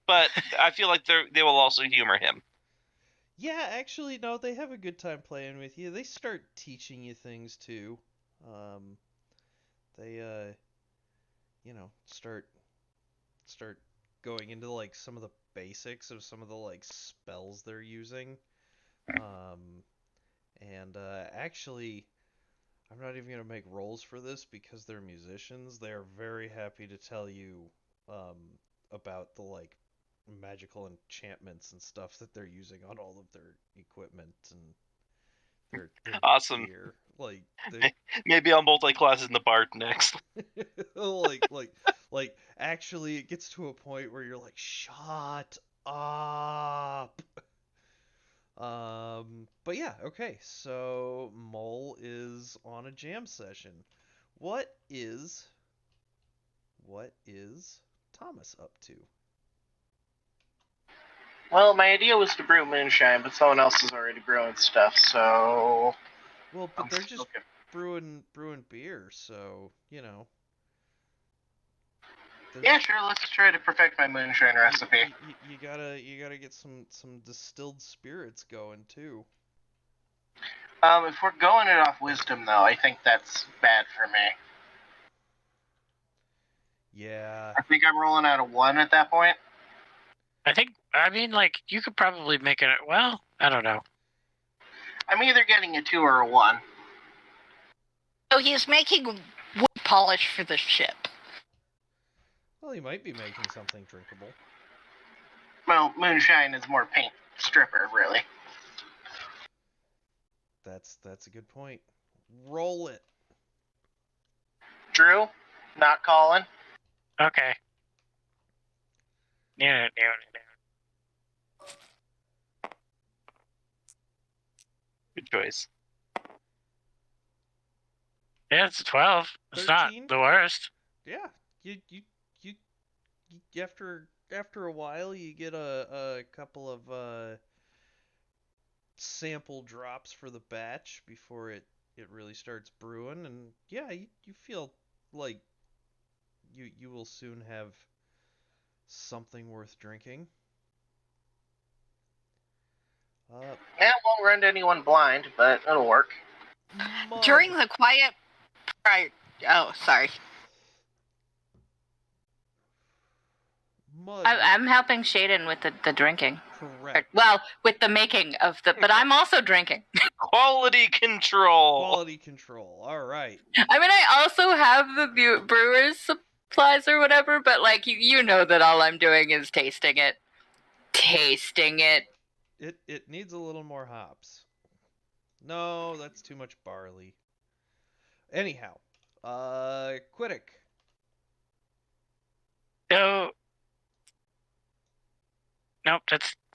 but I feel like they will also humor him. Yeah, actually, no, they have a good time playing with you. They start teaching you things too. They start going into like some of the basics of some of the like spells they're using. Actually, I'm not even gonna make rolls for this because they're musicians. They are very happy to tell you about the like magical enchantments and stuff that they're using on all of their equipment and their awesome gear. Like maybe I'll multi-class in the bard next. like actually it gets to a point where you're like, shut up. But yeah, okay, so Mole is on a jam session. What is Thomas up to? Well, my idea was to brew moonshine, but someone else is already brewing stuff, so... Well, but they're just brewing beer, so, you know. Yeah, sure. Let's try to perfect my moonshine recipe. You gotta get some distilled spirits going too. If we're going it off wisdom, though, I think that's bad for me. Yeah. I think I'm rolling out a 1 at that point. I mean, like, you could probably make it. Well, I don't know. I'm either getting a 2 or a 1. So he's making wood polish for the ship. Well, he might be making something drinkable. Well, moonshine is more paint stripper, really. That's a good point. Roll it. Drew, not Colin. Okay. Yeah. Good choice. Yeah, it's a 12. It's 13? not the worst. Yeah. You after a while you get a couple of sample drops for the batch before it really starts brewing, and yeah, you feel like you will soon have something worth drinking. Yeah, it won't render anyone blind, but it'll work. During the quiet... Oh, sorry. Mud. I'm helping Shaden with the drinking. Correct. Well, with the making of the, but I'm also drinking. Quality control. Quality control. All right. I mean, I also have the brewer's supplies or whatever, but like you know that all I'm doing is tasting it. Tasting it. It needs a little more hops. No, that's too much barley. Anyhow, Quiddick. No. Nope,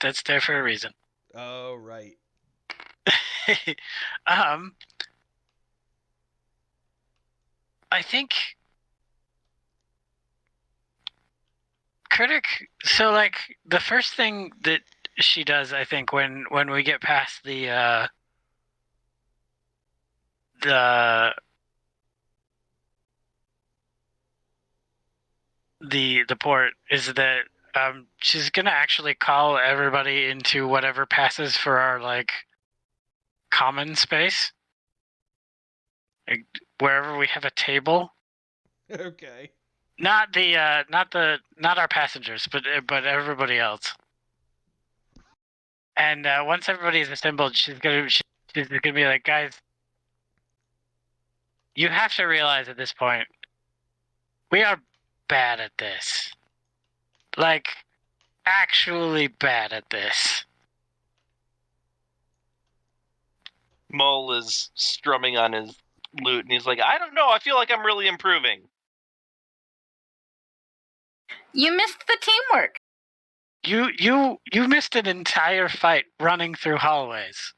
that's there for a reason. Oh, right. I think Critic. So, like, the first thing that she does, I think, when we get past the port, is that she's gonna actually call everybody into whatever passes for our like common space, like, wherever we have a table. Okay. Not our passengers, but everybody else. And once everybody is assembled, she's gonna be like, guys, you have to realize at this point, we are bad at this. Like, actually bad at this. Mole is strumming on his lute, and he's like, I don't know, I feel like I'm really improving. You missed the teamwork. You missed an entire fight running through hallways.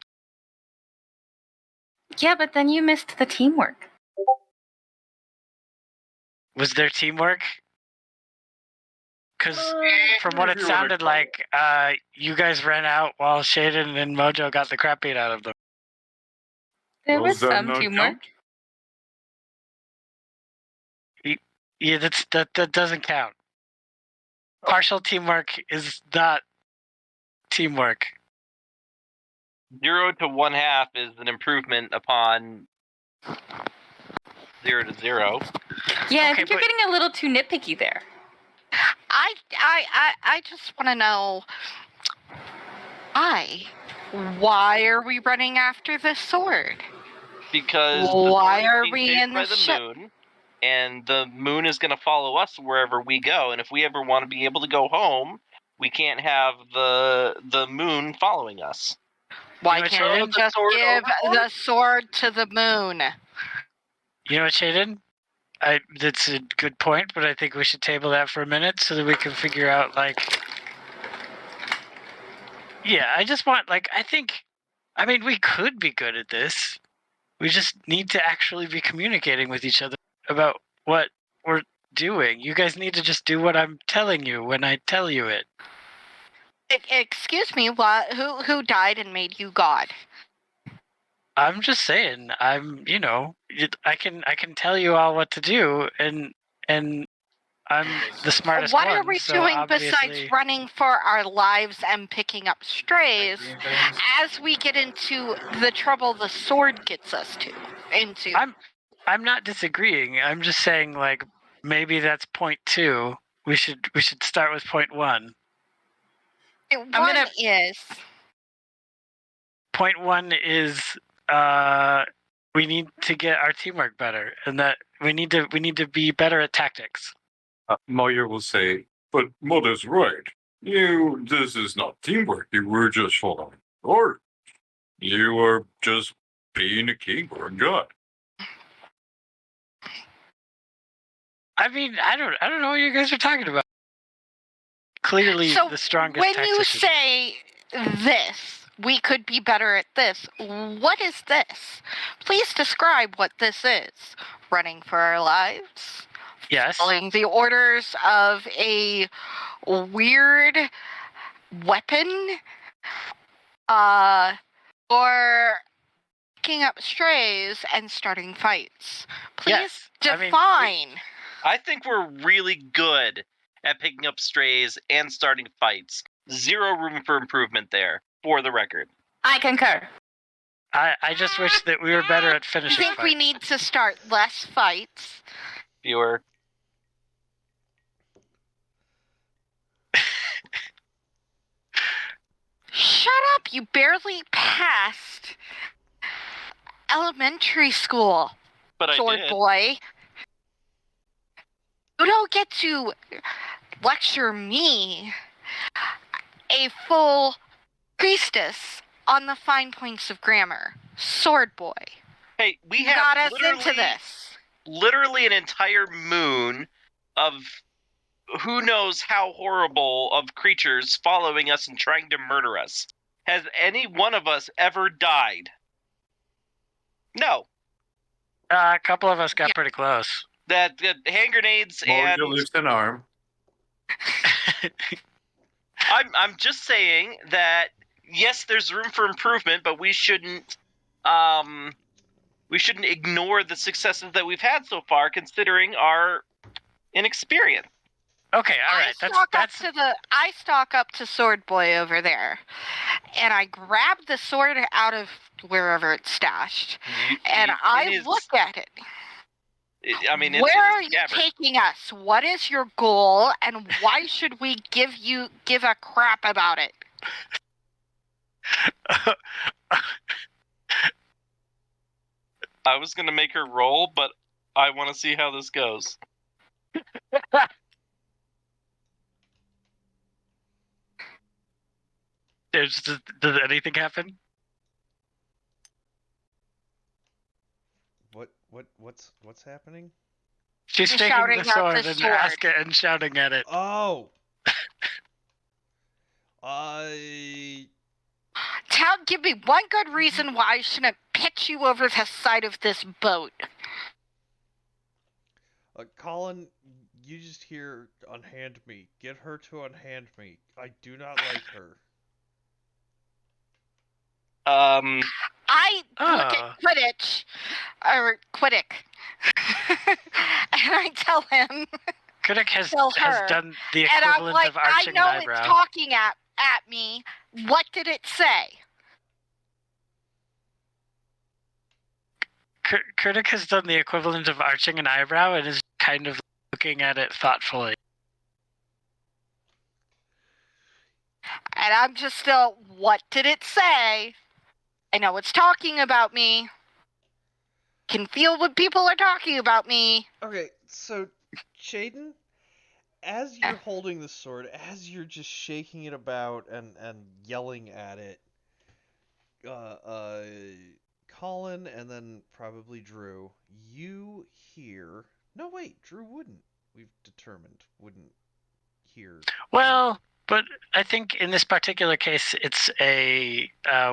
Yeah, but then you missed the teamwork. Was there teamwork? Because from what it sounded like, you guys ran out while Shaden and Mojo got the crap beat out of them. There was some teamwork. Yeah, that doesn't count. Partial teamwork is not teamwork. 0 to 1/2 is an improvement upon 0 to 0. Yeah, I think you're getting a little too nitpicky there. I just want to know why are we running after this sword? Because why the are being we chased in by the the ship? moon, and the moon is going to follow us wherever we go. And if we ever want to be able to go home, we can't have the moon following us. Why You know can't we just give the sword to the moon? You know what, Shaden? That's a good point, but I think we should table that for a minute so that we can figure out, like... Yeah, I just want, like, I mean, we could be good at this. We just need to actually be communicating with each other about what we're doing. You guys need to just do what I'm telling you when I tell you it. Excuse me, what? Who died and made you God? I'm just saying, I can tell you all what to do, and I'm the smartest What one. are we so doing obviously... besides running for our lives and picking up strays as we get into the trouble the sword gets us into? I'm not disagreeing. I'm just saying, like, maybe that's point 2. We should start with point 1. Point 1 is we need to get our teamwork better, and that we need to be better at tactics. Moyer will say, "But Mother's right. This is not teamwork. You were just following orders. You are just being a king or a god." I mean, I don't know what you guys are talking about. Clearly, so the strongest when tactician. you say this, we could be better at this. What is this? Please describe what this is. Running for our lives? Yes. Following the orders of a weird weapon? Or picking up strays and starting fights? Please define. I think we're really good at picking up strays and starting fights. Zero room for improvement there, for the record. I concur. I just wish that we were better at finishing I think we need to start less fights. Fewer. Shut up! You barely passed elementary school. But I sword did. Boy. You don't get to lecture me, a full priestess, on the fine points of grammar. Sword Boy. Hey, we have got us into this. Literally an entire moon of who knows how horrible of creatures following us and trying to murder us. Has any one of us ever died? No. A couple of us got pretty close. That hand grenades and... Mojo lifts an arm. I'm just saying that, yes, there's room for improvement, but we shouldn't ignore the successes that we've had so far, considering our inexperience. Okay, all right. I stalk up to Sword Boy over there, and I grab the sword out of wherever it's stashed, and I look at it. I mean, where are you taking us? What is your goal, and why should we give a crap about it? I was going to make her roll, but I want to see how this goes. Does anything happen? What's happening? She's taking the sword and shouting at it. Oh. Give me one good reason why I shouldn't pitch you over the side of this boat. Colin, you just hear unhand me. Get her to unhand me. I do not like her. I look at Quidditch, and I tell him. Quidditch has done the equivalent of arching an eyebrow. I know it's talking at me. What did it say? Quidditch has done the equivalent of arching an eyebrow and is kind of looking at it thoughtfully. And I'm just still, what did it say? I know it's talking about me. Can feel when people are talking about me. Okay, so, Shaden, as you're holding the sword, as you're just shaking it about and yelling at it, Colin and then probably Drew, you hear... No, wait, Drew wouldn't. We've determined wouldn't hear. Well, but I think in this particular case, it's a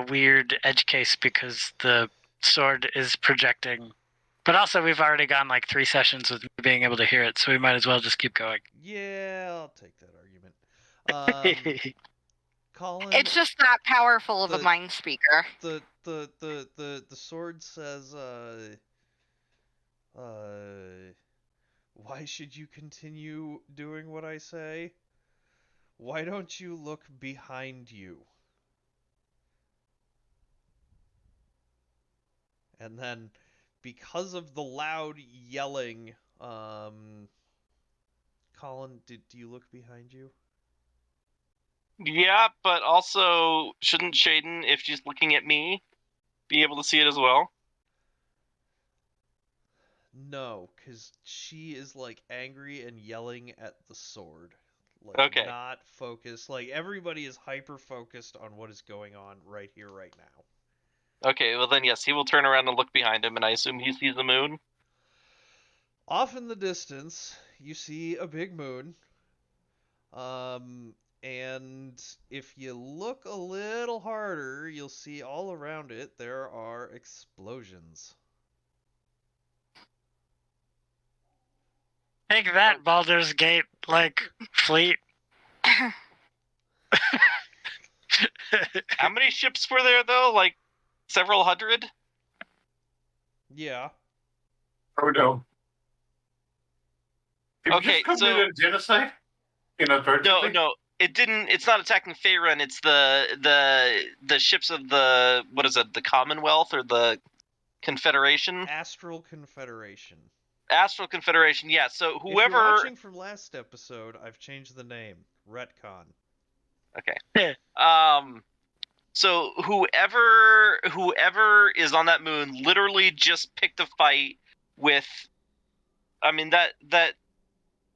weird edge case because the sword is projecting. But also, we've already gone like 3 sessions with me being able to hear it, so we might as well just keep going. Yeah, I'll take that argument. Colin, it's just that powerful of a mind speaker. The sword says, Why should you continue doing what I say? Why don't you look behind you? And then, because of the loud yelling, Colin, do you look behind you? Yeah, but also, shouldn't Shaden, if she's looking at me, be able to see it as well? No, because she is, like, angry and yelling at the sword. Like, Okay. not focused. Like, everybody is hyper-focused on what is going on right here, right now. Okay, well then yes, he will turn around and look behind him, and I assume he sees the moon? Off in the distance, you see a big moon. And if you look a little harder, you'll see all around it there are explosions. Take that, Baldur's Gate, fleet. How many ships were there, though? Like, several hundred? Yeah. Oh no. Did we Okay, just commit a genocide? Inadvertently? No, it didn't. It's not attacking Faerun. It's the ships of the, what is it? The Commonwealth or the Confederation? Astral Confederation. Astral Confederation. Yeah. So If you're whoever. watching from last episode, I've changed the name. Retcon. Okay. So whoever is on that moon literally just picked a fight with. I mean that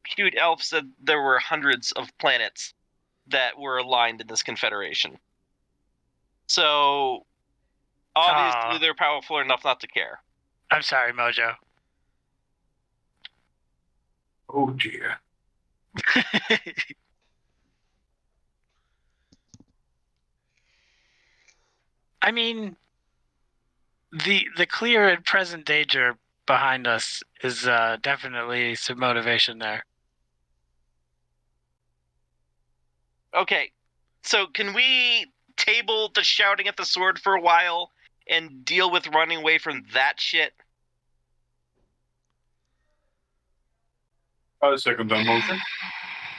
cute elf said there were hundreds of planets that were aligned in this confederation. So obviously they're powerful enough not to care. I'm sorry, Mojo. Oh dear. I mean, the clear and present danger behind us is definitely some motivation there. Okay, so can we table the shouting at the sword for a while and deal with running away from that shit? Second on motion.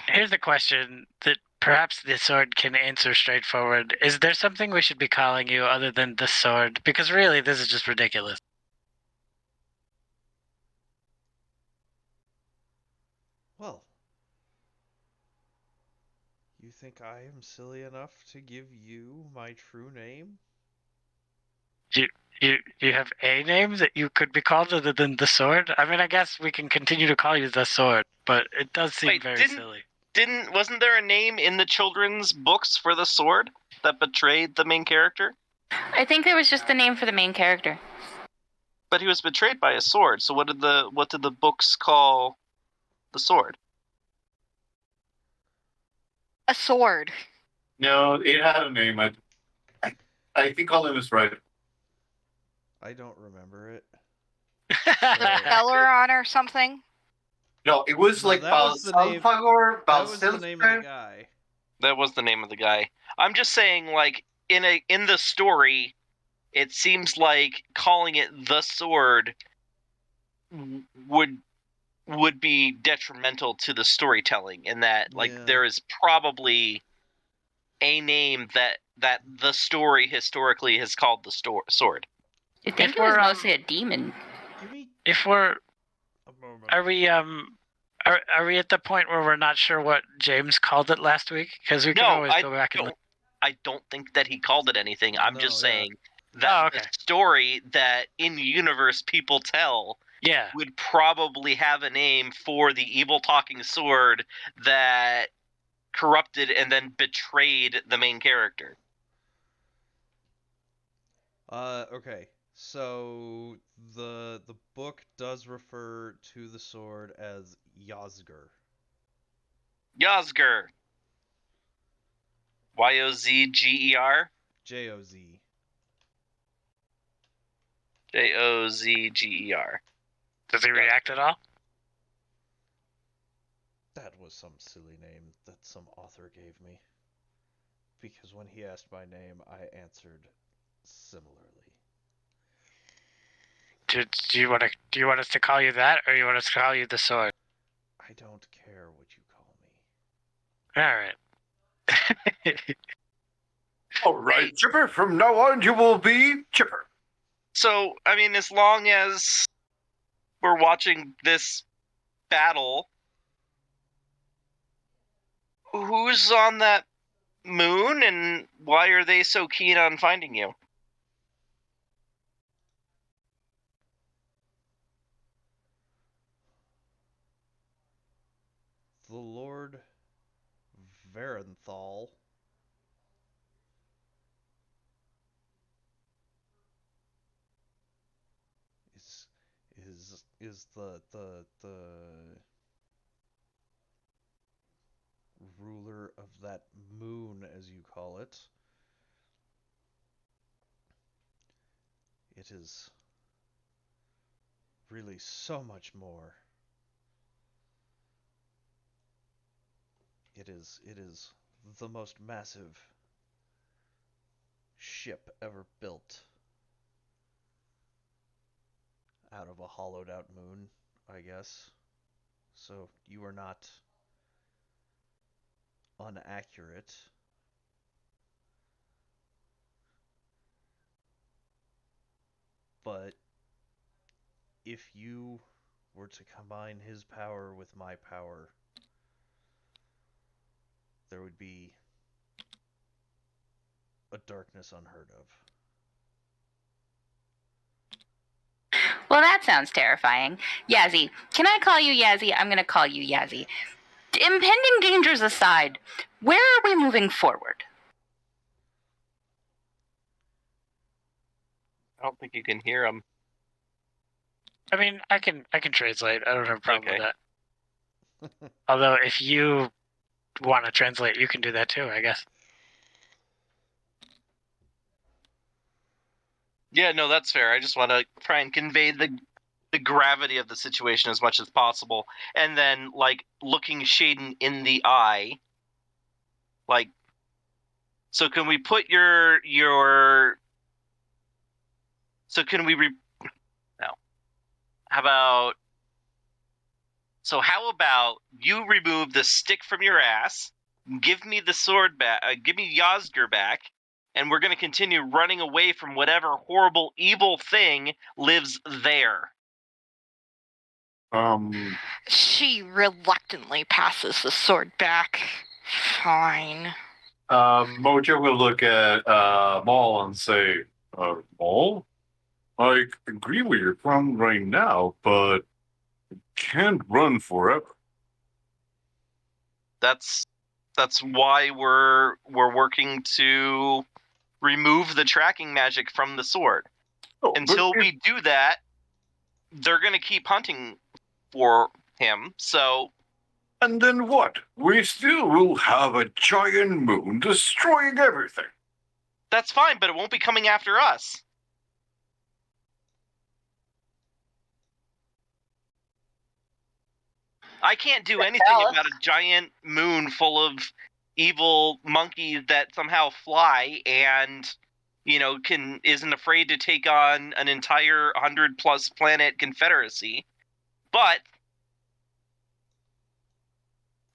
Here's a question that perhaps the sword can answer straightforward. Is there something we should be calling you other than the sword? Because really, this is just ridiculous. Well, you think I am silly enough to give you my true name? You have a name that you could be called other than the sword? I mean, I guess we can continue to call you the sword, but it does seem very silly. Wasn't there a name in the children's books for the sword that betrayed the main character? I think there was just the name for the main character. But he was betrayed by a sword. So what did the books call the sword? A sword. No, it had a name. I think Colin is right. I don't remember it. Celeron or something? No, it was No, like that was the name- Balsalfagor, That was the name of the guy. That was the name of the guy. I'm just saying, like, in the story, it seems like calling it the sword would be detrimental to the storytelling, in that, like, Yeah. there is probably a name that the story historically has called the sword. I think it was mostly a demon. Give me If we're, a moment. are we at the point where we're not sure what James called it last week? Because we can always go back and look. I don't think that he called it anything. I'm just saying that the story that in universe people tell would probably have a name for the evil talking sword that corrupted and then betrayed the main character. Okay. So the book does refer to the sword as Yozger. Yozger. Yozger? J-O-Z. Jozger. Does he react at all? That was some silly name that some author gave me. Because when he asked my name, I answered similarly. Do you want us to call you that, or you want us to call you the sword? All right. All right, Chipper. From now on, you will be Chipper. So, I mean, as long as we're watching this battle, who's on that moon, and why are they so keen on finding you? The Lord Varenthal is the ruler of that moon, as you call it. It is really so much more. It is the most massive ship ever built out of a hollowed out moon, I guess. So you are not unaccurate. But if you were to combine his power with my power, there would be a darkness unheard of. Well, that sounds terrifying. Yazzie. Can I call you Yazzie? I'm going to call you Yazzie. Impending dangers aside, where are we moving forward? I don't think you can hear him. I mean, I can translate. I don't have a problem Okay. with that. Although, if you want to translate, you can do that too, I guess. Yeah, no, that's fair. I just want to try and convey the gravity of the situation as much as possible, and then like looking Shaden in the eye, like. So can we put your? So can we? No. How about? So how about you remove the stick from your ass, give me the sword back, give me Yasgur back, and we're going to continue running away from whatever horrible, evil thing lives there. She reluctantly passes the sword back. Fine. Mojo will look at Maul and say, Maul, I agree with your plan right now, but it can't run forever. That's why we're working to remove the tracking magic from the sword. Oh, Until we do that, they're going to keep hunting for him. So, and then what? We still will have a giant moon destroying everything. That's fine, but it won't be coming after us. I can't do anything about a giant moon full of evil monkeys that somehow fly and, you know, isn't afraid to take on an entire 100+ planet confederacy. But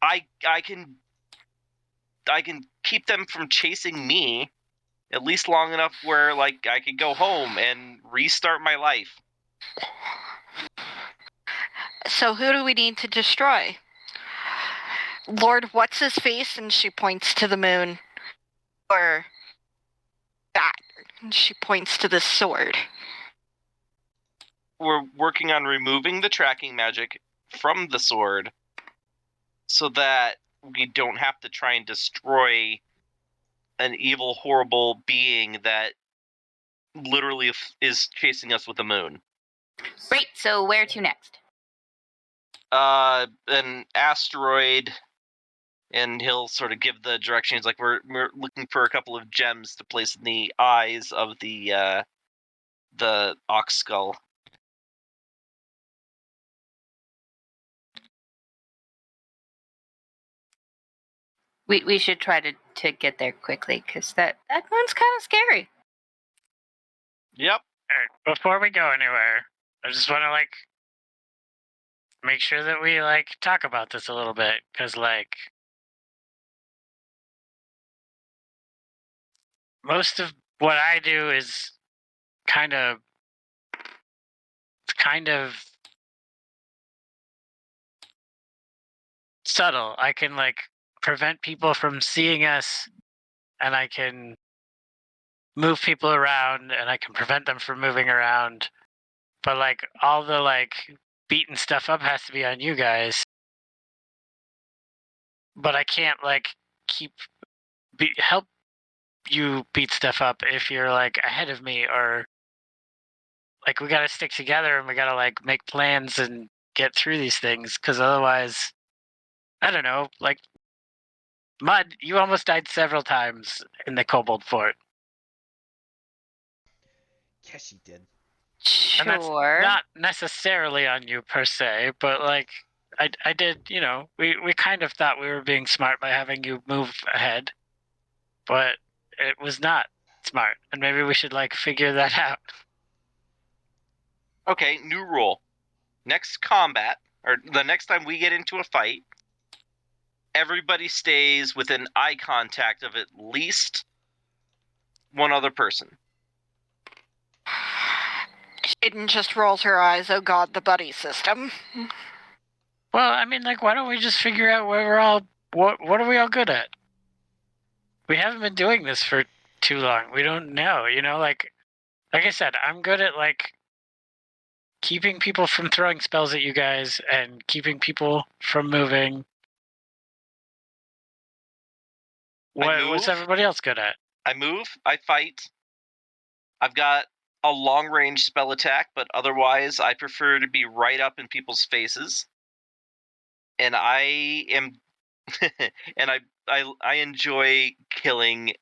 I can keep them from chasing me at least long enough where like I could go home and restart my life. So who do we need to destroy? Lord what's his face, and she points to the moon. Or that, and she points to the sword. We're working on removing the tracking magic from the sword so that we don't have to try and destroy an evil, horrible being that literally is chasing us with the moon. Great, so where to next? An asteroid, and he'll sort of give the directions. Like we're looking for a couple of gems to place in the eyes of the ox skull. We should try to get there quickly, because that one's kind of scary. Yep. All right, before we go anywhere, I just want to like make sure that we like talk about this a little bit, because like most of what I do is kind of subtle. I can like prevent people from seeing us, and I can move people around, and I can prevent them from moving around. But like all the like beating stuff up has to be on you guys. But I can't like help you beat stuff up if you're like ahead of me, or like we gotta stick together and we gotta like make plans and get through these things, because otherwise, I don't know, like Mud, you almost died several times in the Kobold Fort. Yes, you did. And that's Sure. not necessarily on you per se, but like I did, you know, we kind of thought we were being smart by having you move ahead, but it was not smart, and maybe we should like figure that out. Okay, new rule. Next combat, or the next time we get into a fight, everybody stays within eye contact of at least one other person. Jaden just rolls her eyes. Oh god, the buddy system. Well, I mean, like, why don't we just figure out where we're all what are we all good at? We haven't been doing this for too long. We don't know, you know, like I said, I'm good at like keeping people from throwing spells at you guys and keeping people from moving. What's everybody else good at? I move, I fight. I've got a long range spell attack, but otherwise I prefer to be right up in people's faces. And I am and I enjoy killing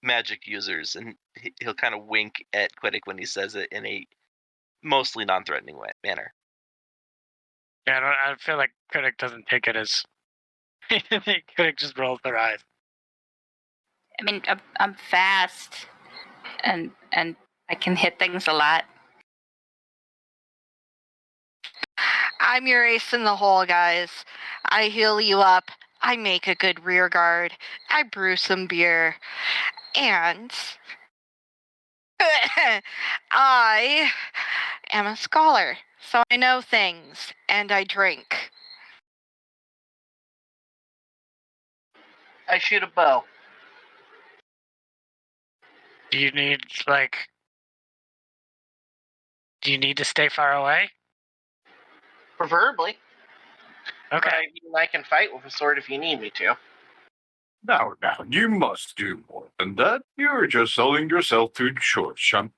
magic users, and he'll kind of wink at Quiddick when he says it in a mostly non-threatening manner. Yeah, I feel like Critic doesn't take it as Critic just rolls their eyes. I mean, I'm fast, and I can hit things a lot. I'm your ace in the hole, guys. I heal you up. I make a good rear guard. I brew some beer. And I am a scholar, so I know things, and I drink. I shoot a bow. Do you need to stay far away? Preferably. Okay. But I can fight with a sword if you need me to. Now, you must do more than that. You're just selling yourself too short, chump.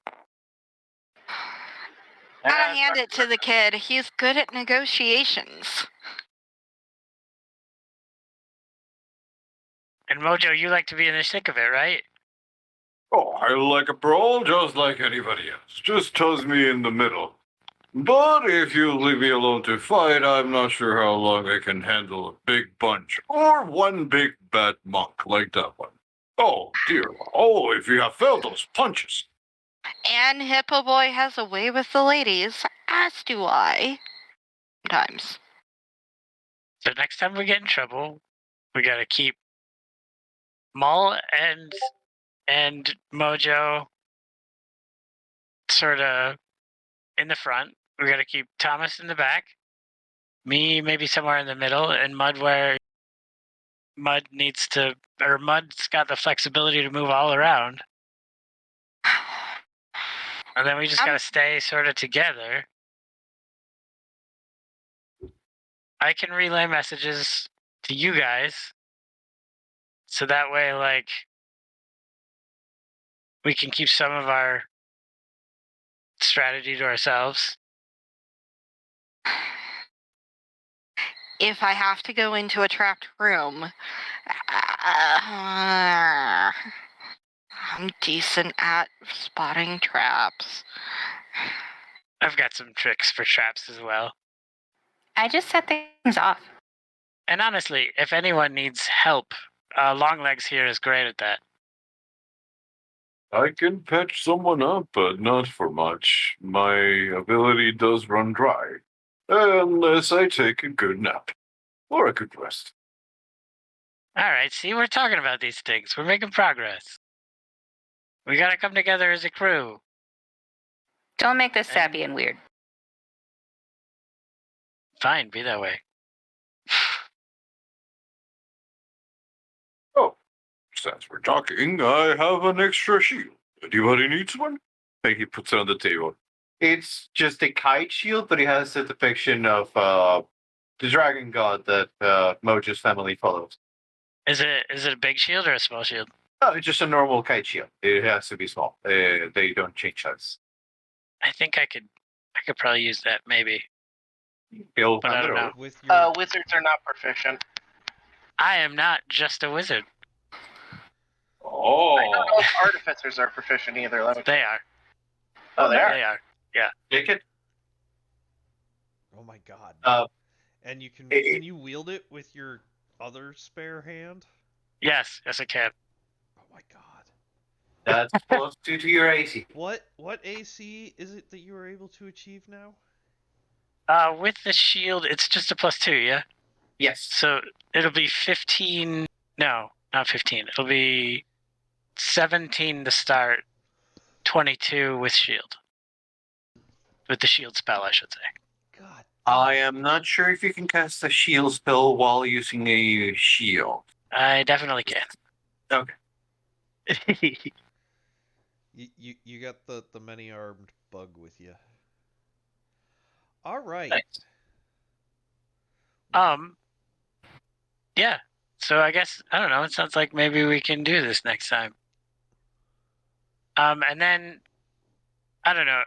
Gotta hand it to the kid. He's good at negotiations. And Mojo, you like to be in the thick of it, right? Oh, I like a brawl just like anybody else. Just toss me in the middle. But if you leave me alone to fight, I'm not sure how long I can handle a big bunch. Or one big bad monk like that one. Oh, dear. Oh, if you have felt those punches. And Hippo Boy has a way with the ladies, as do I. Sometimes. So next time we get in trouble, we gotta keep Mull and Mojo sort of in the front. We gotta keep Thomas in the back. Me maybe somewhere in the middle, and Mud where Mud's got the flexibility to move all around. And then we just gotta stay sort of together. I can relay messages to you guys, so that way, like, we can keep some of our strategy to ourselves. If I have to go into a trapped room, I'm decent at spotting traps. I've got some tricks for traps as well. I just set things off. And honestly, if anyone needs help, Longlegs here is great at that. I can patch someone up, but not for much. My ability does run dry. Unless I take a good nap. Or a good rest. All right, see, we're talking about these things. We're making progress. We gotta come together as a crew. Don't make this sappy and weird. Fine, be that way. Oh, since we're talking, I have an extra shield. Anybody needs one? And he puts it on the table. It's just a kite shield, but it has a depiction of the dragon god that Mojo's family follows. Is it a big shield or a small shield? No, it's just a normal kite shield. It has to be small. They don't change size. I think I could probably use that, maybe. He'll But I hand it don't over. know. With your Wizards are not proficient. I am not just a wizard. I don't know Oh, if artificers are proficient either. Let me. They are. Oh, they are. They are. take it. oh my god. And you can it- you wield it with your other spare hand? Yes, I can. Oh my god. That's +2 to your AC. What AC is it that you are able to achieve now? With the shield, it's just a +2, yeah? Yes. So it'll be 15. No, not 15. It'll be 17 to start, 22 with shield. With the shield spell, I should say. God. I am not sure if you can cast a shield spell while using a shield. I definitely can. Okay. You got the many-armed bug with you. All right. Nice. Yeah. So I guess, I don't know, it sounds like maybe we can do this next time. And then, I don't know,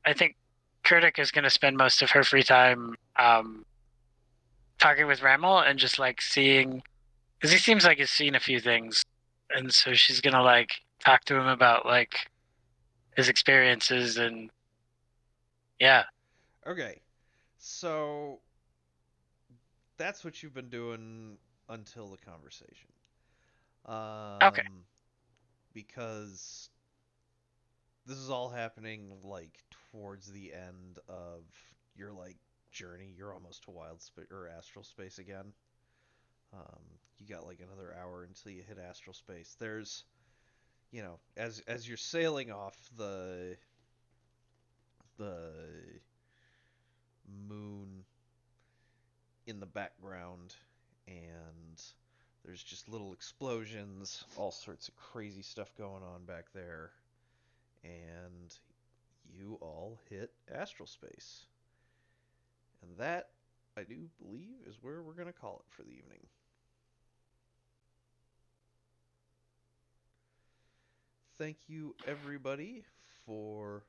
I think Kurdik is going to spend most of her free time talking with Ramel and just like seeing, because he seems like he's seen a few things, and so she's going to like talk to him about like his experiences and yeah. Okay. So that's what you've been doing until the conversation. Okay. Because this is all happening like towards the end of your like journey. You're almost to or astral space again. You got like another hour until you hit astral space. There's, as you're sailing off, the moon in the background, and there's just little explosions, all sorts of crazy stuff going on back there, and you all hit astral space. And that, I do believe, is where we're going to call it for the evening. Thank you, everybody, for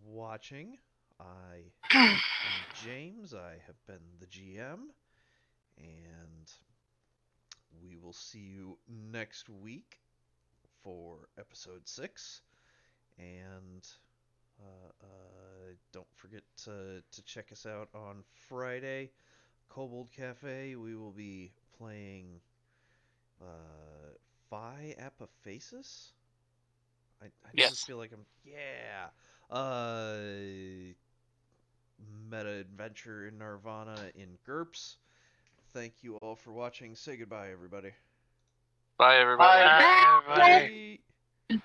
watching. I am James. I have been the GM, and we will see you next week for episode 6. And don't forget to check us out on Friday, Kobold Cafe. We will be playing Phi Apophasis. I just feel like I'm meta adventure in Nirvana in GURPS. Thank you all for watching. Say goodbye, everybody. Bye, everybody. Bye. Bye, everybody. Bye.